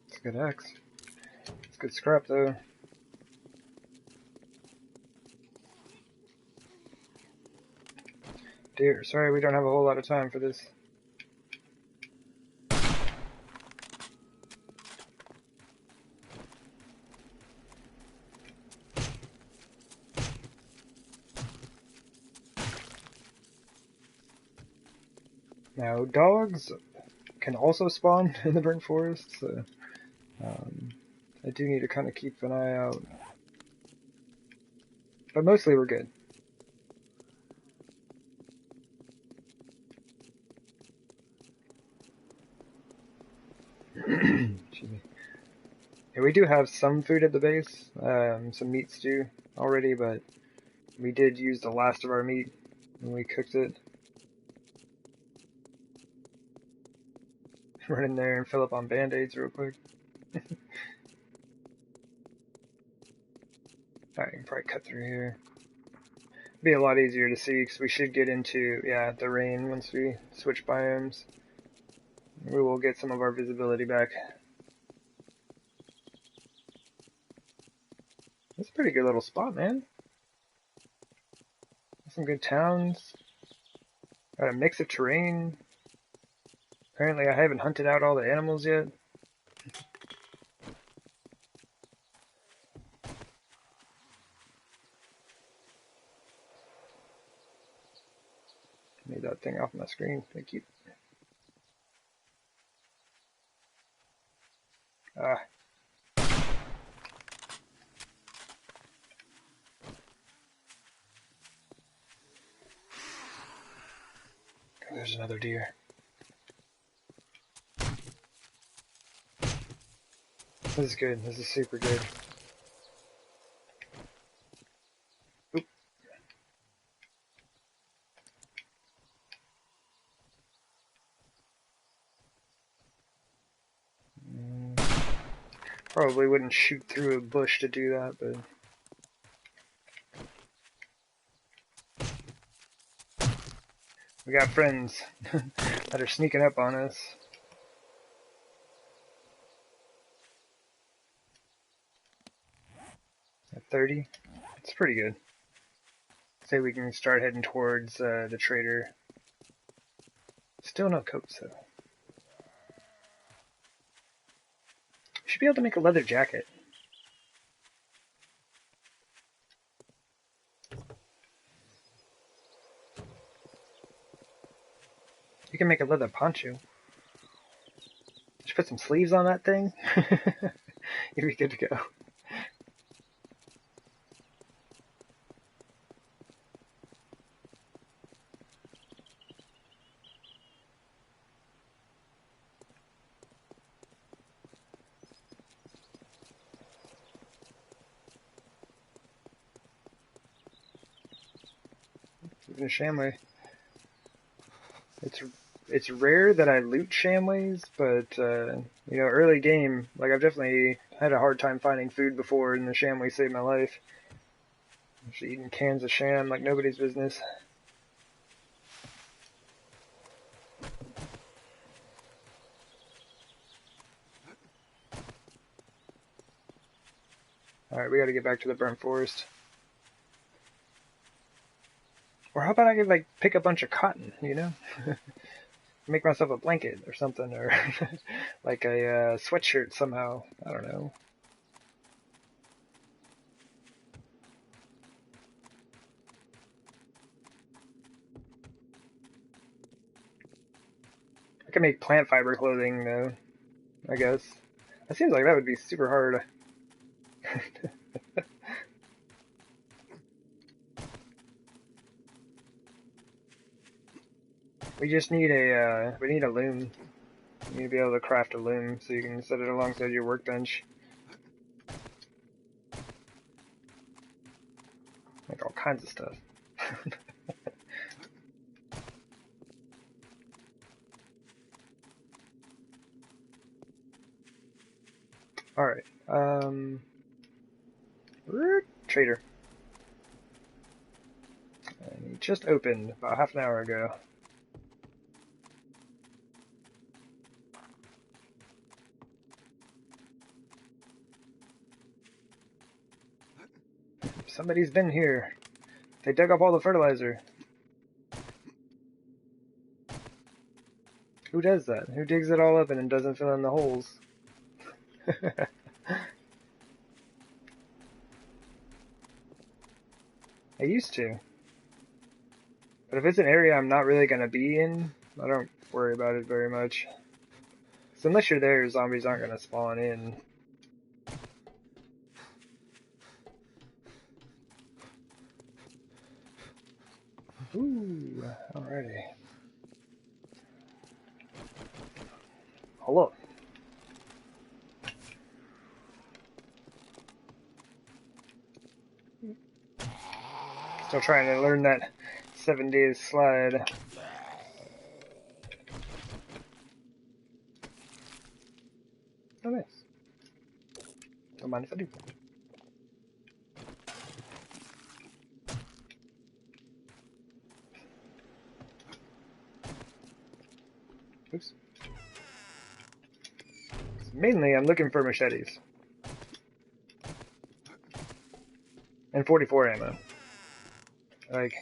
It's a good axe. It's good scrap though. Dear, sorry we don't have a whole lot of time for this. Now, dogs can also spawn in the burnt forest, so I do need to kind of keep an eye out. But mostly we're good. Excuse me. Yeah, we do have some food at the base, some meat stew already, but we did use the last of our meat when we cooked it. Run in there and fill up on band-aids real quick. Alright, you can probably cut through here. Be a lot easier to see because we should get into, yeah, the rain once we switch biomes. We will get some of our visibility back. That's a pretty good little spot, man. Some good towns. Got a mix of terrain. Apparently I haven't hunted out all the animals yet. Need that thing off my screen. Thank you. Ah. There's another deer. This is good. This is super good. Oop. Probably wouldn't shoot through a bush to do that, but... we got friends that are sneaking up on us. At 30? It's pretty good. Say we can start heading towards the trader. Still no coats, though. Should be able to make a leather jacket. You can make a leather poncho. Just put some sleeves on that thing. You'd be good to go. Even a chamois. It's rare that I loot chamois, but you know, early game, like I've definitely had a hard time finding food before, and the chamois saved my life. I'm just eating cans of sham like nobody's business. Alright, we gotta get back to the burnt forest. Or how about I could like pick a bunch of cotton, you know? Make myself a blanket or something, or like a sweatshirt somehow. I don't know. I can make plant fiber clothing though, I guess. That seems like that would be super hard. We just need a loom. You need to be able to craft a loom so you can set it alongside your workbench. Make all kinds of stuff. Alright, trader. And he just opened about half an hour ago. Somebody's been here. They dug up all the fertilizer. Who does that? Who digs it all up and then doesn't fill in the holes? I used to. But if it's an area I'm not really going to be in, I don't worry about it very much. So unless you're there, zombies aren't going to spawn in. Ooh, alrighty. Hello. Still trying to learn that 7 days slide. Oh, nice. Don't mind if I do. Oops. Mainly, I'm looking for machetes. And 44 ammo. Like,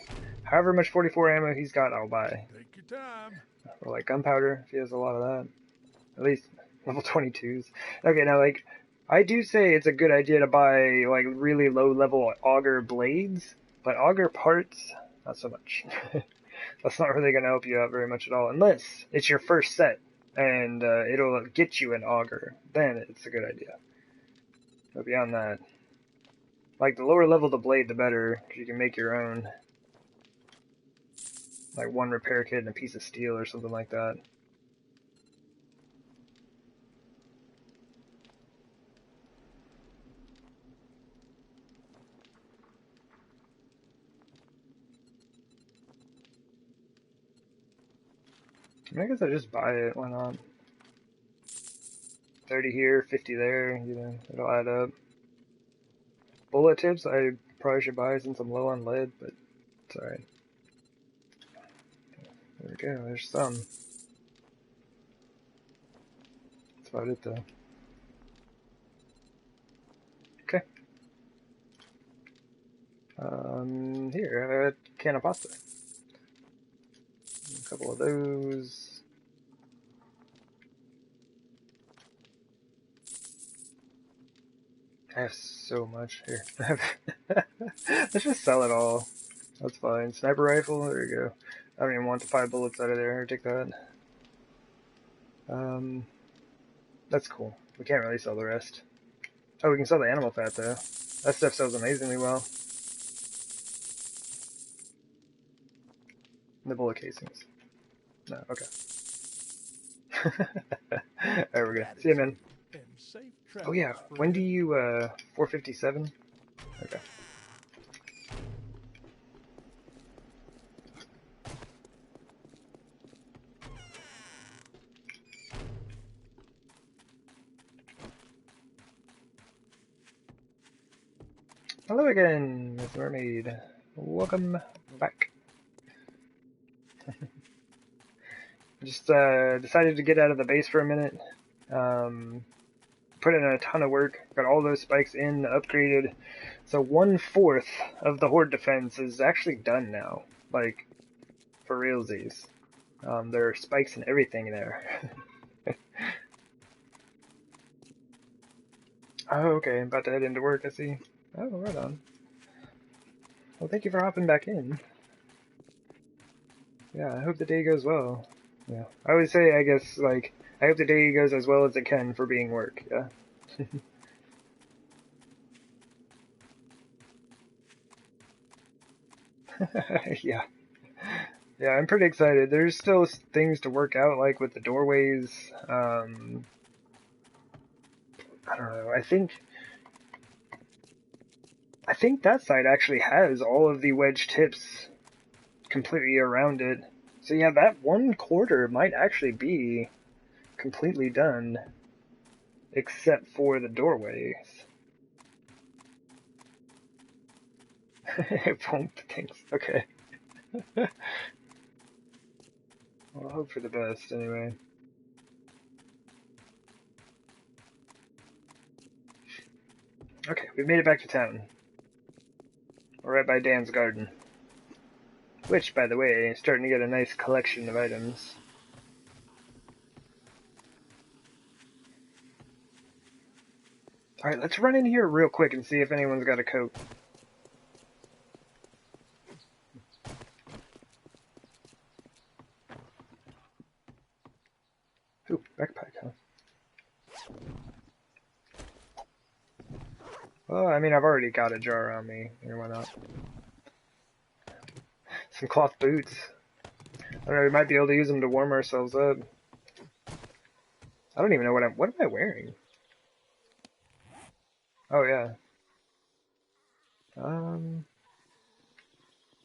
however much 44 ammo he's got, I'll buy. Take your time. Or like gunpowder, if he has a lot of that. At least level 22s. Okay, now like, I do say it's a good idea to buy like really low level auger blades, but auger parts, not so much. That's not really going to help you out very much at all, unless it's your first set and it'll get you an auger. Then it's a good idea. But beyond that, like the lower level the blade, the better, because you can make your own. Like one repair kit and a piece of steel or something like that. I guess I just buy it, why not? 30 here, 50 there, you know, it'll add up. Bullet tips I probably should buy since I'm low on lead, but it's alright. There we go, there's some. That's about it though. Okay. Here, I have a can of pasta. A couple of those. I have so much here. Let's just sell it all. That's fine. Sniper rifle, there you go. I don't even want the 5 bullets out of there. Take that. That's cool. We can't really sell the rest. Oh, we can sell the animal fat though. That stuff sells amazingly well. The bullet casings. No, okay. There we go. See you, man. Oh yeah, when do you, 457? Okay. Hello again, Miss Mermaid. Welcome back. Just decided to get out of the base for a minute. Put in a ton of work. Got all those spikes in, upgraded. So 1/4 of the Horde defense is actually done now. Like, for realsies. There are spikes and everything there. Oh, okay. About to head into work, I see. Oh, right on. Well, thank you for hopping back in. Yeah, I hope the day goes well. Yeah. I always say, I guess, like, I hope the day goes as well as it can for being work, yeah. Yeah. Yeah, I'm pretty excited. There's still things to work out, like with the doorways. I don't know. I think that side actually has all of the wedge tips completely around it. So yeah, that 1/4 might actually be completely done, except for the doorways. Pump things. Okay. Well, I'll hope for the best, anyway. Okay, we made it back to town. We're right by Dan's garden. Which, by the way, is starting to get a nice collection of items. Alright, let's run in here real quick and see if anyone's got a coat. Ooh, backpack, huh? Well, I mean, I've already got a jar on me. Here, why not? Some cloth boots. I don't know, we might be able to use them to warm ourselves up. I don't even know what am I wearing? Oh yeah.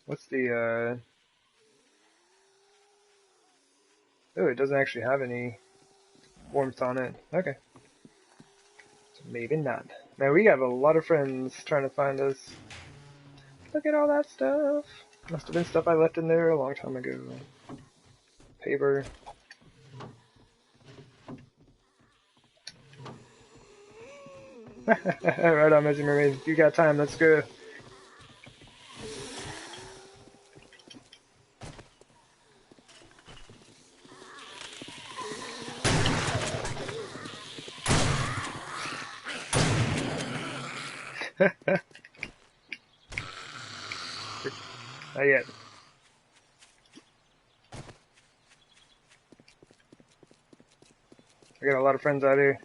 What's the oh, it doesn't actually have any warmth on it. Okay. So maybe not. Now we have a lot of friends trying to find us. Look at all that stuff. Must have been stuff I left in there a long time ago. Paper. Right on, Messy Mermaid. You got time, let's go. Not yet. I got a lot of friends out here.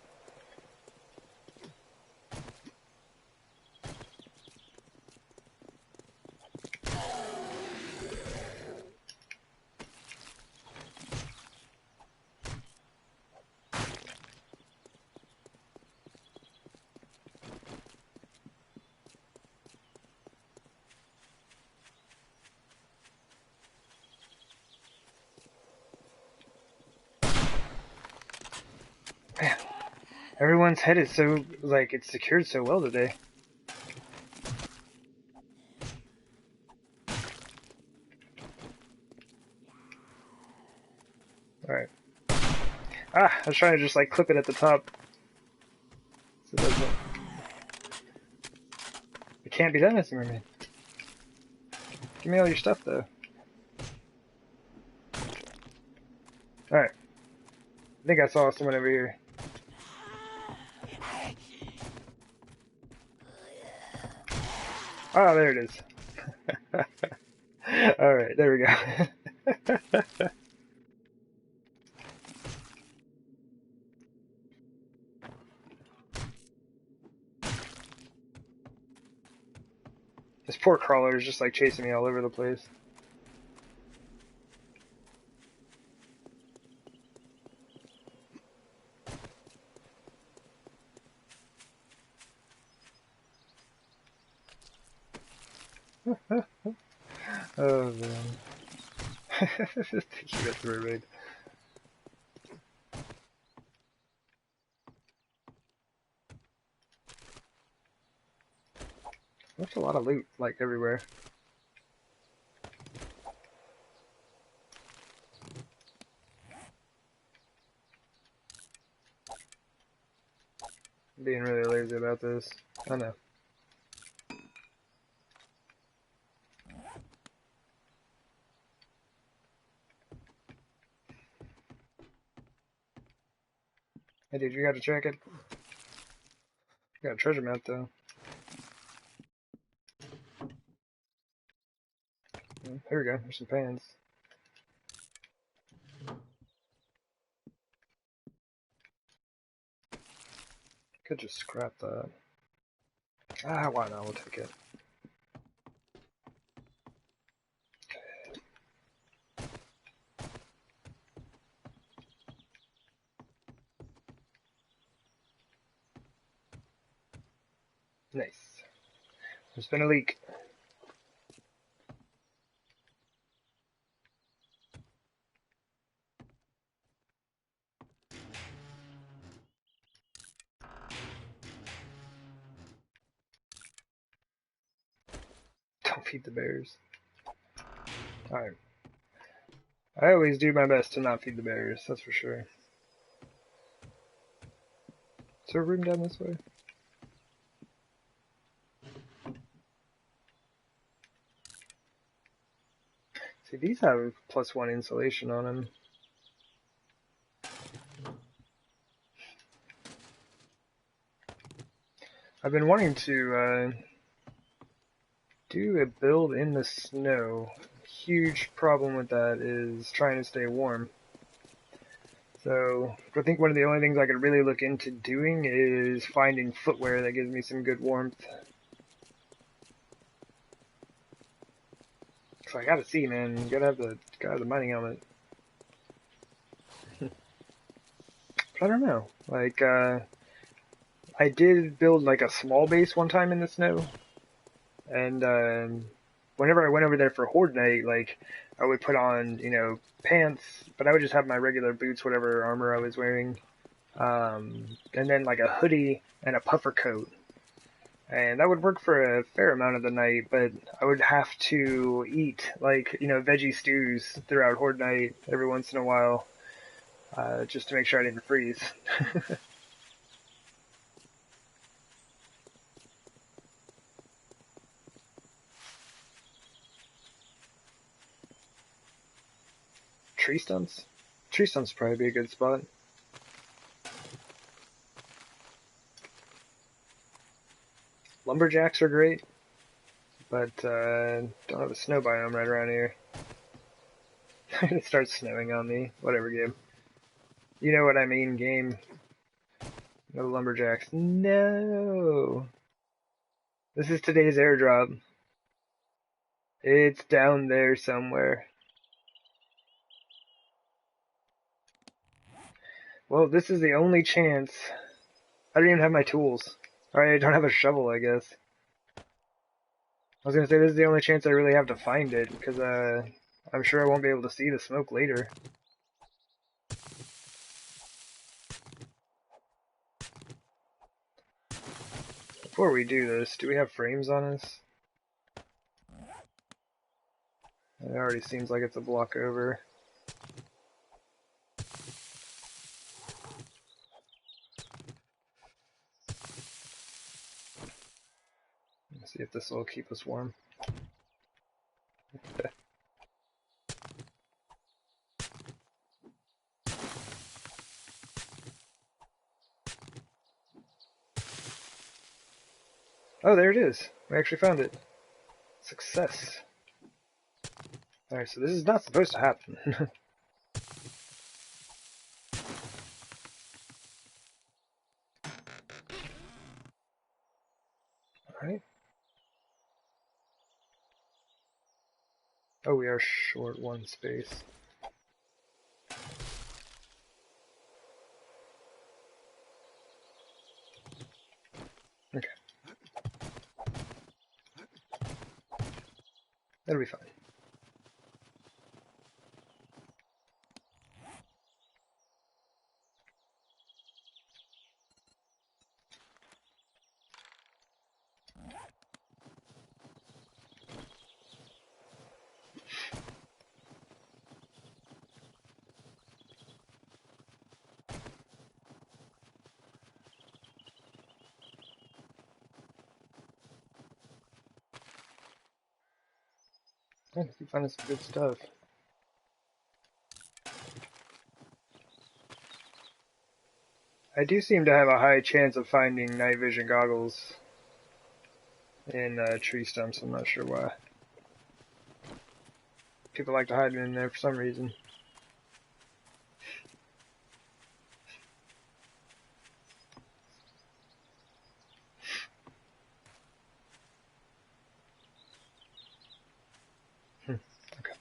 Man, everyone's head is so, like, it's secured so well today. Alright. Ah, I was trying to just, like, clip it at the top. So it doesn't... It can't be done, Messy Mermaid. Give me all your stuff, though. Alright. I think I saw someone over here. Oh, there it is. Alright, there we go. This poor crawler is just like chasing me all over the place. Oh man. She got the mermaid. There's a lot of loot, like, everywhere. I'm being really lazy about this. I know. Hey dude, you gotta check it. You got a treasure map though. Here we go, there's some pans. Could just scrap that. Ah, why not? We'll take it. Nice. There's been a leak. Don't feed the bears. Alright. I always do my best to not feed the bears, that's for sure. Is there a room down this way? See, these have +1 insulation on them. I've been wanting to do a build in the snow. Huge problem with that is trying to stay warm. So I think one of the only things I could really look into doing is finding footwear that gives me some good warmth. So I gotta see, man. You gotta have the mining helmet. But I don't know. Like, I did build like a small base one time in the snow, and whenever I went over there for Horde night, like I would put on, pants, but I would just have my regular boots, whatever armor I was wearing, and then like a hoodie and a puffer coat. And that would work for a fair amount of the night, but I would have to eat, like, veggie stews throughout Horde night every once in a while, just to make sure I didn't freeze. Tree stumps? Tree stumps would probably be a good spot. Lumberjacks are great, but don't have a snow biome right around here. It starts snowing on me. Whatever, game. You know what I mean, game. No lumberjacks. No! This is today's airdrop. It's down there somewhere. Well, this is the only chance. I don't even have my tools. Alright, I don't have a shovel, I guess. I was gonna say this is the only chance I really have to find it, because I'm sure I won't be able to see the smoke later. Before we do this, do we have frames on us? It already seems like it's a block over. Let's see if this will keep us warm. Oh, there it is. We actually found it. Success. Alright, so this is not supposed to happen. Alright. Oh, we are short one space. Okay. That'll be fine. I keep finding some good stuff. I do seem to have a high chance of finding night vision goggles in tree stumps. I'm not sure why. People like to hide them in there for some reason. Okay.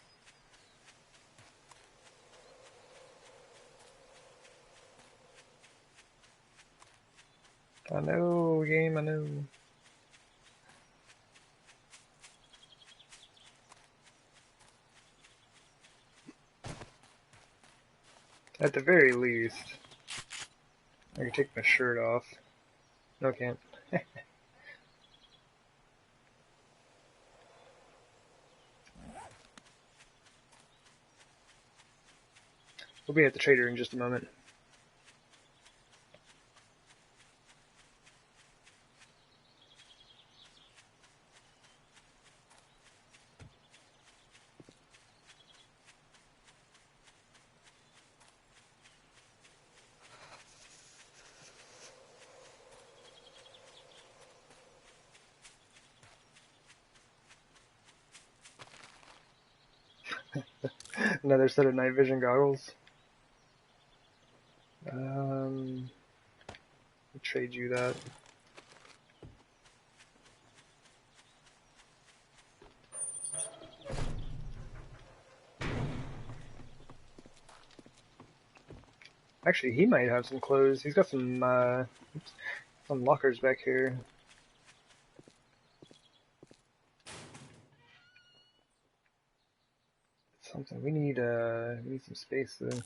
I know, game, I know. At the very least, I can take my shirt off. No, I can't. We'll be at the trader in just a moment. Another set of night vision goggles. I'll trade you that. Actually, he might have some clothes. He's got some lockers back here. Something. We need some space though.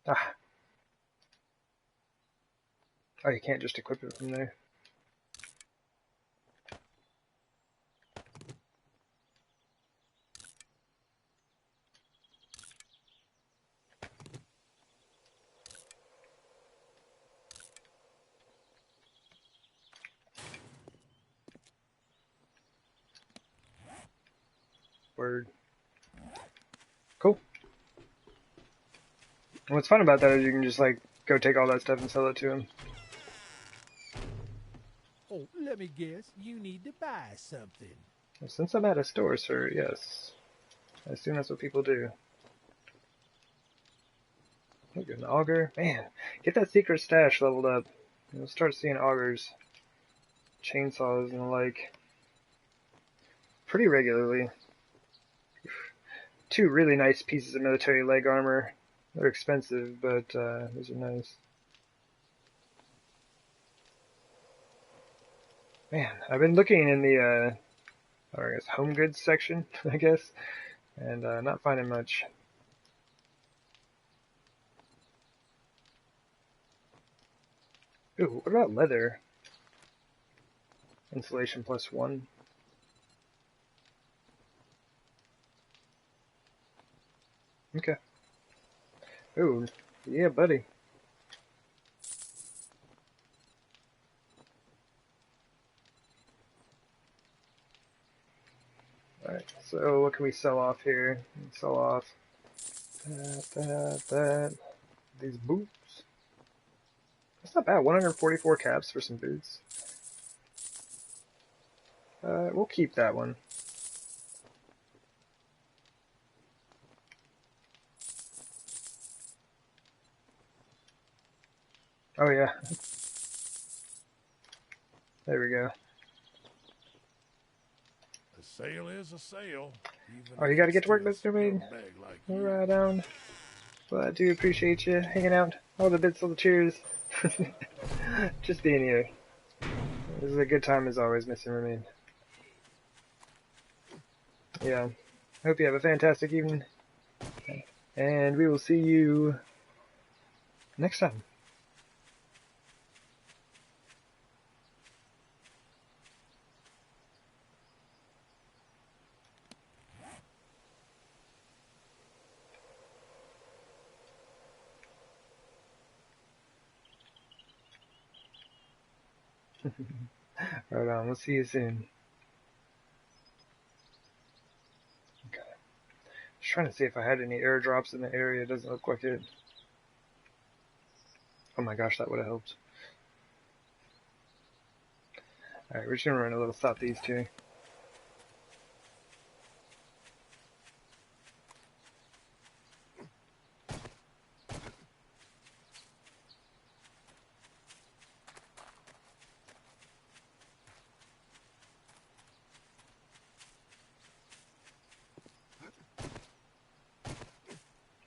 Ah. Oh, you can't just equip it from there. Word. Cool. And what's fun about that is you can just like go take all that stuff and sell it to him. Oh, let me guess. You need to buy something. Well, since I'm at a store, sir, yes. I assume that's what people do. Look at an auger. Man, get that secret stash leveled up. You'll start seeing augers, chainsaws, and the like pretty regularly. Two really nice pieces of military leg armor. They're expensive, but those are nice. Man, I've been looking in the, I guess, home goods section, I guess, and not finding much. Ooh, what about leather? Insulation +1. Okay. Ooh, yeah, buddy. Alright, so what can we sell off here? Sell off that. These boots. That's not bad. 144 caps for some boots. We'll keep that one. Oh yeah. There we go. A sale is a sale. Oh, you gotta get to work, Mr. Wade? Right down. Well, I do appreciate you hanging out. All the bits, all the cheers. Just being here. This is a good time as always, Mr. Mermaid. Yeah. Hope you have a fantastic evening. And we will see you next time. Right on. We'll see you soon. Okay. Just trying to see if I had any airdrops in the area. It doesn't look like it. Oh my gosh, that would have helped. Alright, we're just gonna run a little southeast here.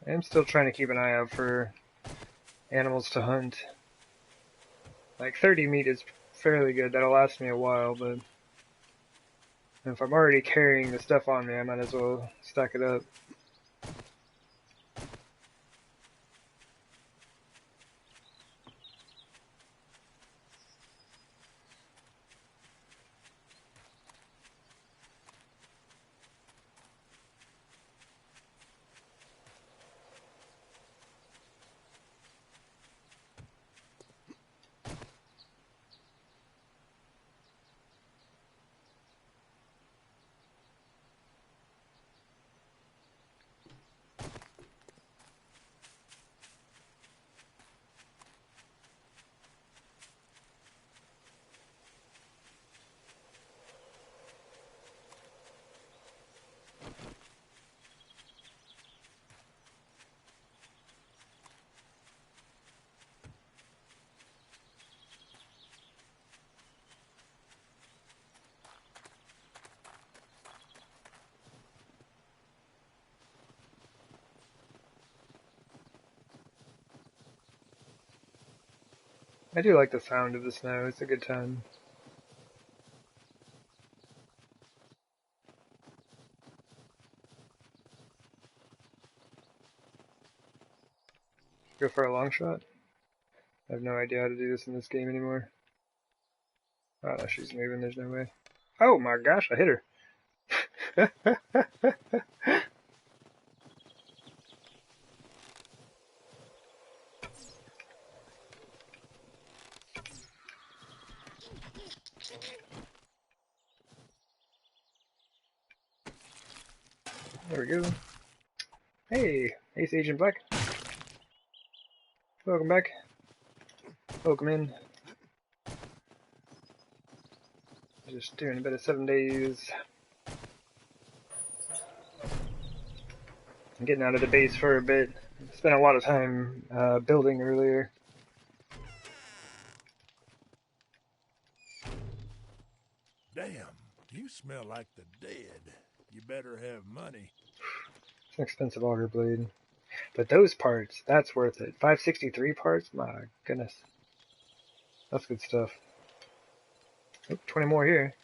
I'm still trying to keep an eye out for animals to hunt. Like 30 meat is fairly good. That'll last me a while, but if I'm already carrying the stuff on me, I might as well stack it up. I do like the sound of the snow. It's a good time. Go for a long shot? I have no idea how to do this in this game anymore. Oh, no, she's moving. There's no way. Oh my gosh, I hit her. There we go. Hey, Ace Agent Black. Welcome back. Welcome in. Just doing a bit of 7 days. I'm getting out of the base for a bit. Spent a lot of time building earlier. Damn, you smell like the dead. You better have money. It's an expensive auger blade. But those parts, that's worth it. 563 parts? My goodness. That's good stuff. Oh, 20 more here.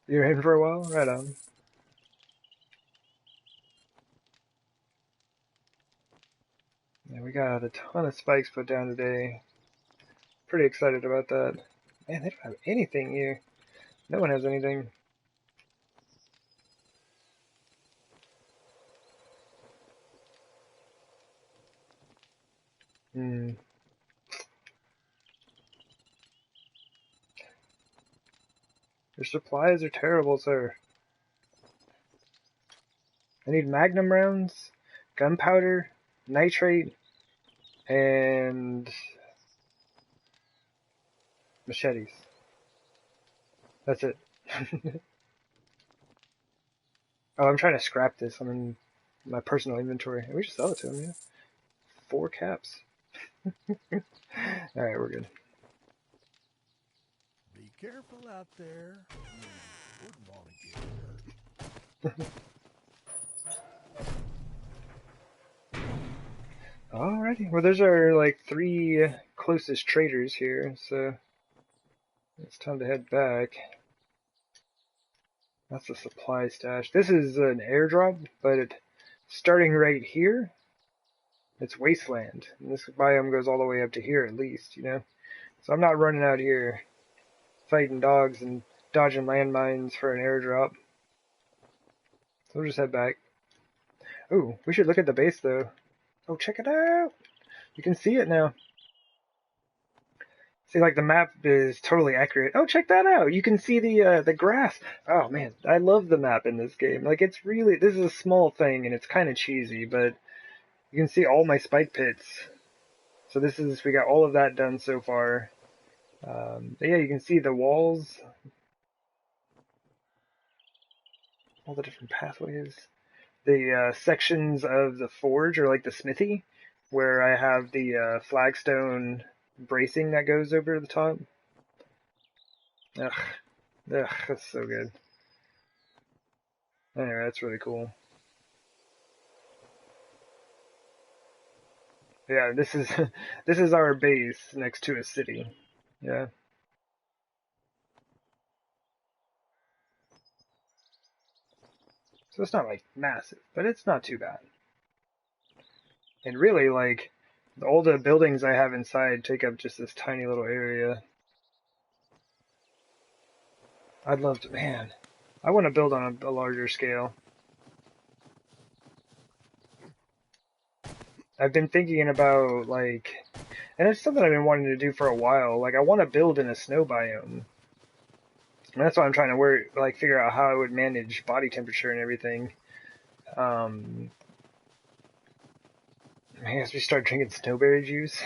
You're heading for a while? Right on. Yeah, we got a ton of spikes put down today. Pretty excited about that. Man, they don't have anything here. No one has anything. Hmm. Your supplies are terrible, sir. I need magnum rounds, gunpowder, nitrate, and machetes. That's it. Oh, I'm trying to scrap this. I'm in my personal inventory. We should sell it to him, yeah. 4 caps. Alright, we're good. Be careful out there. You wouldn't want to get hurt. Alrighty. Well, those are like 3 closest traders here, so it's time to head back. That's the supply stash. This is an airdrop, but starting right here, it's wasteland. And this biome goes all the way up to here at least, you know? So I'm not running out here fighting dogs and dodging landmines for an airdrop. So we'll just head back. Ooh, we should look at the base though. Oh, check it out! You can see it now. See, like the map is totally accurate. Oh, check that out! You can see the grass. Oh man, I love the map in this game. Like it's really, this is a small thing and it's kind of cheesy, but you can see all my spike pits. So this is, we got all of that done so far. But yeah, you can see the walls, all the different pathways. The sections of the forge, or like the smithy, where I have the flagstone bracing that goes over the top. Ugh, that's so good. Anyway, that's really cool. Yeah, this is this is our base next to a city. Yeah. So it's not like massive, but it's not too bad. And really, like, all the buildings I have inside take up just this tiny little area. I'd love to, man, I want to build on a larger scale. I've been thinking about, like, and it's something I've been wanting to do for a while. Like, I want to build in a snow biome. And that's why I'm trying to figure out how I would manage body temperature and everything. I guess we start drinking snowberry juice.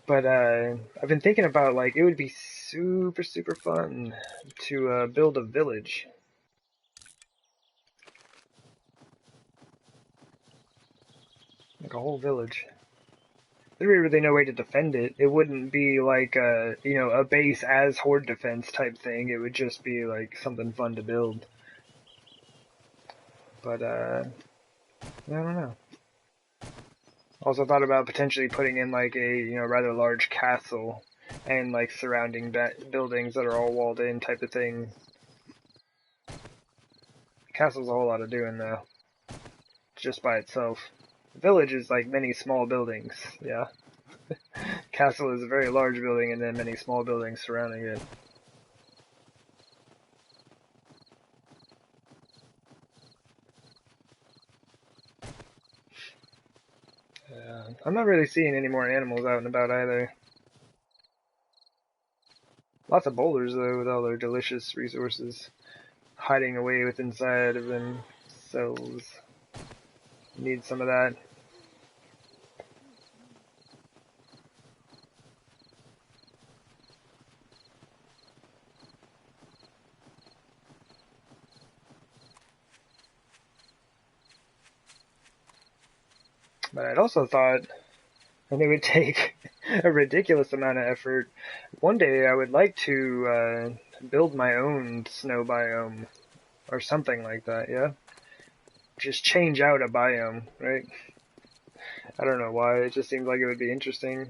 But I've been thinking about, like, it would be super, super fun to build a village. Like a whole village. There's really no way to defend it. It wouldn't be like a base as Horde defense type thing. It would just be like something fun to build. But I don't know. Also thought about potentially putting in like a, rather large castle and like surrounding buildings that are all walled in type of thing. Castle's a whole lot of doing though, just by itself. Village is like many small buildings, yeah. Castle is a very large building and then many small buildings surrounding it. I'm not really seeing any more animals out and about either. Lots of boulders though, with all their delicious resources hiding away with inside of themselves. Need some of that. But I'd also thought, and it would take a ridiculous amount of effort, one day I would like to build my own snow biome, or something like that, yeah? Just change out a biome, right? I don't know why, it just seems like it would be interesting.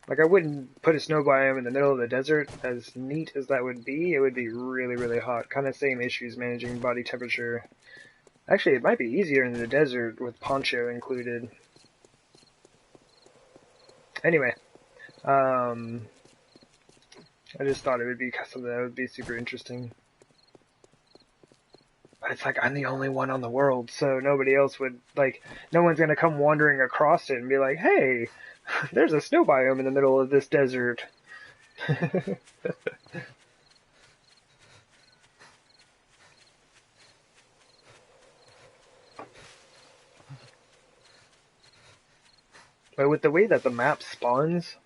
Like, I wouldn't put a snow biome in the middle of the desert, as neat as that would be. It would be really, really hot. Kind of same issues managing body temperature. Actually, it might be easier in the desert with poncho included. Anyway, I just thought it would be something that would be super interesting. But it's like, I'm the only one on the world, so nobody else would, like, no one's gonna come wandering across it and be like, hey, there's a snow biome in the middle of this desert. But with the way that the map spawns,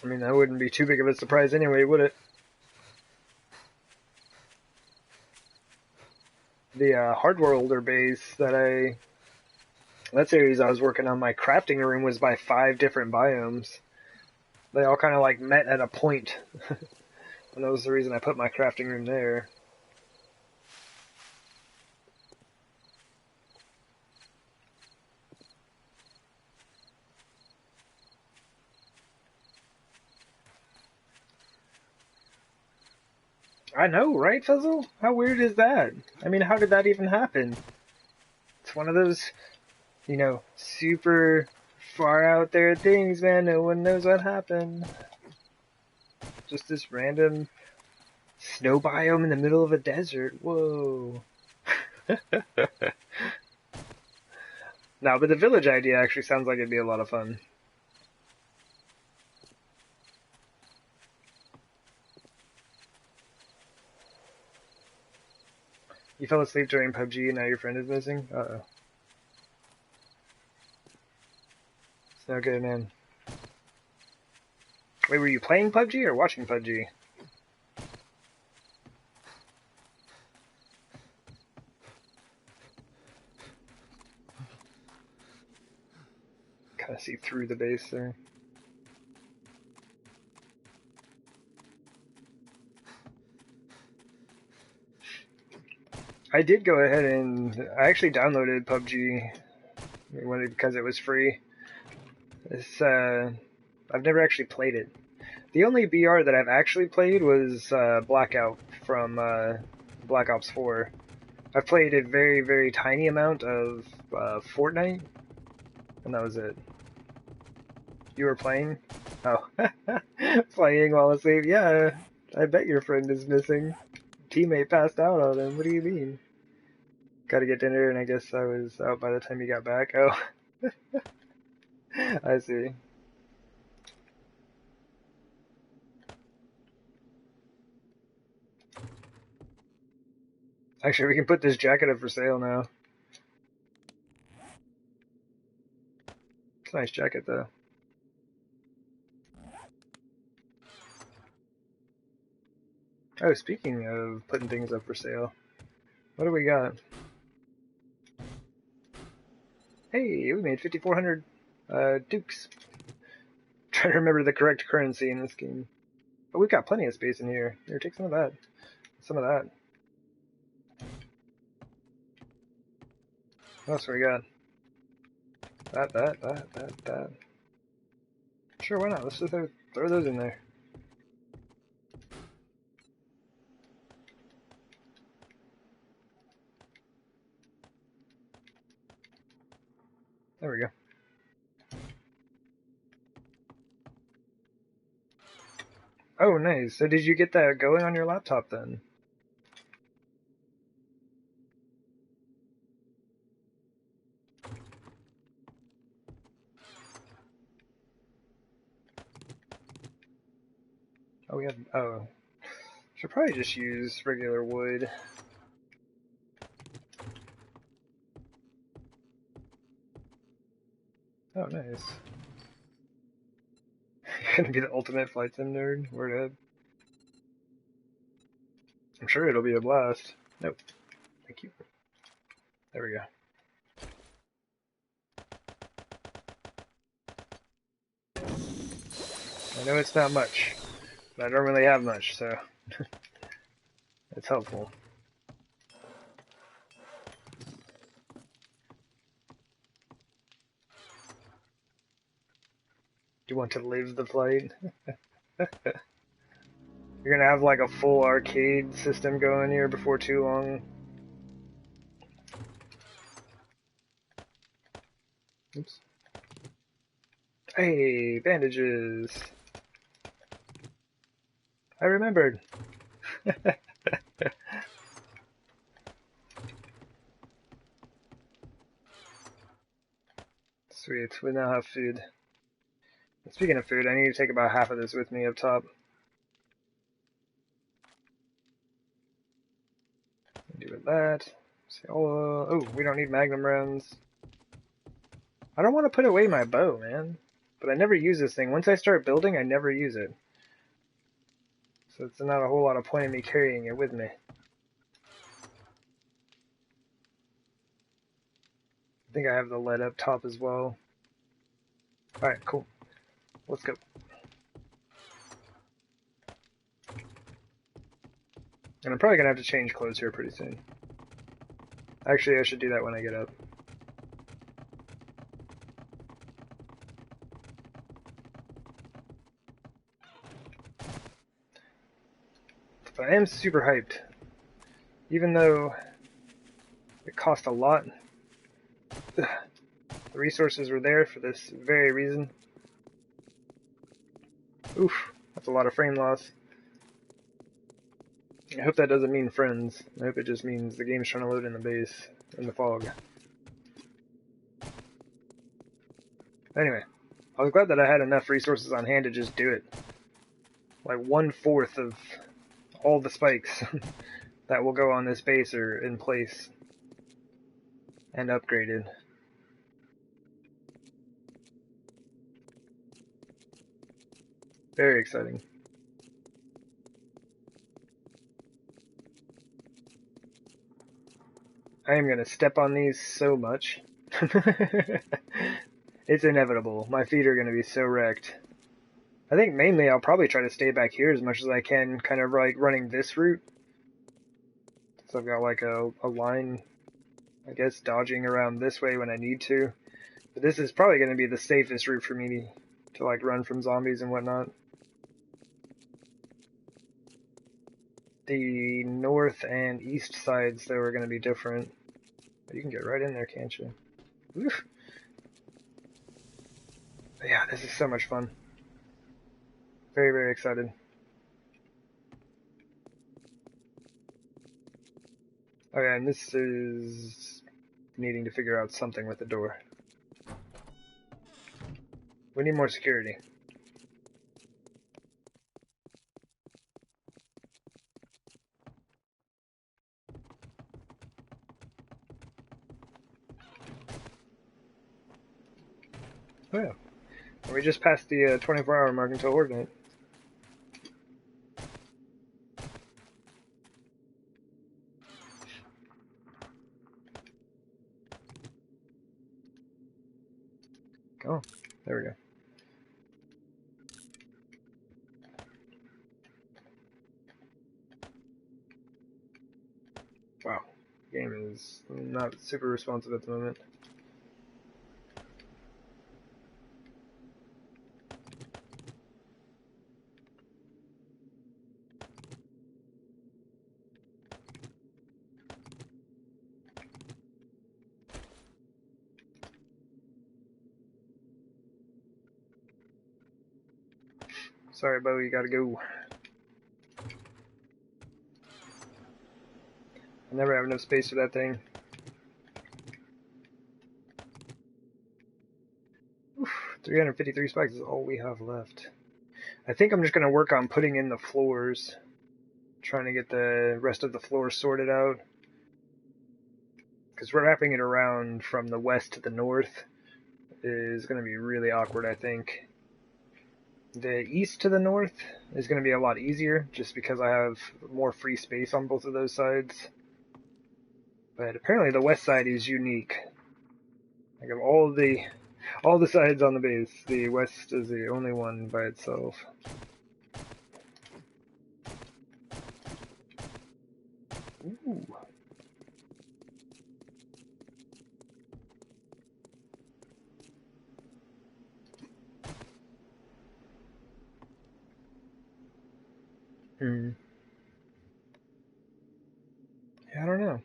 I mean, that wouldn't be too big of a surprise anyway, would it? The Hardworlder base that series I was working on, my crafting room was by 5 different biomes. They all kind of like met at a point. And that was the reason I put my crafting room there. I know, right, Fuzzle? How weird is that? I mean, how did that even happen? It's one of those, super far out there things, man. No one knows what happened. Just this random snow biome in the middle of a desert. Whoa. No, but the village idea actually sounds like it'd be a lot of fun. You fell asleep during PUBG and now your friend is missing? Uh-oh. It's no good, man. Wait, were you playing PUBG or watching PUBG? Kind of see through the base there. I did go ahead and I actually downloaded PUBG because it was free. I've never actually played it. The only BR that I've actually played was Blackout from Black Ops 4. I've played a very, very tiny amount of Fortnite, and that was it. You were playing? Oh. Playing while asleep? Yeah, I bet your friend is missing. Teammate passed out on him. What do you mean? Gotta get dinner, and I guess I was out by the time you got back. Oh. I see. Actually, we can put this jacket up for sale now. It's a nice jacket, though. Oh, speaking of putting things up for sale, what do we got? Hey, we made 5,400 dukes. Trying to remember the correct currency in this game. But we've got plenty of space in here. Here, take some of that. Some of that. What else we got? That. Sure, why not? Let's just throw those in there. There we go. Oh, nice. So did you get that going on your laptop then? Oh, we have... Oh. Should probably just use regular wood. Oh, nice. You're gonna be the ultimate flight sim nerd? Word ahead. I'm sure it'll be a blast. Nope. Thank you. There we go. I know it's not much, but I don't really have much, so it's helpful. Do you want to live the flight? You're gonna have like a full arcade system going here before too long. Oops. Hey, bandages. I remembered. Sweet, we now have food. Speaking of food, I need to take about half of this with me up top. Do with that. Oh, we don't need magnum rounds. I don't want to put away my bow, man. But I never use this thing. Once I start building, I never use it. So it's not a whole lot of point in me carrying it with me. I think I have the lead up top as well. Alright, cool. Let's go. And I'm probably going to have to change clothes here pretty soon. Actually, I should do that when I get up. But I am super hyped. Even though it cost a lot, the resources were there for this very reason. Oof, that's a lot of frame loss. I hope that doesn't mean friends. I hope it just means the game's trying to load in the base in the fog. Anyway, I was glad that I had enough resources on hand to just do it. Like 1/4 of all the spikes that will go on this base are in place and upgraded. Very exciting. I am going to step on these so much. It's inevitable. My feet are going to be so wrecked. I think mainly I'll probably try to stay back here as much as I can, kind of like running this route. So I've got like a line, I guess, dodging around this way when I need to. But this is probably going to be the safest route for me to like run from zombies and whatnot. The north and east sides, though, are going to be different. But you can get right in there, can't you? Oof. But yeah, this is so much fun. Very, very excited. Okay, and this is needing to figure out something with the door. We need more security. Oh yeah. We just passed the 24-hour mark until Horde night. Oh, there we go. Wow. Game is not super responsive at the moment. Sorry, Bo, you gotta go. I never have enough space for that thing. Oof, 353 spikes is all we have left. I think I'm just gonna work on putting in the floors. Trying to get the rest of the floor sorted out. Because wrapping it around from the west to the north is going to be really awkward, I think. The east to the north is going to be a lot easier, just because I have more free space on both of those sides. But apparently the west side is unique. Like of all the sides on the base, the west is the only one by itself. Ooh. Yeah, I don't know.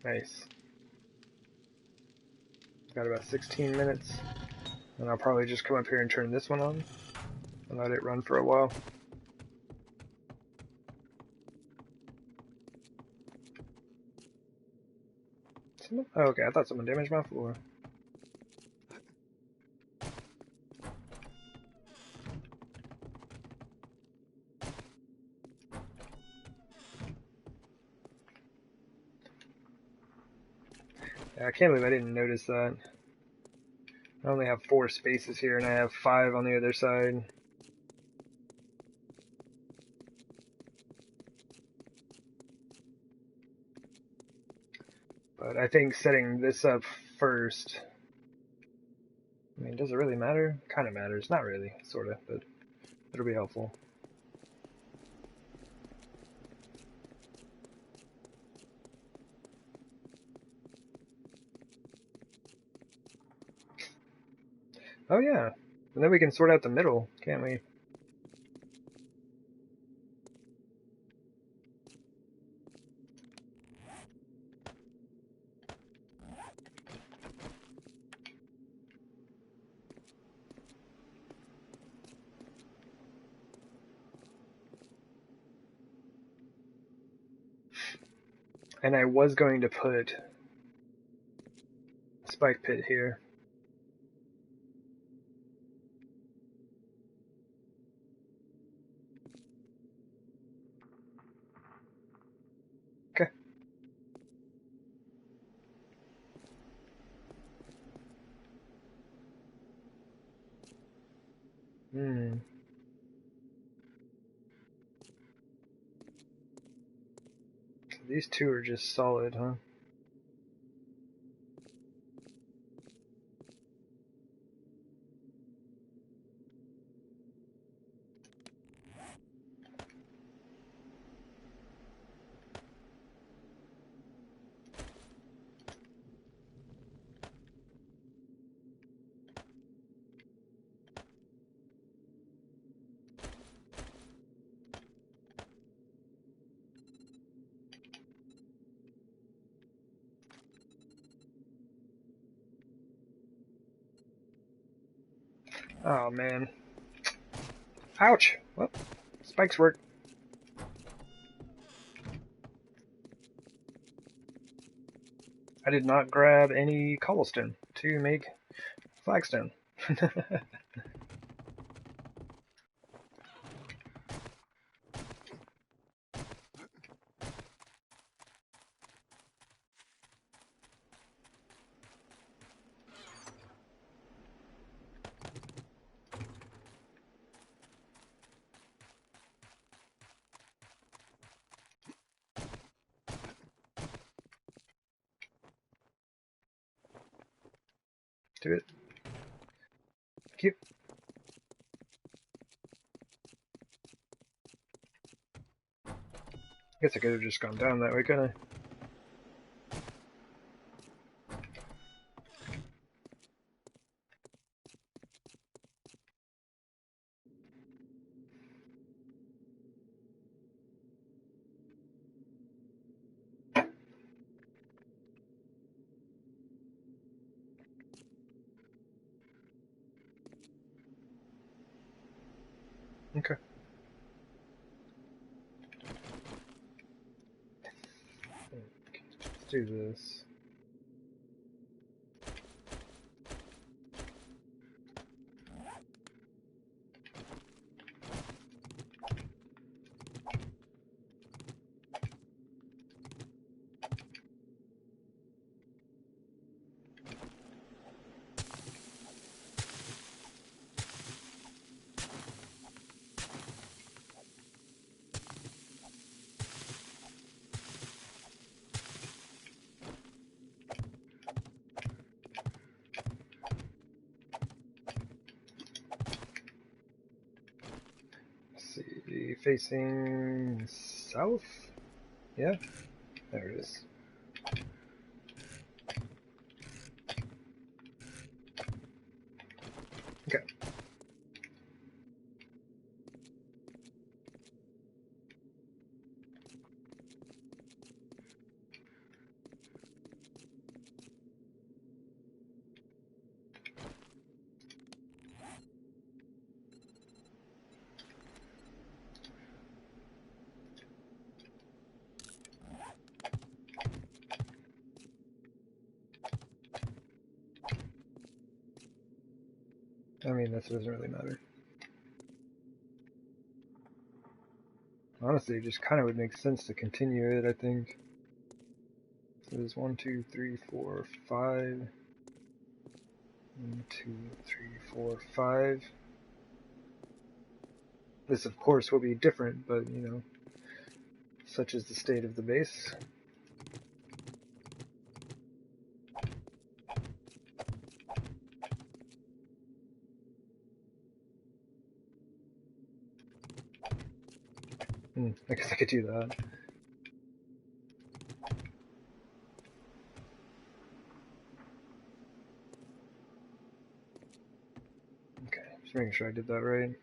Nice. Got about 16 minutes. And I'll probably just come up here and turn this one on and let it run for a while. Oh, okay, I thought someone damaged my floor. Yeah, I can't believe I didn't notice that. I only have 4 spaces here and I have 5 on the other side. But I think setting this up first, I mean, does it really matter? Kind of matters. Not really, sort of, but it'll be helpful. Oh yeah, and then we can sort out the middle, can't we? And I was going to put a spike pit here. Okay. Hmm. These two are just solid, huh? Oh man. Ouch! Well, spikes work. I did not grab any cobblestone to make flagstone. Do it. Cute. Guess I could have just gone down that way, couldn't I? Okay. Let's do this. See, facing south? Yeah, there it is. Okay. I mean, that doesn't really matter. Honestly, it just kind of would make sense to continue it, I think. So there's 1, 2, 3, 4, 5. 1, 2, 3, 4, 5. This, of course, will be different, but, you know, such is the state of the base. I guess I could do that. Okay, just making sure I did that right.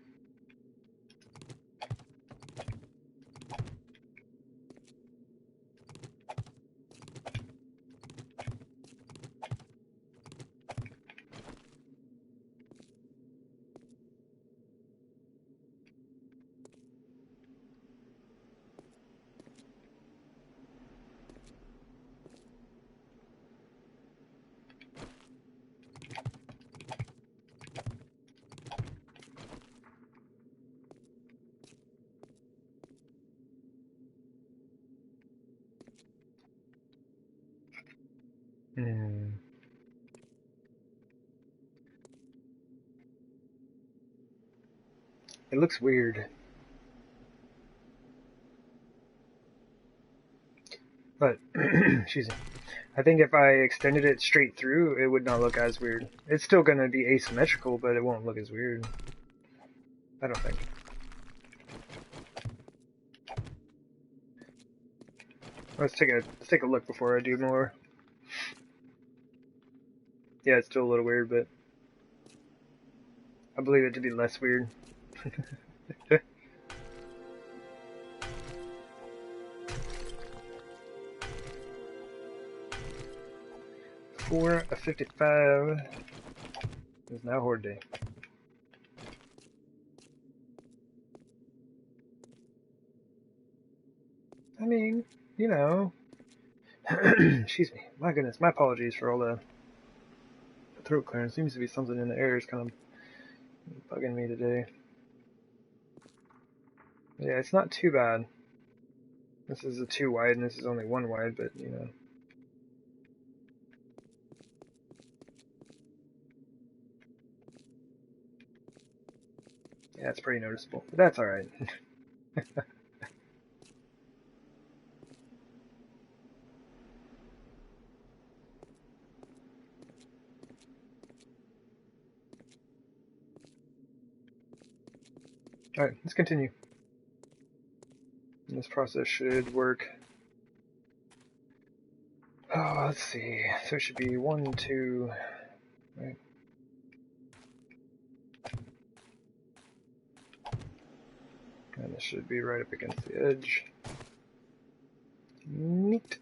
It looks weird. But, excuse me. I think if I extended it straight through, it would not look as weird. It's still going to be asymmetrical, but it won't look as weird. I don't think. Let's take a look before I do more. Yeah, it's still a little weird, but I believe it to be less weird. of 55 is now Horde Day. I mean, you know. Excuse me. My goodness, my apologies for all the throat clearance. Seems to be something in the air is kind of bugging me today. Yeah, it's not too bad. This is a 2 wide and this is only 1 wide, but you know. Yeah, it's pretty noticeable, but that's alright. Alright, let's continue. And this process should work. Oh, let's see. So it should be 1, 2, right? And this should be right up against the edge. Neat.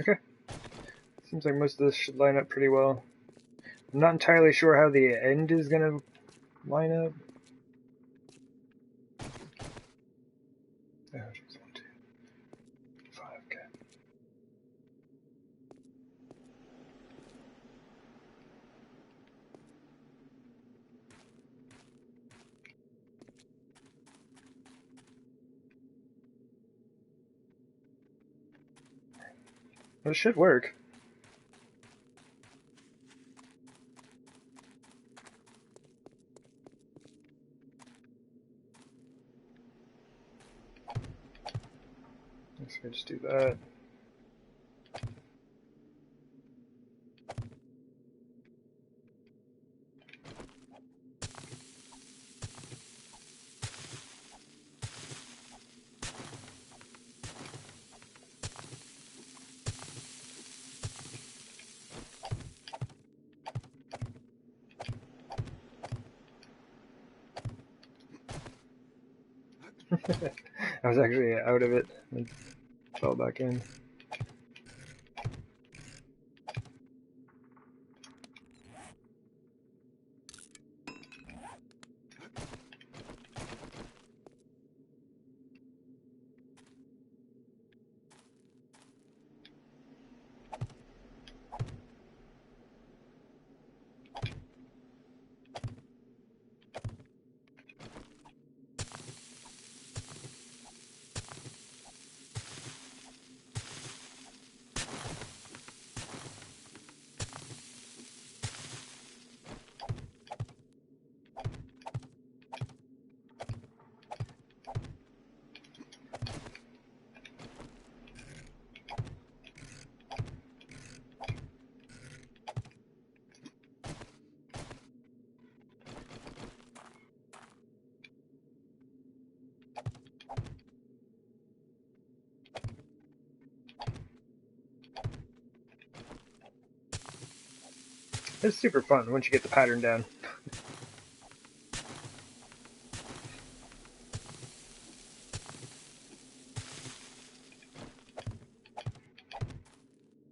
Okay. Seems like most of this should line up pretty well. I'm not entirely sure how the end is gonna line up. Oh, geez, 1, 2, 5, okay. Well, it should work. Let's just do that. I was actually out of it and fell back in. It's super fun once you get the pattern down.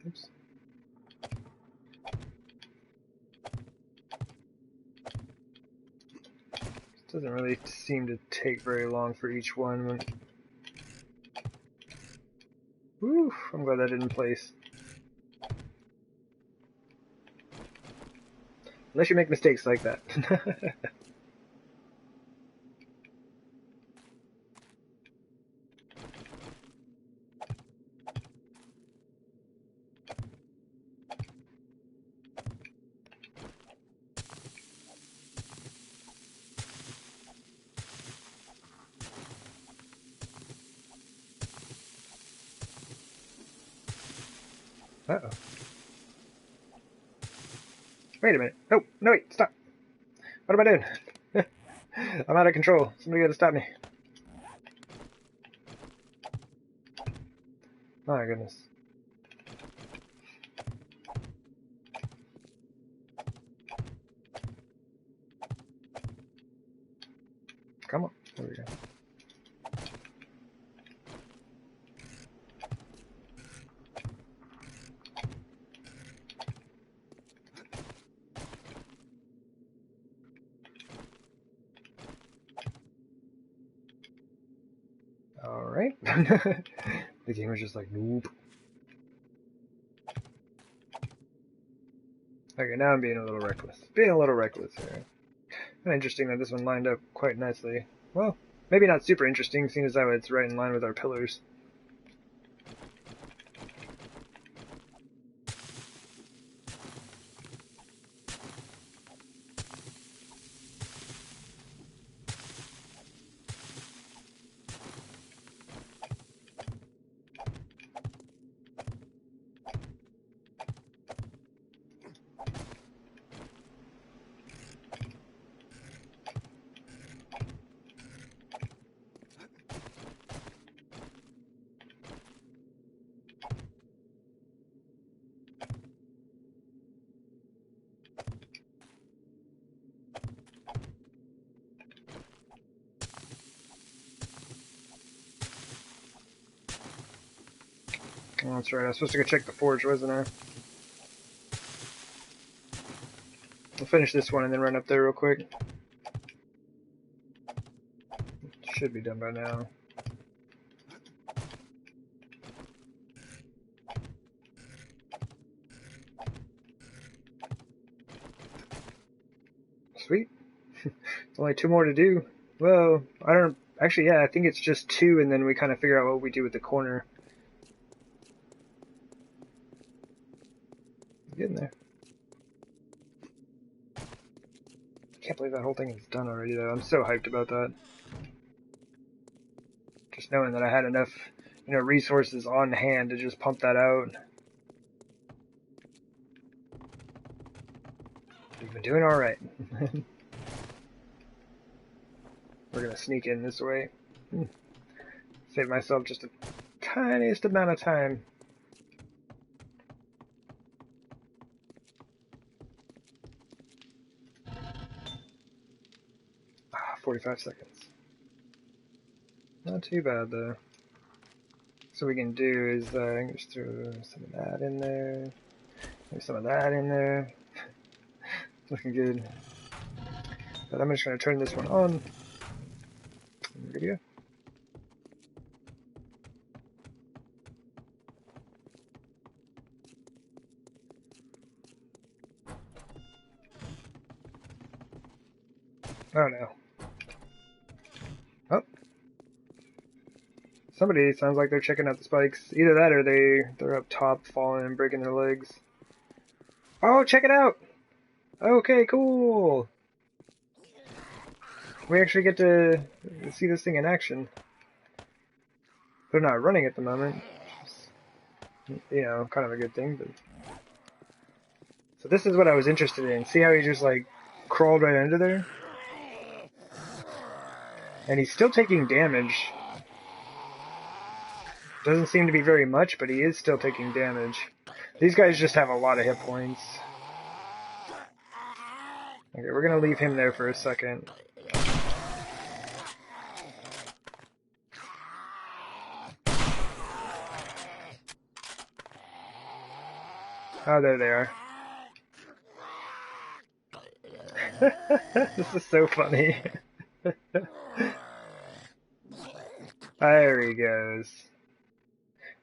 Oops. This doesn't really seem to take very long for each one. Woo, I'm glad that didn't place. Unless you make mistakes like that. Uh-oh. Wait a minute. Oh, no, wait, stop. What am I doing? I'm out of control. Somebody gotta stop me. Oh my goodness. Come on. There we go. Alright. The game was just like, nope. Okay, now I'm being a little reckless. Being a little reckless here. Kind of interesting that this one lined up quite nicely. Well, maybe not super interesting, seeing as how it's right in line with our pillars. Oh, that's right, I was supposed to go check the forge, wasn't I? I'll finish this one and then run up there real quick. Should be done by now. Sweet. Only 2 more to do. Well, I don't... Actually, yeah, I think it's just 2, and then we kind of figure out what we do with the corner. Getting there. Can't believe that whole thing is done already, though. I'm so hyped about that. Just knowing that I had enough, resources on hand to just pump that out. We've been doing alright. We're gonna sneak in this way. Save myself just the tiniest amount of time. 45 seconds. Not too bad, though. So what we can do is just throw some of that in there. Maybe some of that in there. Looking good. But I'm just going to turn this one on. We're good to go. Oh no. Oh. Somebody sounds like they're checking out the spikes. Either that or they're up top falling and breaking their legs. Oh, check it out! Okay, cool! We actually get to see this thing in action. They're not running at the moment. Kind of a good thing, but... So this is what I was interested in. See how he just, crawled right under there? And he's still taking damage. Doesn't seem to be very much, but he is still taking damage. These guys just have a lot of hit points. Okay, we're gonna leave him there for a second. Oh, there they are. This is so funny. There he goes.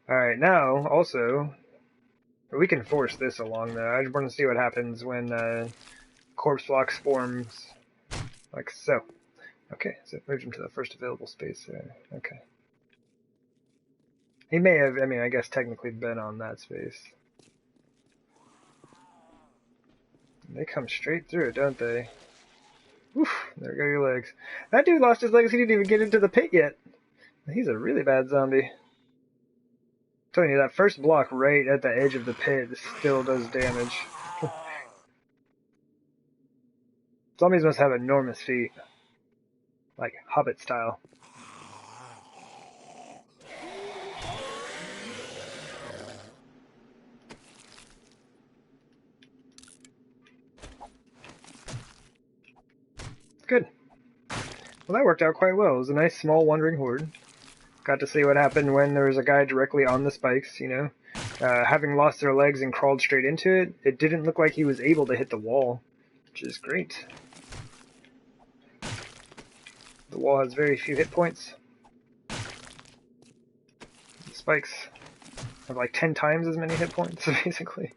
Alright, now, also, we can force this along, though. I just want to see what happens when corpse blocks forms, like so. Okay, so move him to the first available space there. Okay. He may have, I guess, technically been on that space. They come straight through it, don't they? Oof, there go your legs. That dude lost his legs, he didn't even get into the pit yet. He's a really bad zombie. I'm telling you, that first block right at the edge of the pit still does damage. Zombies must have enormous feet. Like, Hobbit style. Good. Well, that worked out quite well. It was a nice, small, wandering horde. Got to see what happened when there was a guy directly on the spikes, Having lost their legs and crawled straight into it, it didn't look like he was able to hit the wall, which is great. The wall has very few hit points. The spikes have like 10 times as many hit points, basically.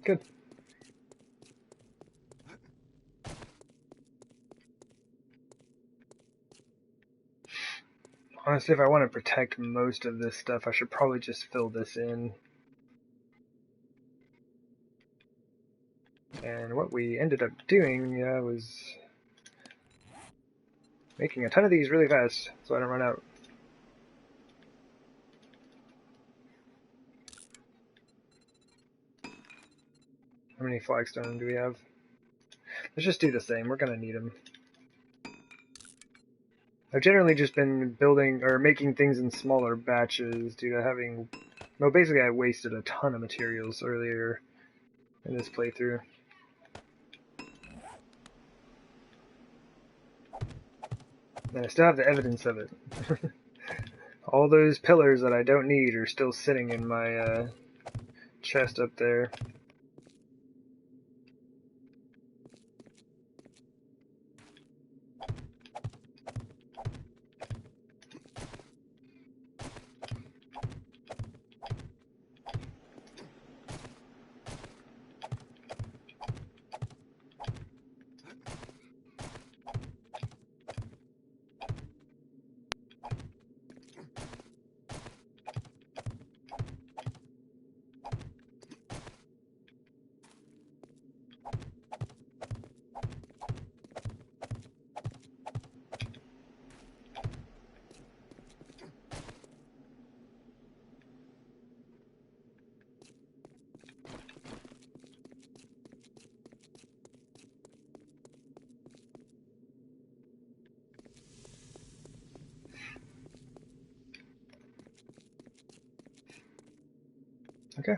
Good. Honestly, if I want to protect most of this stuff, I should probably just fill this in. And what we ended up doing was making a ton of these really fast, so I don't run out. How many flagstone do we have? Let's just do the same. We're gonna need them. I've generally just been building or making things in smaller batches due to having Well, basically I wasted a ton of materials earlier in this playthrough. And I still have the evidence of it. All those pillars that I don't need are still sitting in my chest up there. Okay.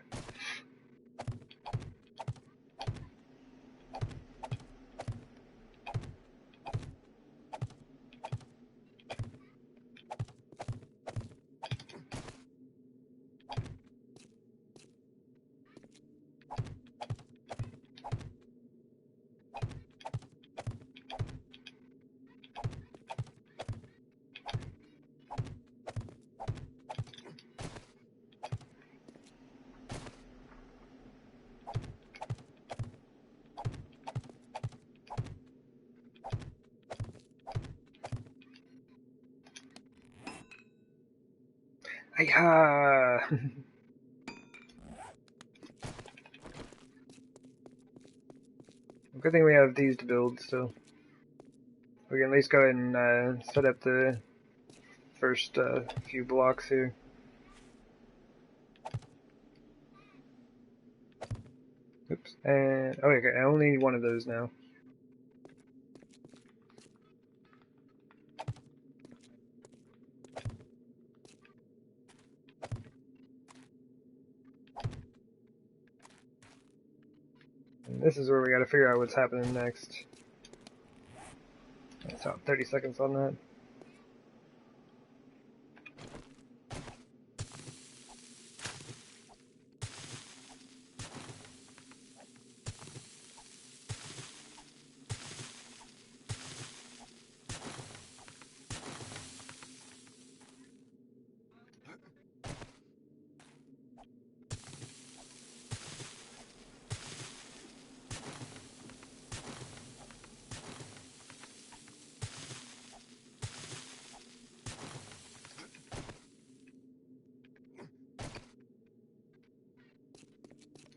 Hi-ha! Good thing we have these to build, so we can at least go ahead and set up the first few blocks here. Oops. And oh, okay, I only need one of those now. And this is where we got to figure out what's happening next. It's about 30 seconds on that.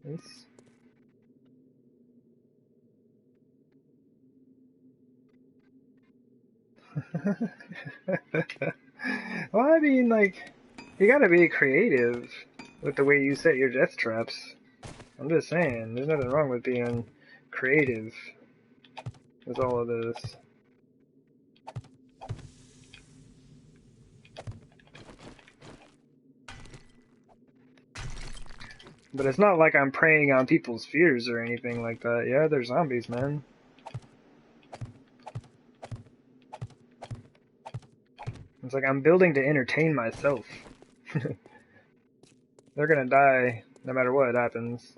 Nice. Well, I mean, like, you gotta be creative with the way you set your death traps. I'm just saying, there's nothing wrong with being creative with all of this. But it's not like I'm preying on people's fears or anything like that. Yeah, they're zombies, man. It's like I'm building to entertain myself. They're gonna die no matter what happens.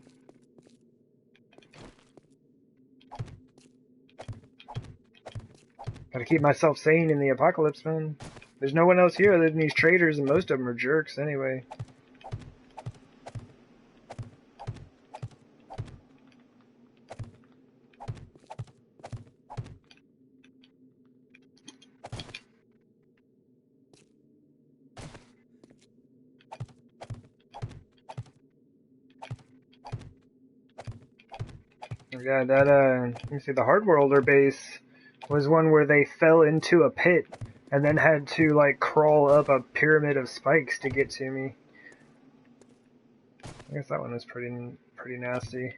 Gotta keep myself sane in the apocalypse, man. There's no one else here other than these traders, and most of them are jerks anyway. Yeah, that, let me see, the Hardworlder base was one where they fell into a pit and then had to, like, crawl up a pyramid of spikes to get to me. I guess that one was pretty nasty.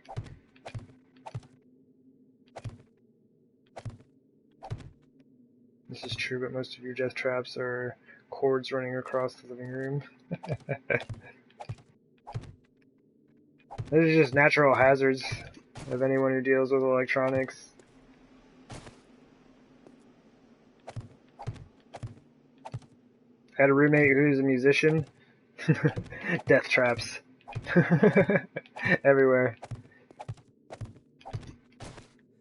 This is true, but most of your death traps are cords running across the living room. These are just natural hazards of anyone who deals with electronics. I had a roommate who's a musician. Death traps. Everywhere.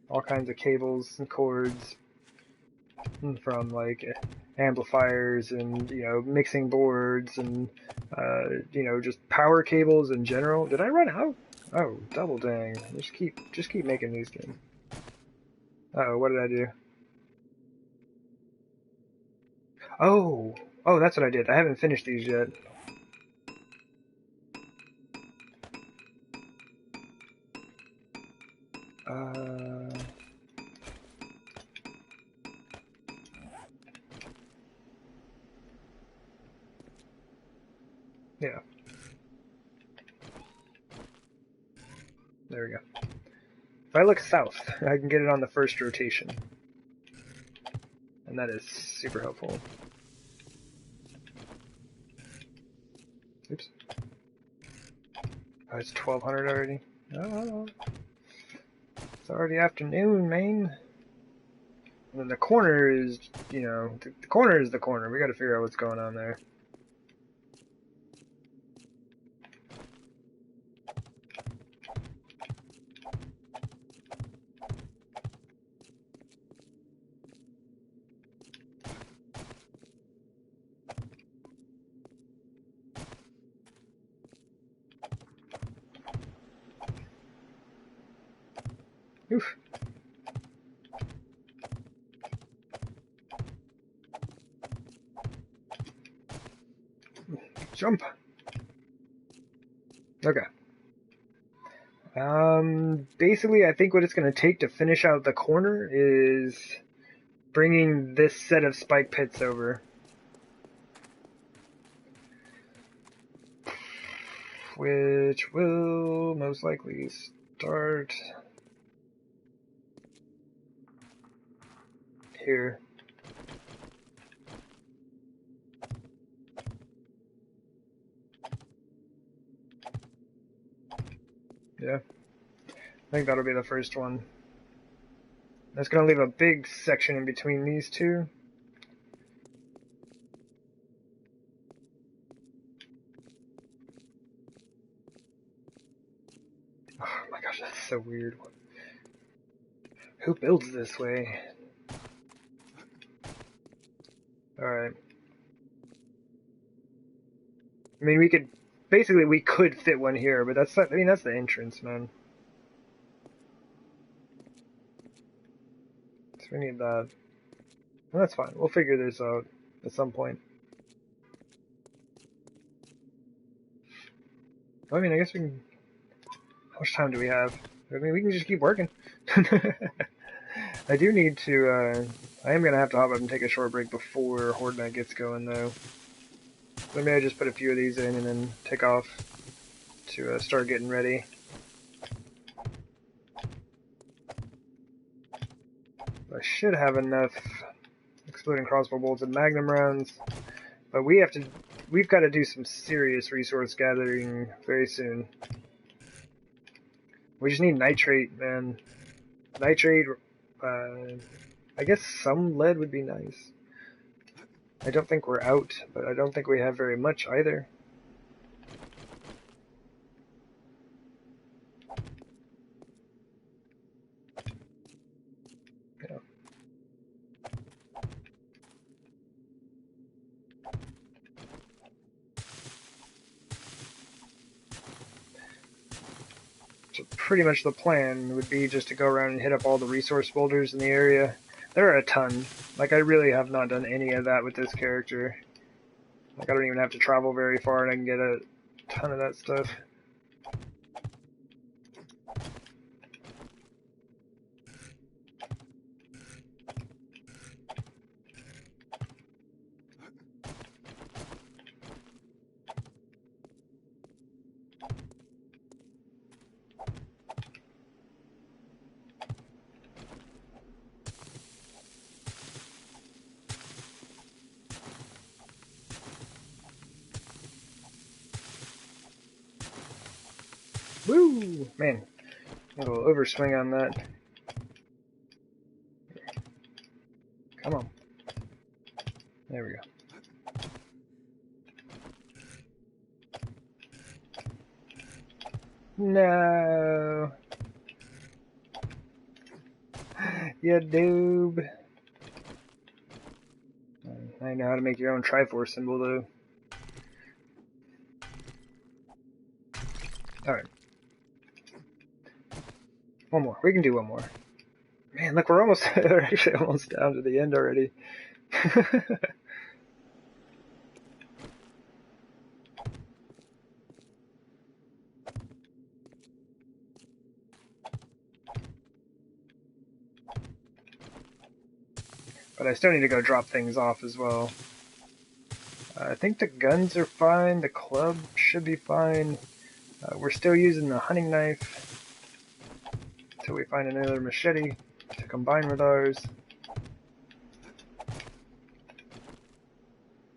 All kinds of cables and cords. From like amplifiers and, you know, mixing boards and, you know, just power cables in general. Did I run out? Oh, double dang. Just keep making these things. Uh-oh, what did I do? Oh! Oh, that's what I did. I haven't finished these yet. Yeah. There we go. If I look south, I can get it on the first rotation. And that is super helpful. Oops. Oh, it's 1200 already. Oh, it's already afternoon, man. And then the corner is, you know, the corner is the corner. We gotta figure out what's going on there. Oof. Jump. Okay. Basically, I think what it's going to take to finish out the corner is bringing this set of spike pits over. Which will most likely start here. Yeah. I think that'll be the first one. That's going to leave a big section in between these two. Oh my gosh, that's so weird. Who builds this way? Alright. I mean, we could fit one here, but that's not, I mean, that's the entrance, man. So we need that. Well, that's fine. We'll figure this out at some point. I mean, I guess we can... How much time do we have? I mean, we can just keep working. I do need to, I am going to have to hop up and take a short break before Horde Night gets going, though. So maybe I just put a few of these in and then take off to start getting ready. I should have enough exploding crossbow bolts and magnum rounds, but we've got to do some serious resource gathering very soon. We just need nitrate, man. Nitrate, I guess some lead would be nice. I don't think we're out, but I don't think we have very much either. Yeah. So pretty much the plan would be just to go around and hit up all the resource boulders in the area. There are a ton. Like, I really have not done any of that with this character. Like, I don't even have to travel very far and I can get a ton of that stuff. Woo! Man, a little overswing on that. Come on. There we go. No. You doob. I know how to make your own Triforce symbol though. Alright. One more. We can do one more. Man, look, we're almost we're actually almost down to the end already. But I still need to go drop things off as well. I think the guns are fine, the club should be fine. We're still using the hunting knife until we find another machete to combine with ours.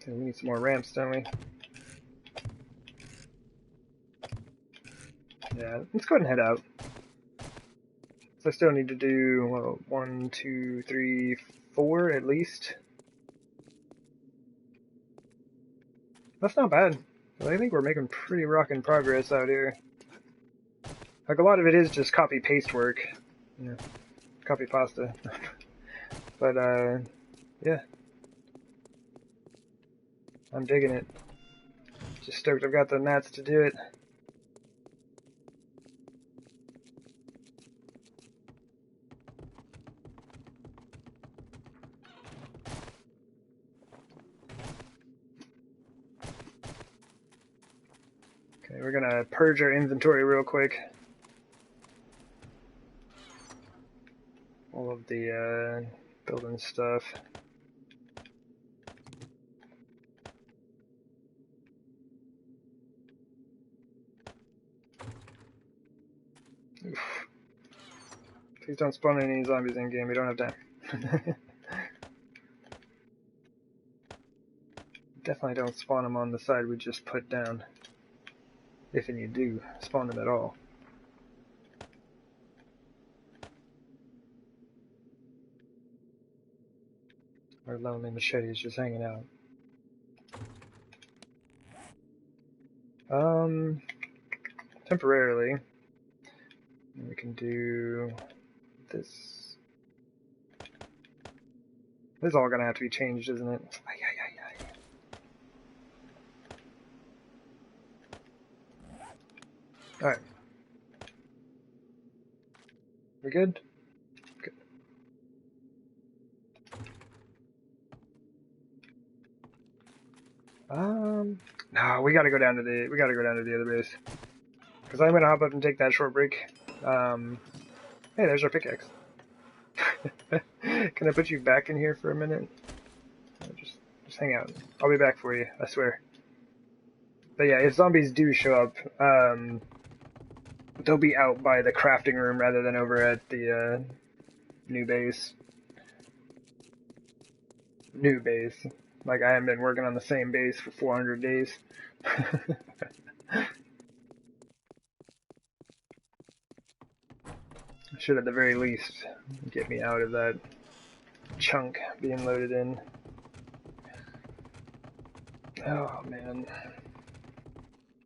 Okay, we need some more ramps, don't we? Yeah, let's go ahead and head out. So I still need to do, well, 1, 2, 3, 4 at least. That's not bad. I think we're making pretty rockin' progress out here. Like, a lot of it is just copy-paste work. You know, copy-pasta. But, yeah. I'm digging it. Just stoked I've got the mats to do it. Okay, we're gonna purge our inventory real quick. All of the, building stuff. Oof. Please don't spawn any zombies in game, we don't have time. Definitely don't spawn them on the side we just put down. If and you do spawn them at all. Our lonely machete is just hanging out. Temporarily. We can do this. This is all gonna have to be changed, isn't it? Alright. We good? Good. No, we gotta go down to the other base. Cause I'm gonna hop up and take that short break. Hey, there's our pickaxe. Can I put you back in here for a minute? Just hang out. I'll be back for you, I swear. But yeah, if zombies do show up, they'll be out by the crafting room rather than over at the new base. New base. Like, I haven't been working on the same base for 400 days. Should at the very least get me out of that chunk being loaded in. Oh man.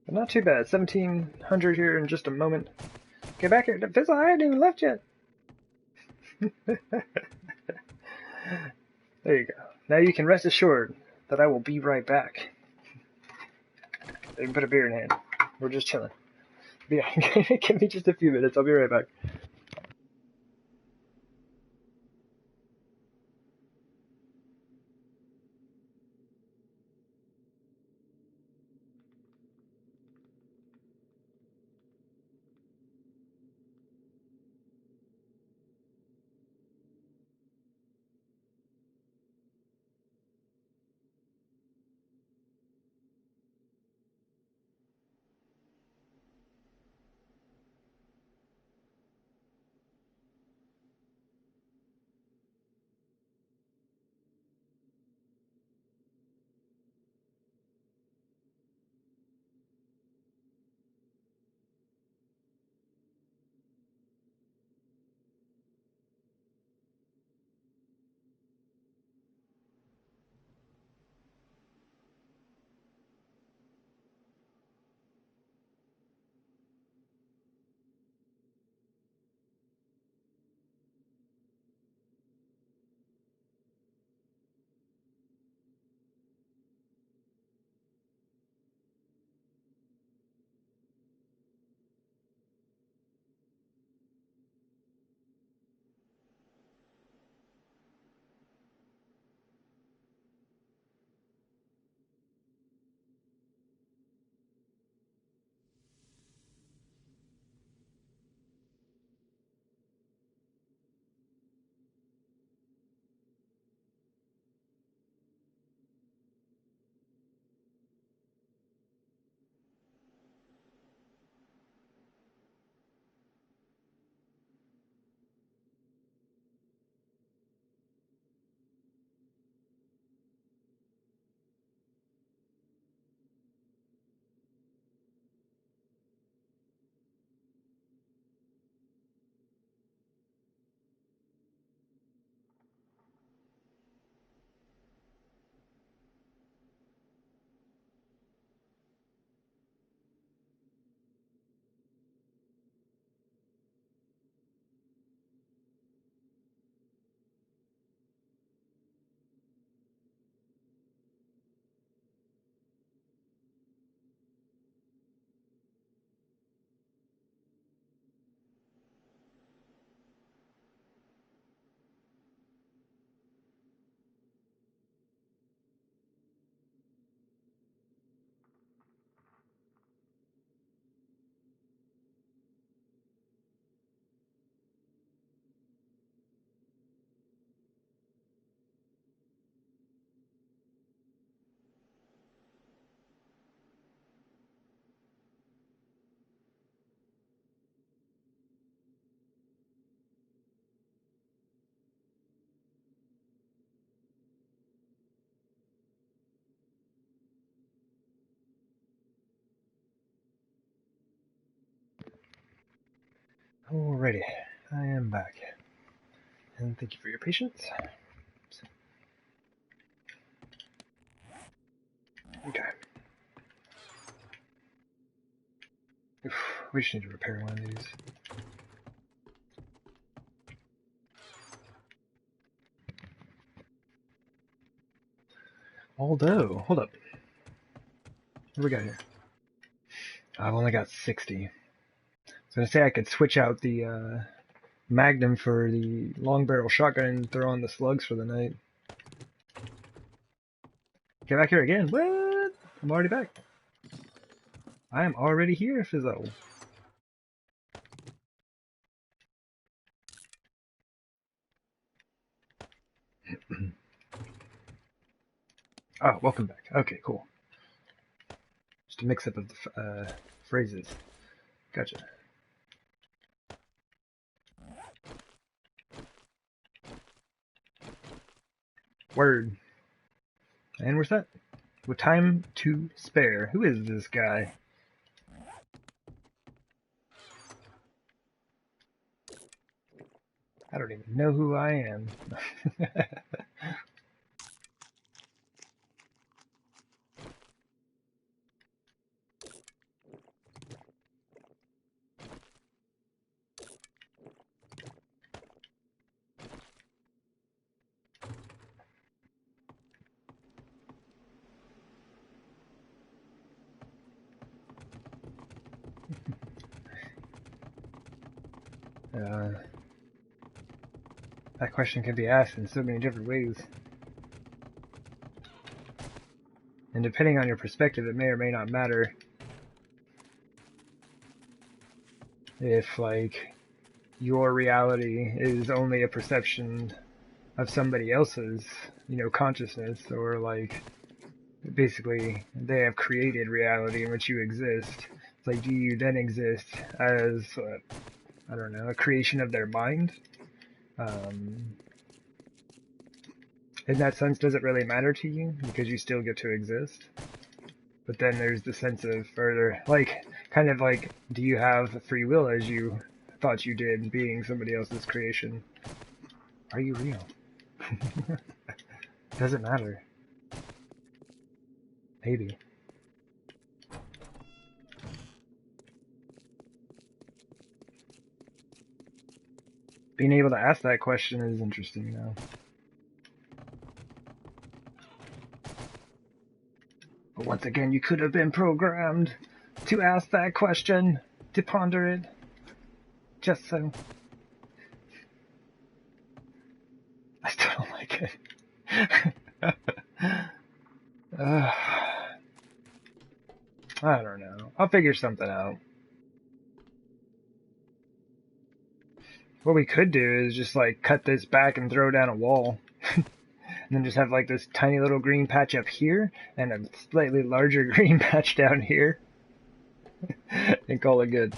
But not too bad. 1700 here in just a moment. Get back here. Fizzle, I hadn't even left yet. There you go. Now you can rest assured that I will be right back. You can put a beer in hand. We're just chilling. But yeah, give me just a few minutes. I'll be right back. Alrighty, I am back. And thank you for your patience. Okay. Oof, we just need to repair one of these. Although, hold up. What do we got here? I've only got 60. I was gonna say I could switch out the Magnum for the long barrel shotgun and throw on the slugs for the night. Get back here again. What? I'm already back. I am already here, Fizzle. Oh, welcome back. Okay, cool. Just a mix-up of the phrases. Gotcha. Word. And we're set. With time to spare. Who is this guy? I don't even know who I am. That question can be asked in so many different ways. And depending on your perspective, it may or may not matter if, like, your reality is only a perception of somebody else's, you know, consciousness, or, like, basically they have created reality in which you exist. It's like, do you then exist as, I don't know, a creation of their mind? In that sense, does it really matter to you because you still get to exist? But then there's the sense of further, like, kind of like, do you have free will as you thought you did, being somebody else's creation? Are you real? Does it matter? Maybe. Being able to ask that question is interesting, you know. But once again, you could have been programmed to ask that question, to ponder it, just so. I still don't like it. I don't know. I'll figure something out. What we could do is just, like, cut this back and throw down a wall. And then just have, like, this tiny little green patch up here, and a slightly larger green patch down here. And call it good.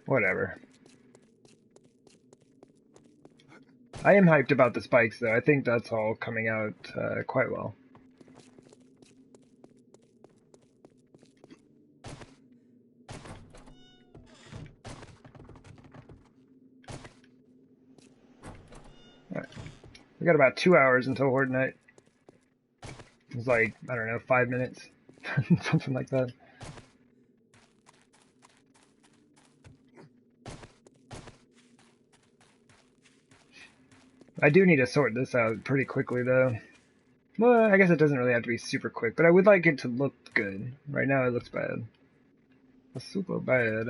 Whatever. I am hyped about the spikes, though. I think that's all coming out quite well. Alright. We got about 2 hours until Horde night. It's like, I don't know, 5 minutes. Something like that. I do need to sort this out pretty quickly, though. Well, I guess it doesn't really have to be super quick, but I would like it to look good. Right now it looks bad. Super bad.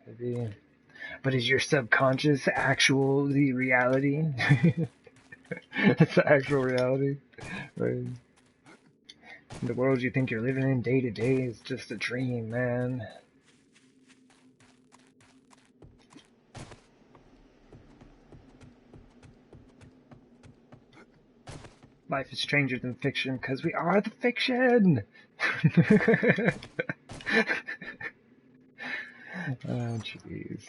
Maybe. But is your subconscious actual the reality? That's the actual reality, right? The world you think you're living in day to day is just a dream, man. Life is stranger than fiction because we are the fiction! Oh, jeez.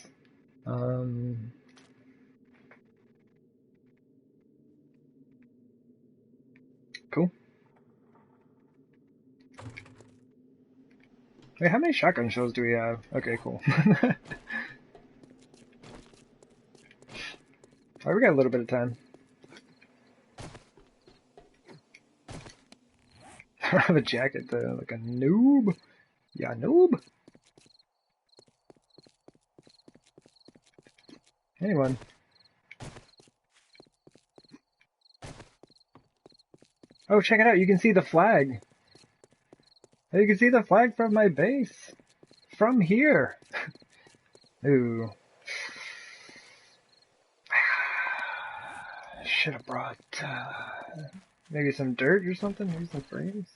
Wait, how many shotgun shells do we have? Okay, cool. Alright, we got a little bit of time. I don't have a jacket though, like a noob. Yeah, noob. Anyone? Oh, check it out, you can see the flag. You can see the flag from my base. From here. Ooh. Should have brought maybe some dirt or something, maybe some frames.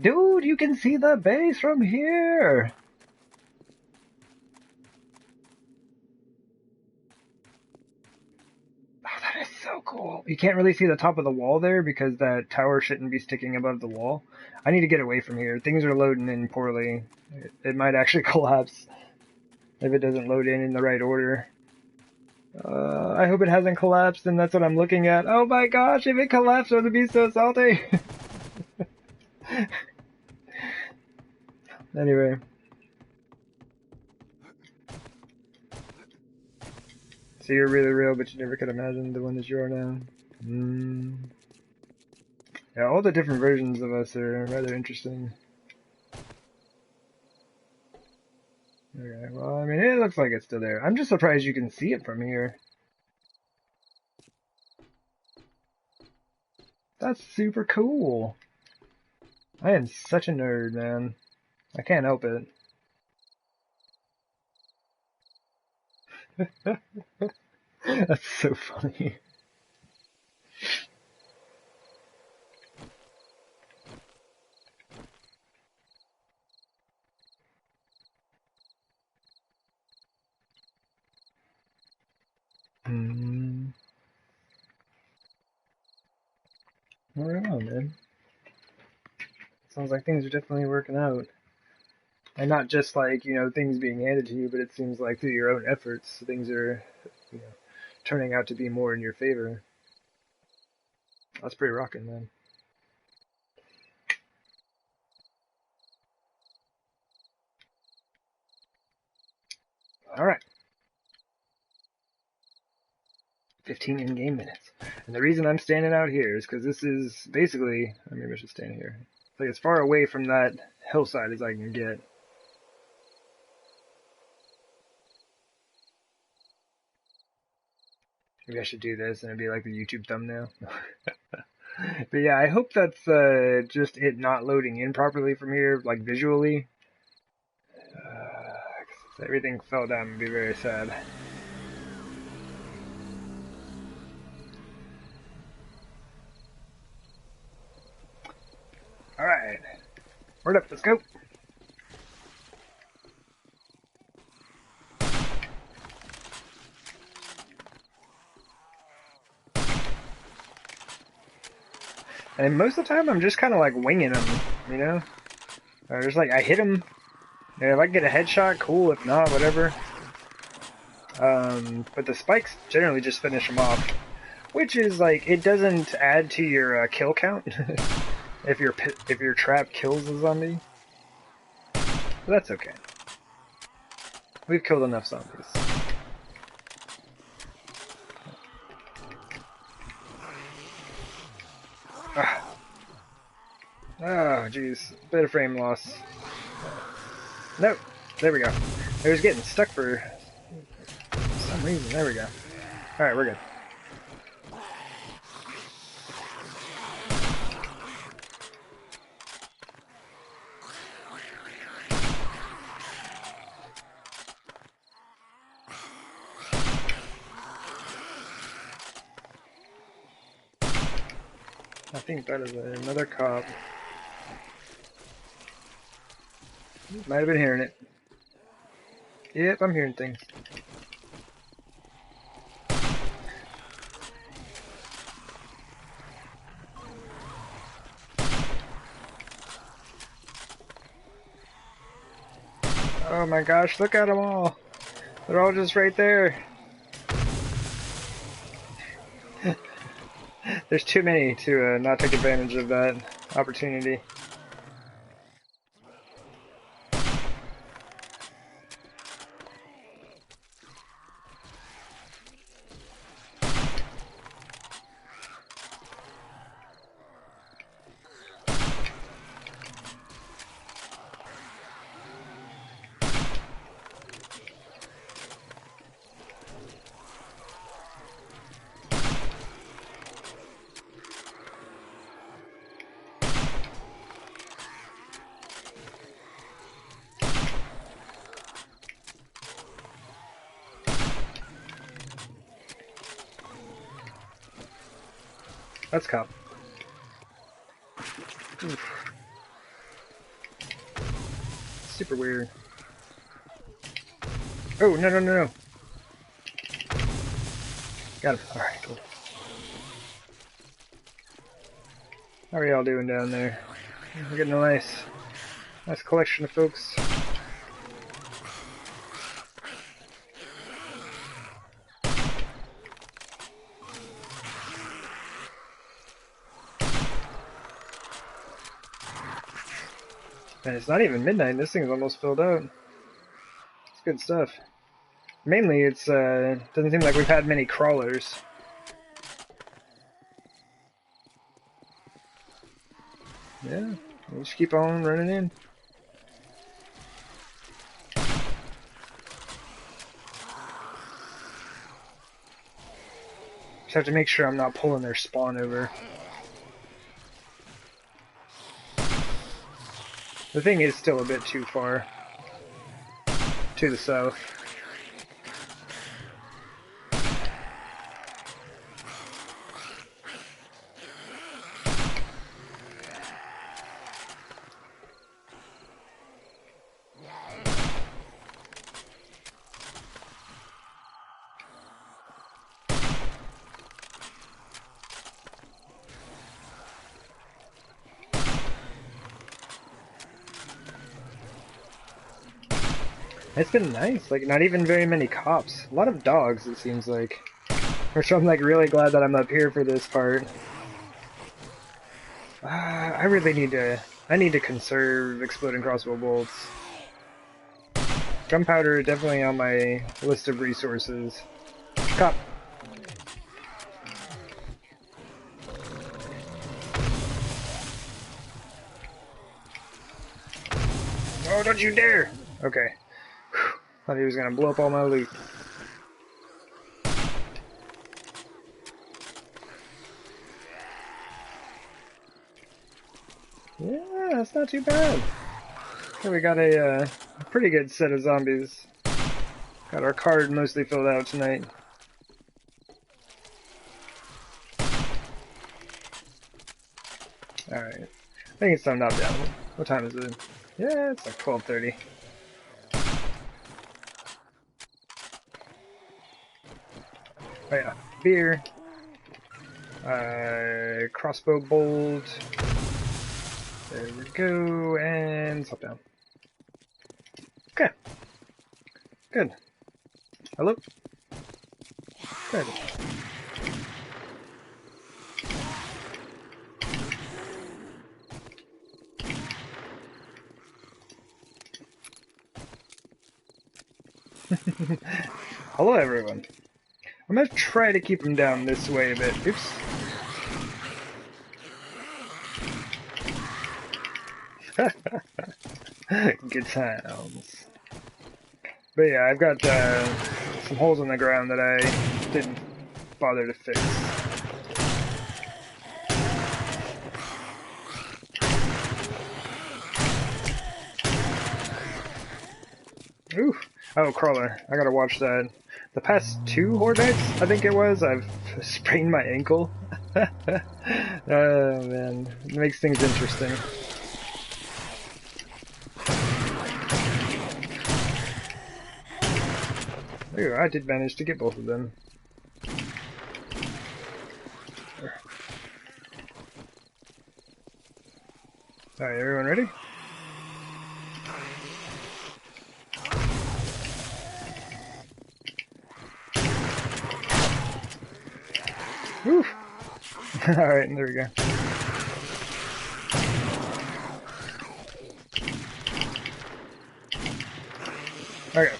Dude, you can see the base from here. Oh, that is so cool. You can't really see the top of the wall there because that tower shouldn't be sticking above the wall. I need to get away from here. Things are loading in poorly. It might actually collapse if it doesn't load in the right order. I hope it hasn't collapsed, and that's what I'm looking at. Oh my gosh, if it collapsed, I would be so salty. Anyway. So you're really real, but you never could imagine the one that you are now. Yeah, all the different versions of us are rather interesting. Okay, well, I mean, it looks like it's still there. I'm just surprised you can see it from here. That's super cool. I am such a nerd, man. I can't help it. That's so funny. Right on, man. Sounds like things are definitely working out. And not just like, you know, things being handed to you, but it seems like through your own efforts, things are, you know, turning out to be more in your favor. That's pretty rocking, man. Alright. 15 in-game minutes. And the reason I'm standing out here is because this is basically, maybe I should stand here. It's like as far away from that hillside as I can get. Maybe I should do this and it'd be like the YouTube thumbnail. But yeah, I hope that's just it not loading in properly from here, like visually. If everything fell down, it'd be very sad. Alright. Word up, let's go. And most of the time, I'm just kind of like winging them, you know? Or just like, I hit them. Yeah, if I get a headshot, cool. If not, whatever. But the spikes generally just finish them off. Which is like, it doesn't add to your kill count. if your trap kills a zombie. But that's okay. We've killed enough zombies. Oh, jeez. Bit of frame loss. Nope. There we go. It was getting stuck for some reason. There we go. Alright, we're good. I think that is another cop. Might have been hearing it. Yep, I'm hearing things. Oh my gosh, look at them all! They're all just right there. There's too many to not take advantage of that opportunity. That's cop. Oof. Super weird. Oh, no, no, no, no. Got him. Alright, cool. How are y'all doing down there? We're getting a nice collection of folks. And it's not even midnight, this thing's almost filled out. It's good stuff. Mainly, it's, doesn't seem like we've had many crawlers. Yeah, we'll just keep on running in. Just have to make sure I'm not pulling their spawn over. The thing is still a bit too far to the south. It's been nice, like not even very many cops. A lot of dogs, it seems like. Which I'm like really glad that I'm up here for this part. I really need to conserve exploding crossbow bolts. Gunpowder definitely on my list of resources. Cop. Oh, don't you dare! Okay. Whew. Thought he was gonna blow up all my loot. Yeah, that's not too bad. Okay, we got a pretty good set of zombies. Got our card mostly filled out tonight. Alright. I think it's time to knock down. What time is it? Yeah, it's like 12:30. Oh yeah. Beer. Crossbow bolt. There we go, and stop down. Okay. Good. Hello? Good. Hello everyone. I'm gonna try to keep them down this way a bit. Oops. Good times. But yeah, I've got some holes in the ground that I didn't bother to fix. Ooh. Oh, crawler. I gotta watch that. The past 2 Horde nights, I think it was, I've sprained my ankle. Oh man, it makes things interesting. Ooh, I did manage to get both of them. Alright, everyone ready? Woo! Alright, there we go. Okay.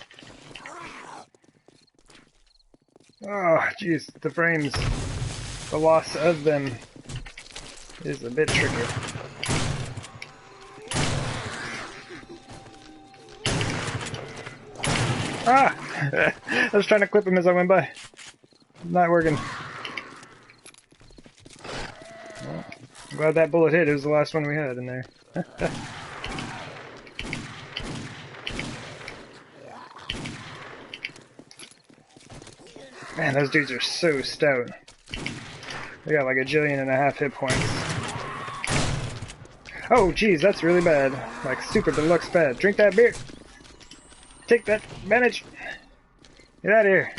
Oh, jeez, the frames. The loss of them is a bit tricky. Ah! I was trying to clip him as I went by. Not working. Well, I'm glad that bullet hit. It was the last one we had in there. Man, those dudes are so stout. They got like 1.5 billion hit points. Oh, geez, that's really bad. Like, super deluxe bad. Drink that beer! Take that bandage! Get out of here!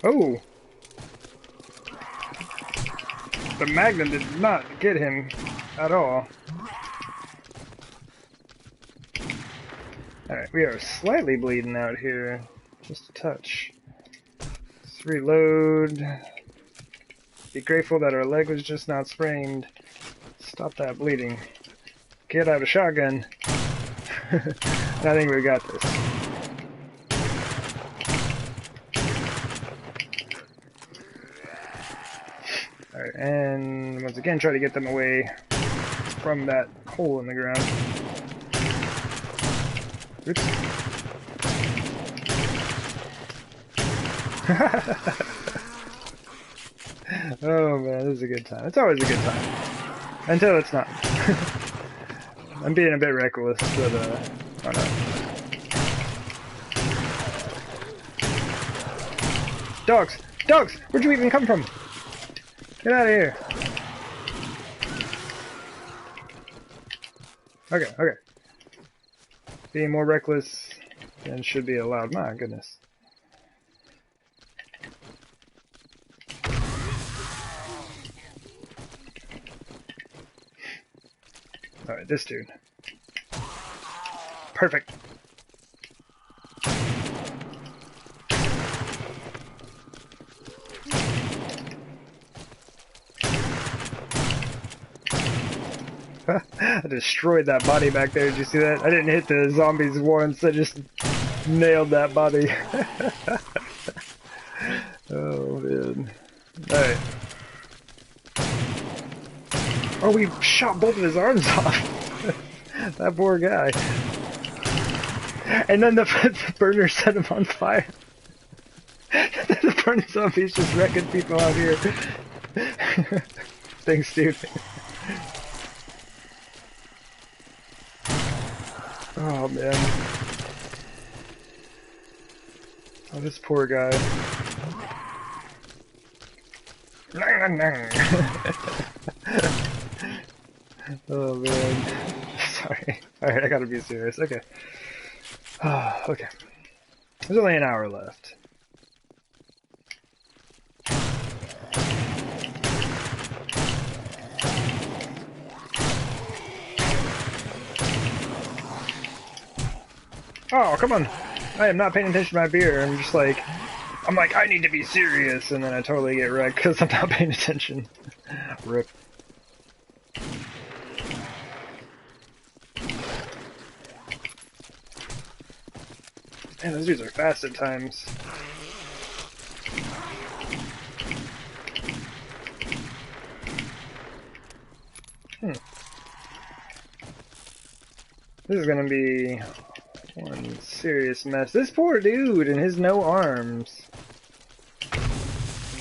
Oh! The Magnum did not get him at all. Alright, we are slightly bleeding out here. Just a touch. Let's reload. Be grateful that our leg was just not sprained. Stop that bleeding. Get out a shotgun. I think we got this. Alright, and once again try to get them away from that hole in the ground. Oops. Oh man, this is a good time. It's always a good time. Until it's not. I'm being a bit reckless, but why not? Dogs! Dogs! Where'd you even come from? Get out of here. Okay, okay. Being more reckless than should be allowed. My goodness. Alright, this dude. Perfect. I destroyed that body back there. Did you see that? I didn't hit the zombies once. I just nailed that body. Oh, man. Alright. Oh, we shot both of his arms off. That poor guy. And then the burner set him on fire. The burning zombies just wrecking people out here. Thanks, dude. Oh, man. Oh, this poor guy. Oh, man. Sorry. Alright, I gotta be serious. Okay. Okay. There's only an hour left. Oh, come on. I am not paying attention to my beer. I'm like, I need to be serious, and then I totally get wrecked because I'm not paying attention. Rip. Man, those dudes are fast at times. This is gonna be one serious mess. This poor dude and his no arms.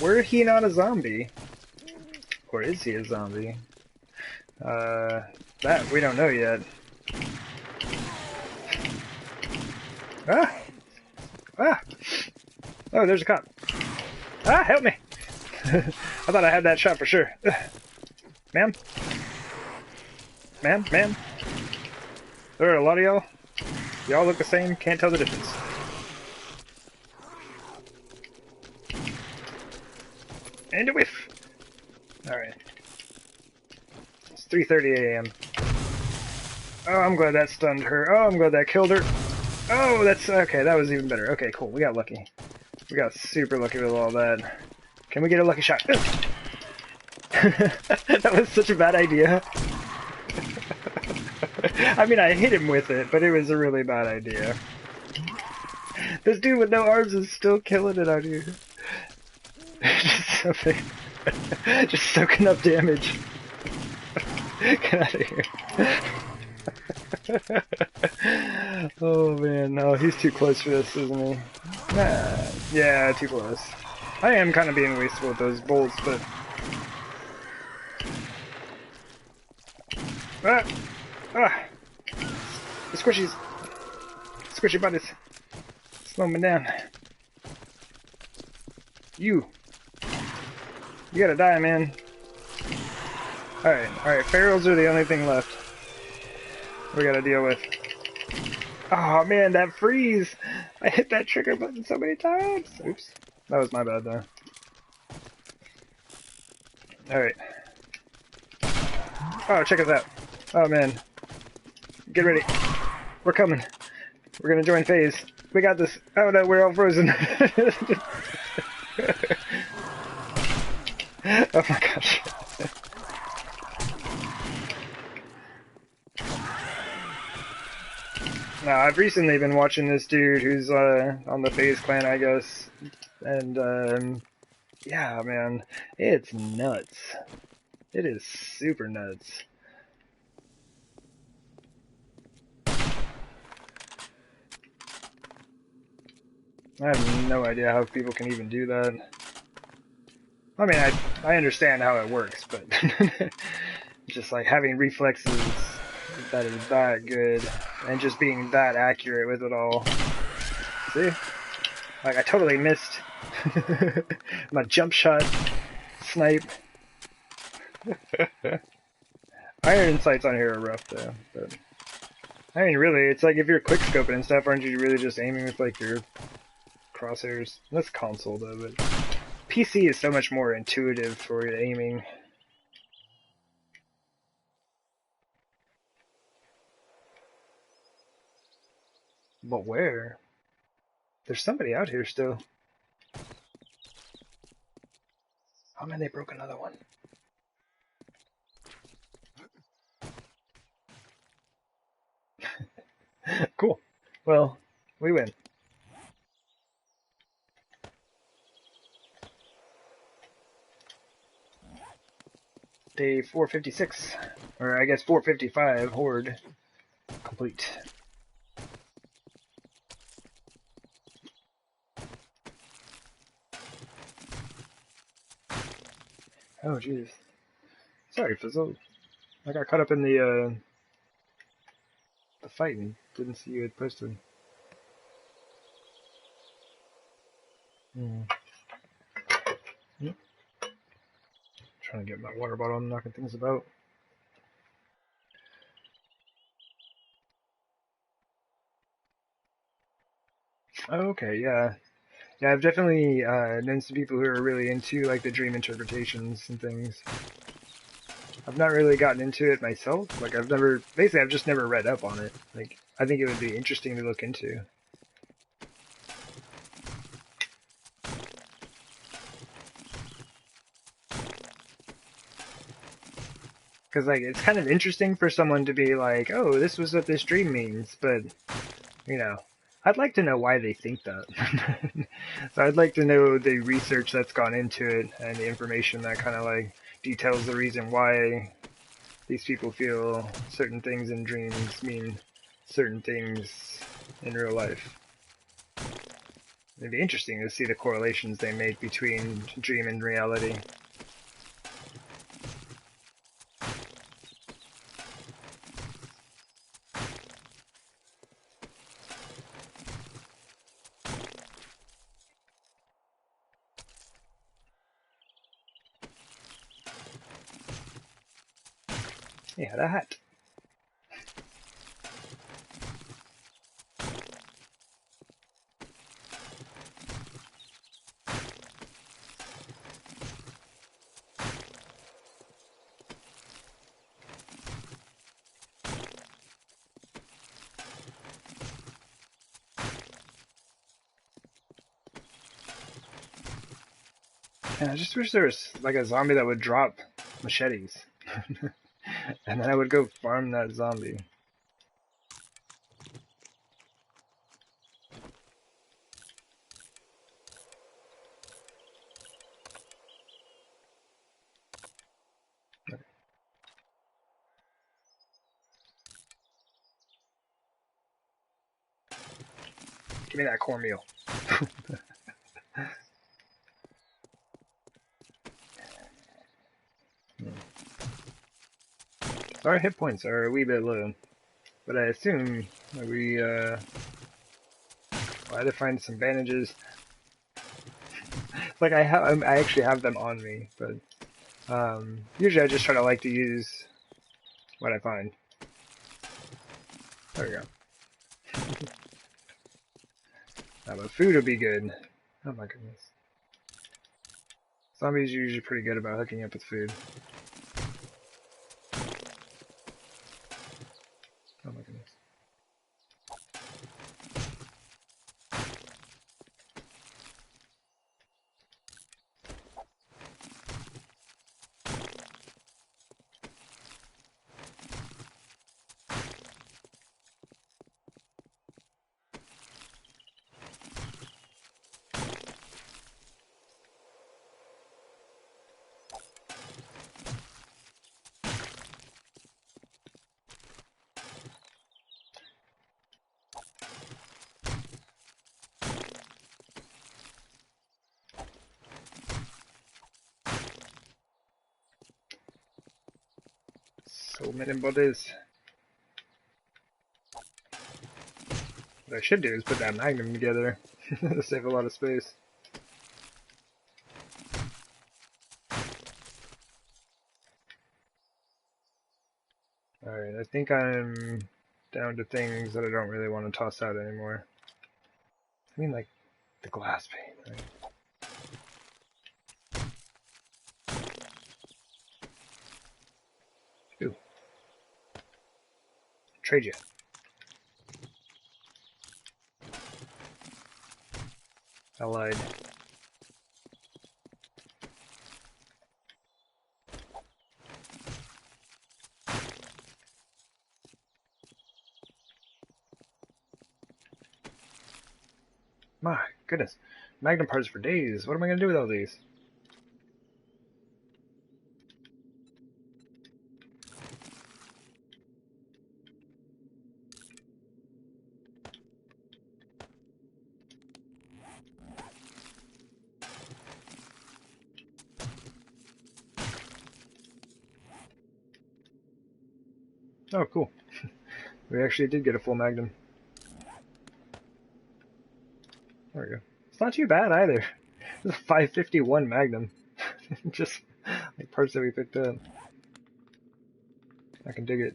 Were he not a zombie? Or is he a zombie? That we don't know yet. Ah! Ah! Oh, there's a cop. Ah, help me! I thought I had that shot for sure. Ma'am? Ma'am? Ma'am? There are a lot of y'all. Y'all look the same, can't tell the difference. And a whiff! Alright. It's 3:30 a.m. Oh, I'm glad that stunned her. Oh, I'm glad that killed her. Oh, that's okay. That was even better. Okay, cool. We got lucky. We got super lucky with all that. Can we get a lucky shot? That was such a bad idea. I mean, I hit him with it, but it was a really bad idea. This dude with no arms is still killing it out here. Just soaking up damage. Get out of here. Oh man, no, he's too close for this, isn't he? Nah, yeah, too close. I am kind of being wasteful with those bolts, but... Ah! Ah! The squishies! Squishy buddies! Slow me down. You gotta die, man. Alright, ferals are the only thing left we gotta deal with. Oh man, that freeze! I hit that trigger button so many times! Oops. That was my bad, though. Alright. Oh, check us out. Oh man. Get ready. We're coming. We're gonna join phase. We got this. Oh no, we're all frozen. Oh my gosh. Now, I've recently been watching this dude who's on the FaZe clan, I guess, and yeah, man, it's nuts. It is super nuts. I have no idea how people can even do that. I mean, I understand how it works, but just like having reflexes that is that good and just being that accurate with it all. See? Like, I totally missed my jump shot snipe. Iron sights on here are rough though, but I mean, really, it's like if you're quick scoping and stuff, aren't you really just aiming with like your crosshairs? That's console though, but PC is so much more intuitive for aiming. But where? There's somebody out here still. Oh man, they broke another one. Cool. Well, we win. Day 456. Or I guess 455, Horde. Complete. Oh, jeez. Sorry, Fizzle. I got caught up in the fight and didn't see you had posted. Yep. Trying to get my water bottle, I'm knocking things about. Okay, yeah. Yeah, I've definitely known some people who are really into like the dream interpretations and things. I've not really gotten into it myself. Like I've just never read up on it. Like I think it would be interesting to look into. Because like it's kind of interesting for someone to be like, oh, this was what this dream means, but you know, I'd like to know why they think that. So I'd like to know the research that's gone into it and the information that kind of like details the reason why these people feel certain things in dreams mean certain things in real life. It'd be interesting to see the correlations they make between dream and reality. He had a hat. And I just wish there was like a zombie that would drop machetes. And then I would go farm that zombie. Give me that cornmeal. Our hit points are a wee bit low, but I assume that we will either find some bandages. Like I actually have them on me, but usually I just try to like to use what I find. There we go. Now the food would be good. Oh my goodness. Zombies are usually pretty good about hooking up with food. Oh my goodness. So many bodies. What I should do is put that magnum together to save a lot of space. Alright, I think I'm down to things that I don't really want to toss out anymore. I mean, like, the glass pane, right? Ooh. Trade you. I lied. My goodness. Magnum parts for days. What am I going to do with all these? Oh, cool. We actually did get a full magnum. There we go. It's not too bad either. It's a 551 magnum. Just like parts that we picked up. I can dig it.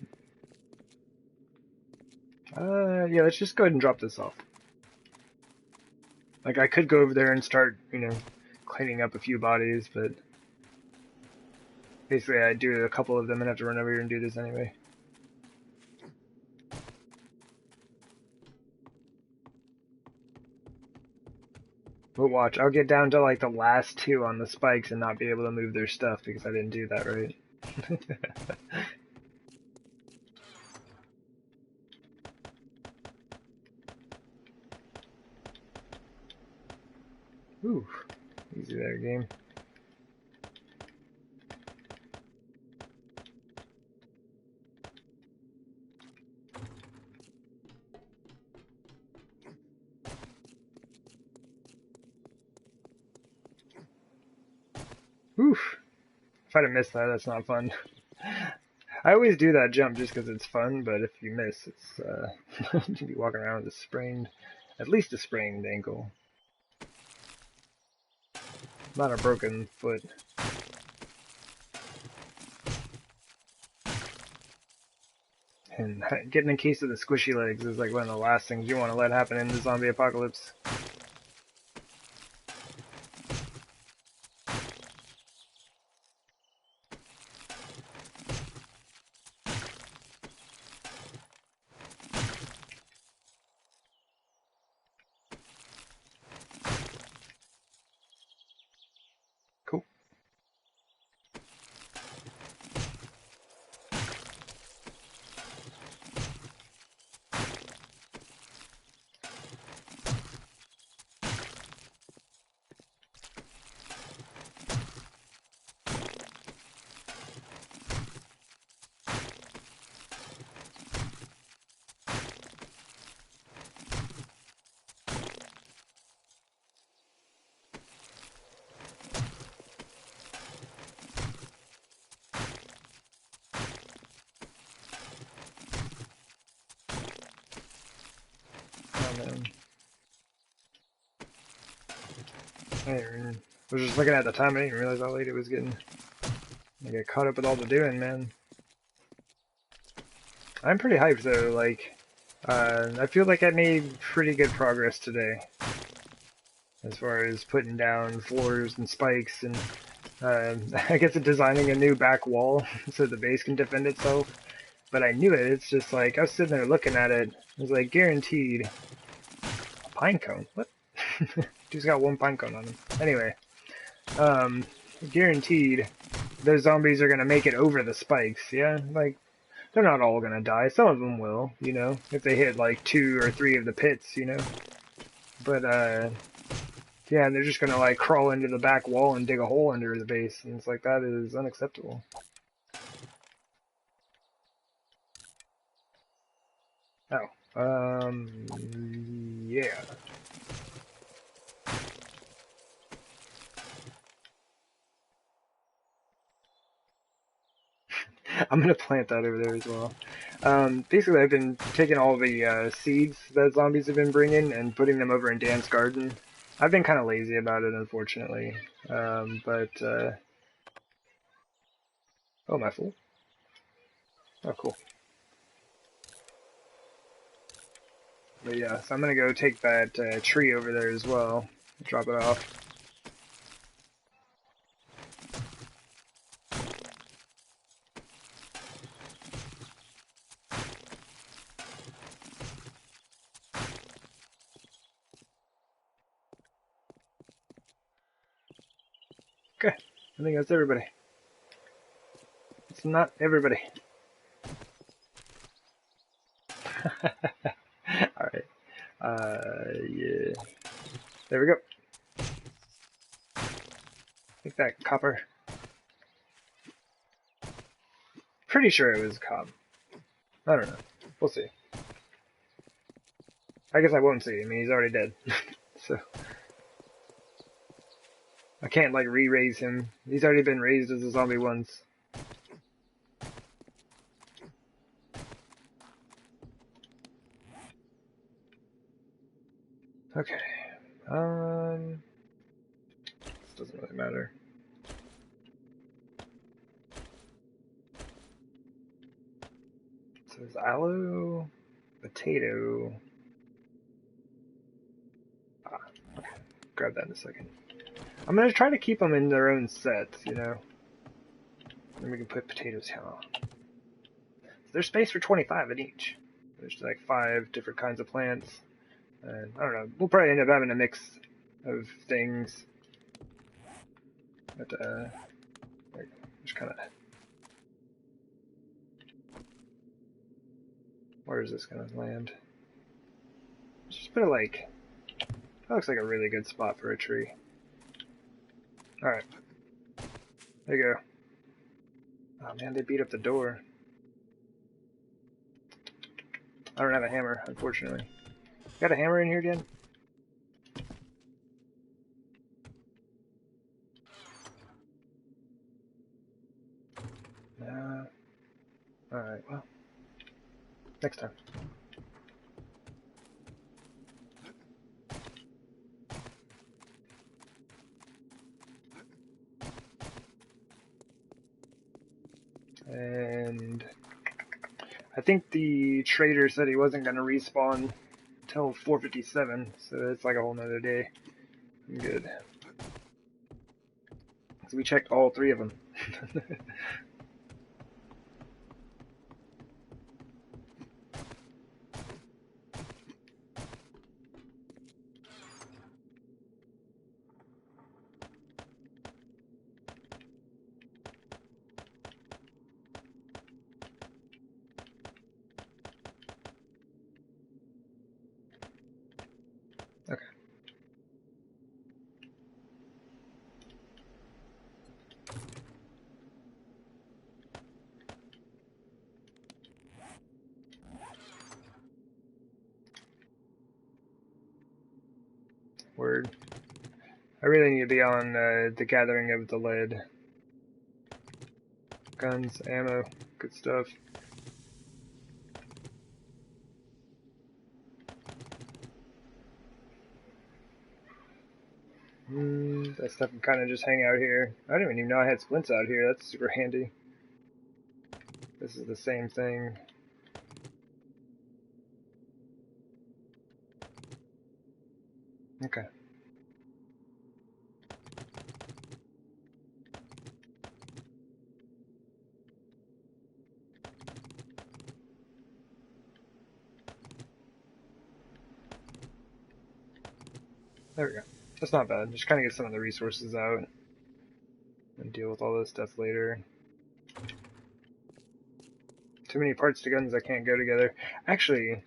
Yeah, let's just go ahead and drop this off. Like, I could go over there and start, you know, cleaning up a few bodies, but basically I'd do a couple of them and have to run over here and do this anyway. But watch, I'll get down to like the last two on the spikes and not be able to move their stuff because I didn't do that right. Ooh, easy there, game. Oof. If I'd have missed that, that's not fun. I always do that jump just because it's fun, but if you miss, it's you'd be walking around with a sprained, at least a sprained ankle. Not a broken foot. And getting a case of the squishy legs is like one of the last things you want to let happen in the zombie apocalypse. Cool. man. I was just looking at the time. I didn't realize how late it was getting. I get caught up with all the doing, man. I'm pretty hyped though. Like, I feel like I made pretty good progress today, as far as putting down floors and spikes, and I guess designing a new back wall so the base can defend itself. But I knew it. It's just like I was sitting there looking at it. It was like guaranteed. A pine cone? What? Dude's got one pine cone on him. Anyway, guaranteed those zombies are gonna make it over the spikes. Yeah, like they're not all gonna die. Some of them will, you know, if they hit like 2 or 3 of the pits, you know. But yeah, they're just gonna like crawl into the back wall and dig a hole under the base, and it's like that is unacceptable. Oh, yeah. I'm gonna plant that over there as well. Basically, I've been taking all the seeds that zombies have been bringing and putting them over in Dan's garden. I've been kind of lazy about it, unfortunately. Oh, am I full? Oh, cool. But yeah, so I'm gonna go take that tree over there as well. Drop it off. Okay, I think that's everybody. It's not everybody. Alright. Yeah. There we go. Take that, copper. Pretty sure it was cob. I don't know. We'll see. I guess I won't see. I mean, he's already dead. So I can't, like, re-raise him. He's already been raised as a zombie once. Okay. This doesn't really matter. So there's aloe, potato. Ah, okay. Grab that in a second. I'm gonna try to keep them in their own sets, you know. And we can put potatoes here. So there's space for 25 in each. There's like 5 different kinds of plants. And I don't know. We'll probably end up having a mix of things. But just kind of. Where is this gonna land? Just put it like. That looks like a really good spot for a tree. Alright. There you go. Oh man, they beat up the door. I don't have a hammer, unfortunately. Got a hammer in here again? No. Alright, well. Next time. And I think the trader said he wasn't going to respawn until 4:57, so it's like a whole nother day. I'm good. So we checked all 3 of them. Okay. Word. I really need to be on the gathering of the lead. Guns, ammo, good stuff. That stuff can kind of just hang out here. I didn't even know I had splints out here. That's super handy. This is the same thing. Okay. There we go. That's not bad. Just kind of get some of the resources out and deal with all this stuff later. Too many parts to guns that can't go together. Actually,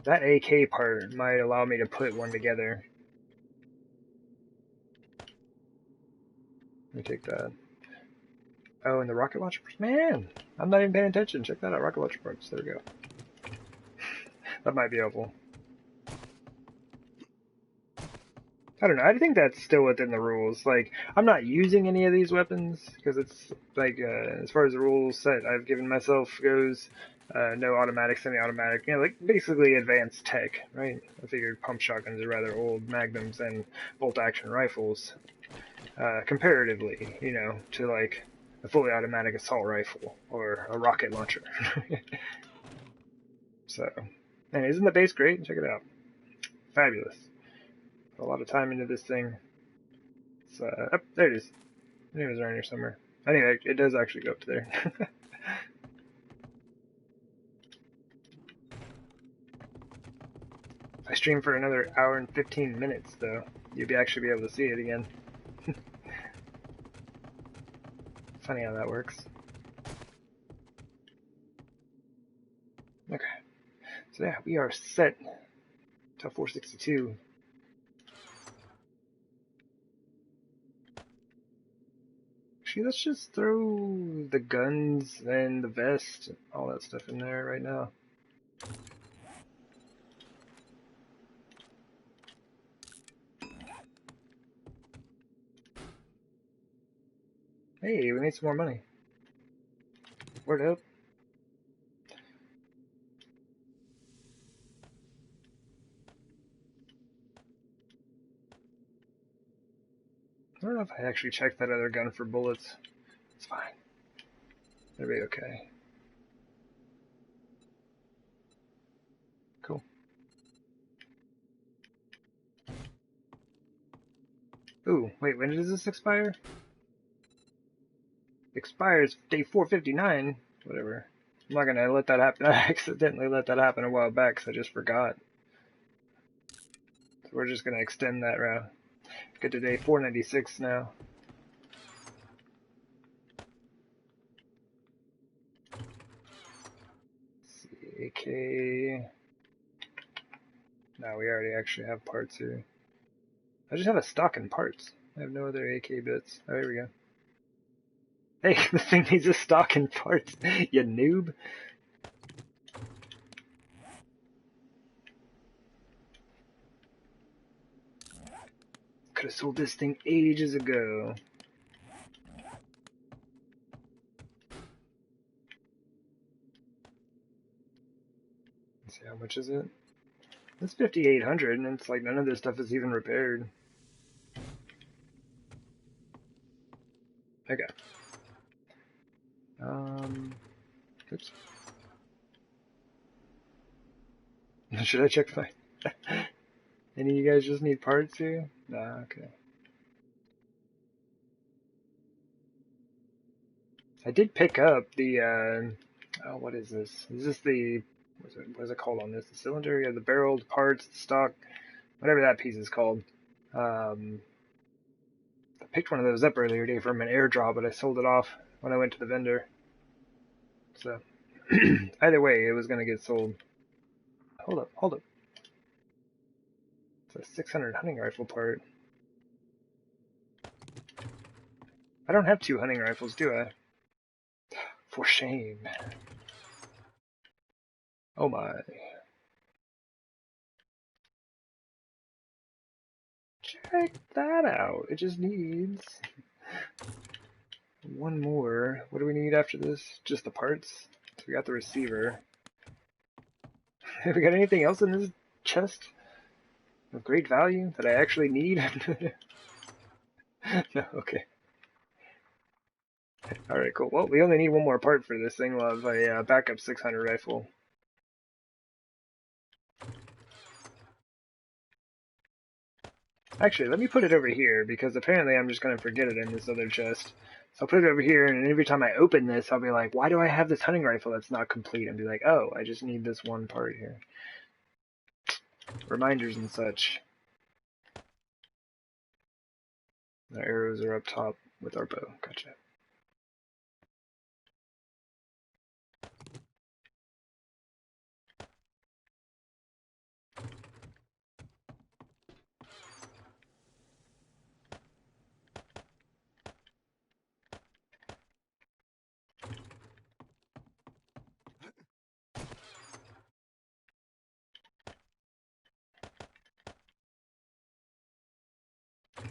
that AK part might allow me to put one together. Let me take that. Oh, and the rocket launcher parts. Man, I'm not even paying attention. Check that out. Rocket launcher parts. There we go. That might be helpful. I don't know. I think that's still within the rules. Like, I'm not using any of these weapons because it's like, as far as the rules set I've given myself goes, no automatic, semi-automatic. You know, like basically advanced tech, right? I figured pump shotguns are rather old magnums and bolt-action rifles, comparatively, you know, to like a fully automatic assault rifle or a rocket launcher. So, and isn't the base great? Check it out. Fabulous. A lot of time into this thing. So, oh, there it is. I knew it was around here somewhere. Anyway, it does actually go up to there. If I stream for another hour and 15 minutes, though, you'll actually be able to see it again. Funny how that works. Okay. So yeah, we are set to 462. Actually, let's just throw the guns and the vest, all that stuff in there right now. Hey, we made some more money. Word up. I don't know if I actually checked that other gun for bullets. It's fine. It'll be okay. Cool. Ooh, wait, when does this expire? Expires day 459. Whatever. I'm not gonna let that happen. I accidentally let that happen a while back because I just forgot. So we're just gonna extend that route. Get to day 496 now. Let's see, AK. No, we already actually have parts here. I just have a stock in parts. I have no other AK bits. Oh, here we go. Hey, the thing needs a stock in parts, you noob. Could have sold this thing ages ago. Let's see, how much is it? It's 5,800, and it's like none of this stuff is even repaired. Okay. Oops. Should I check my... Any of you guys just need parts here? Nah, okay. I did pick up the, oh, what is this? Is this the, what is it called on this? The cylinder? Yeah, the barreled parts, the stock, whatever that piece is called. I picked one of those up earlier today from an airdrop, but I sold it off when I went to the vendor. So, either way, it was going to get sold. Hold up. It's a 600 hunting rifle part. I don't have 2 hunting rifles, do I? For shame. Oh my. Check that out. It just needs one more. What do we need after this? Just the parts. So we got the receiver. Have we got anything else in this chest? Of great value that I actually need? No, okay. Alright, cool. Well, we only need one more part for this thing. We'll have a backup 600 rifle. Actually, let me put it over here, because apparently I'm just going to forget it in this other chest. So I'll put it over here, and every time I open this, I'll be like, why do I have this hunting rifle that's not complete? And be like, oh, I just need this one part here. Reminders and such. The arrows are up top with our bow. Gotcha.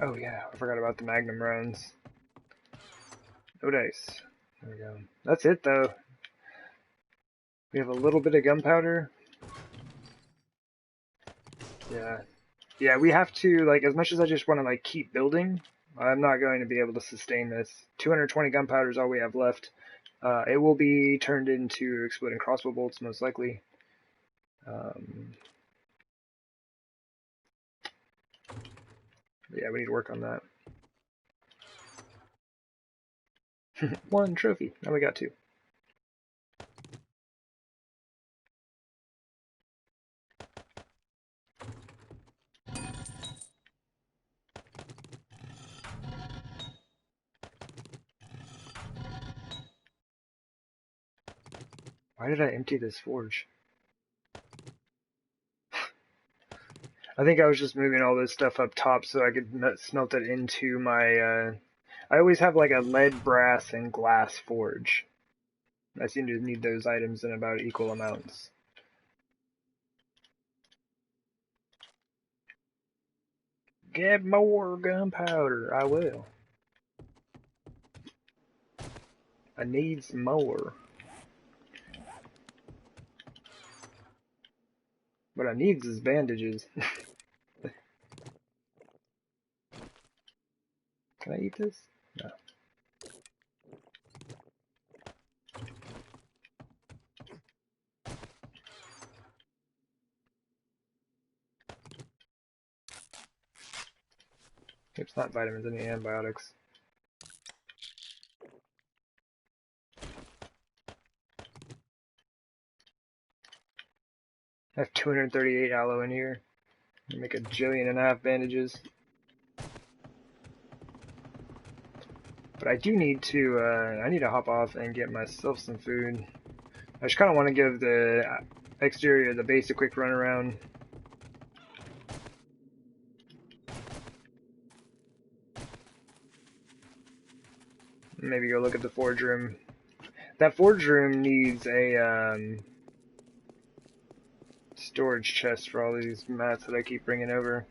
Oh yeah, I forgot about the magnum rounds. No dice. There we go. That's it though. We have a little bit of gunpowder. Yeah. Yeah, we have to, like, as much as I just want to, like, keep building, I'm not going to be able to sustain this. 220 gunpowder is all we have left. It will be turned into exploding crossbow bolts, most likely. Yeah, we need to work on that. One trophy. Now we got two. Why did I empty this forge? I think I was just moving all this stuff up top so I could smelt it into my, I always have like a lead, brass, and glass forge. I seem to need those items in about equal amounts. Get more gunpowder, I will. I need some more. What I need is bandages. Can I eat this? No. It's not vitamins, any antibiotics. I have 238 aloe in here. I make 1.5 jillion bandages. But I do need to, I need to hop off and get myself some food. I just kind of want to give the exterior of the base a quick run around. Maybe go look at the forge room. That forge room needs a storage chest for all these mats that I keep bringing over.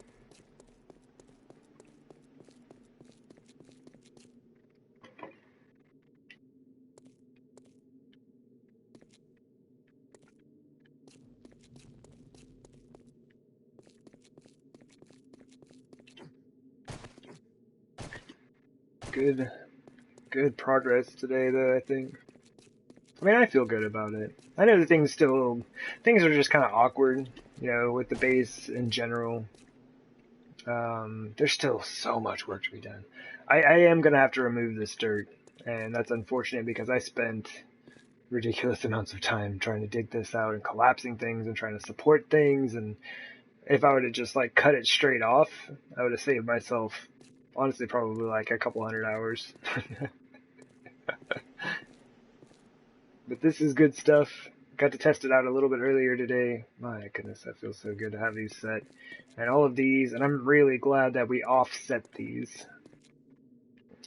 Good progress today, though, I think. I mean, I feel good about it. I know the things are just kind of awkward, you know, with the base in general. There's still so much work to be done. I am going to have to remove this dirt, and that's unfortunate because I spent ridiculous amounts of time trying to dig this out and collapsing things and trying to support things, and if I would have just, like, cut it straight off, I would have saved myself, honestly, probably, like, a couple 100 hours. But this is good stuff. Got to test it out a little bit earlier today. My goodness, that feels so good to have these set. And all of these, and I'm really glad that we offset these.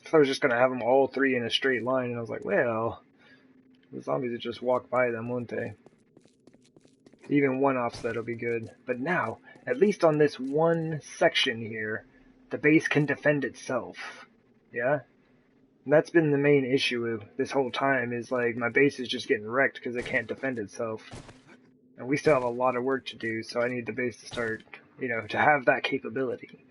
So I was just going to have them all three in a straight line, and I was like, well, the zombies would just walk by them, won't they? Even one offset will be good. But now, at least on this one section here, the base can defend itself. Yeah? And that's been the main issue this whole time, is like my base is just getting wrecked because it can't defend itself. And we still have a lot of work to do, so I need the base to start you know, to have that capability.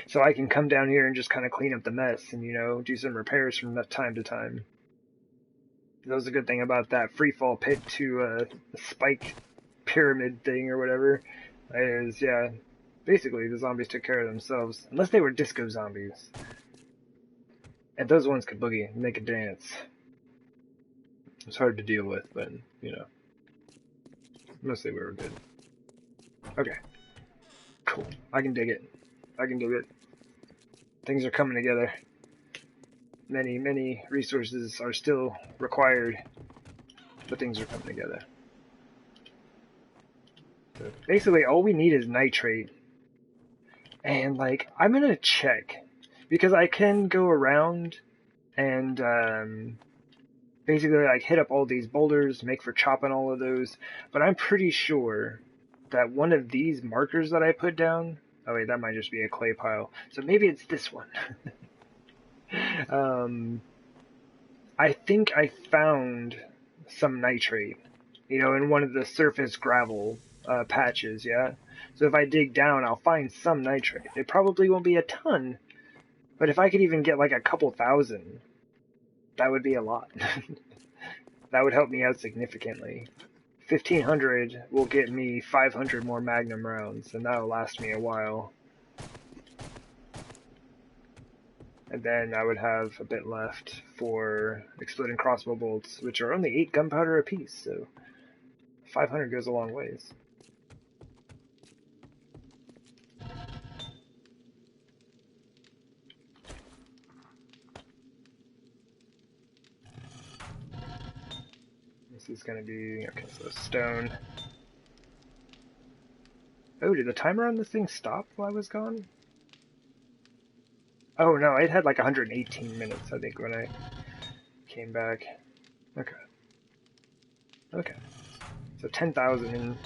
So I can come down here and just kind of clean up the mess and, you know, do some repairs from time to time. That was a good thing about that free fall pit to spike pyramid thing or whatever. Is, yeah, basically the zombies took care of themselves. Unless they were disco zombies. And those ones could boogie and they could dance. It's hard to deal with, but, you know. Mostly we were good. Okay. Cool. I can dig it. I can dig it. Things are coming together. Many resources are still required, but things are coming together. So basically, all we need is nitrate. And, like, I'm gonna check. Because I can go around and, basically, like, hit up all these boulders, make for chopping all of those. But I'm pretty sure that one of these markers that I put down... Oh, wait, that might just be a clay pile. So maybe it's this one. I think I found some nitrate, you know, in one of the surface gravel patches, yeah? So if I dig down, I'll find some nitrate. It probably won't be a ton, but if I could even get like a couple thousand, that would be a lot. That would help me out significantly. 1,500 will get me 500 more Magnum rounds, and that'll last me a while. And then I would have a bit left for exploding crossbow bolts, which are only 8 gunpowder apiece, so 500 goes a long ways. This is going to be... okay, so stone. Oh, did the timer on this thing stop while I was gone? Oh no, it had like 118 minutes, I think, when I came back. Okay. Okay. So 10,000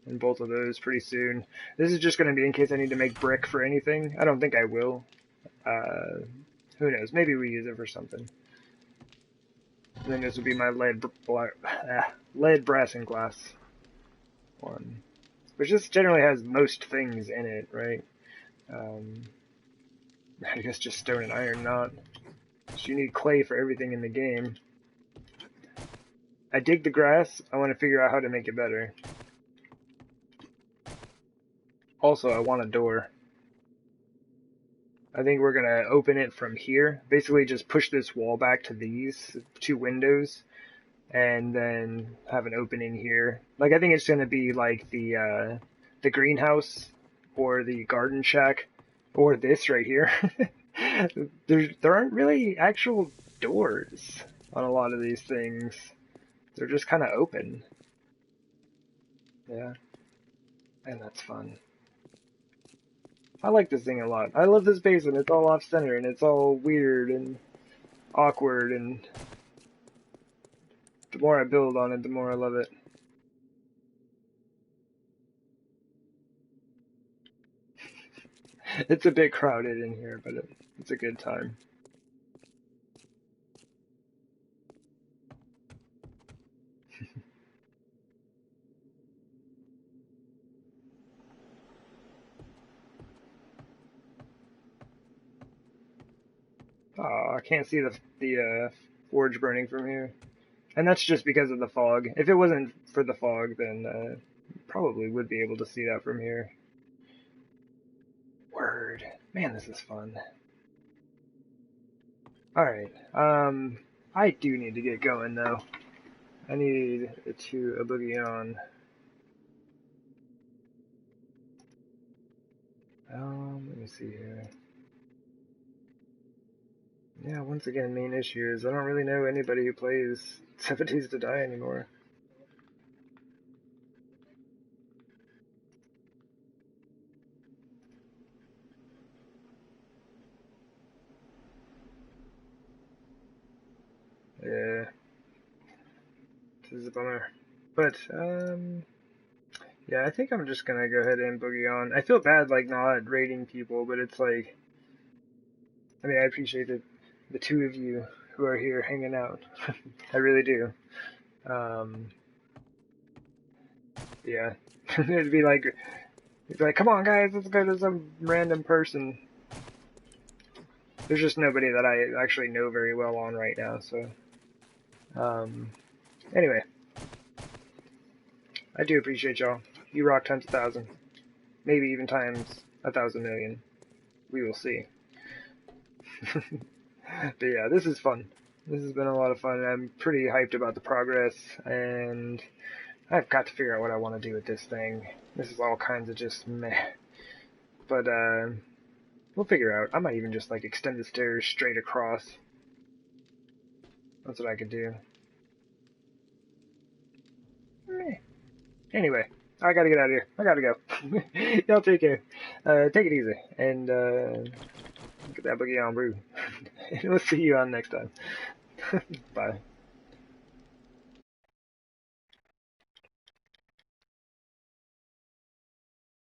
in both of those pretty soon. This is just going to be in case I need to make brick for anything. I don't think I will. Who knows? Maybe we use it for something. And then this will be my lead, brass, and glass one. Which just generally has most things in it, right? I guess just stone and iron, not. So you need clay for everything in the game. I dig the grass. I want to figure out how to make it better. Also, I want a door. I think we're going to open it from here. Basically just push this wall back to these 2 windows. And then have an opening here. Like, I think it's going to be like the greenhouse or the garden shack or this right here. There aren't really actual doors on a lot of these things. They're just kind of open. Yeah. And that's fun. I like this thing a lot. I love this base, and it's all off-center, and it's all weird and awkward, and the more I build on it, the more I love it. It's a bit crowded in here, but it's a good time. Oh, I can't see the forge burning from here. And that's just because of the fog. If it wasn't for the fog, then probably would be able to see that from here. Word. Man, this is fun. Alright, I do need to get going, though. I need to boogie on. Let me see here. Yeah, once again, main issue is I don't really know anybody who plays 7 Days to Die anymore. Yeah. This is a bummer. But, yeah, I think I'm just gonna go ahead and boogie on. I feel bad, like, not rating people, but it's like... I mean, I appreciate the 2 of you who are here hanging out. I really do. Yeah. It'd be like... He's like, come on guys, let's go to some random person. There's just nobody that I actually know very well on right now, so. Anyway. I do appreciate y'all. You rock times 1,000. Maybe even times 1,000 million. We will see. But yeah, this is fun. This has been a lot of fun. I'm pretty hyped about the progress, and I've got to figure out what I want to do with this thing. This is all kinds of just meh. But, we'll figure out. I might even just, like, extend the stairs straight across. That's what I could do. Meh. Anyway, I gotta get out of here. I gotta go. Y'all take care. Take it easy. And, get that boogie on brew. We'll see you on next time. Bye.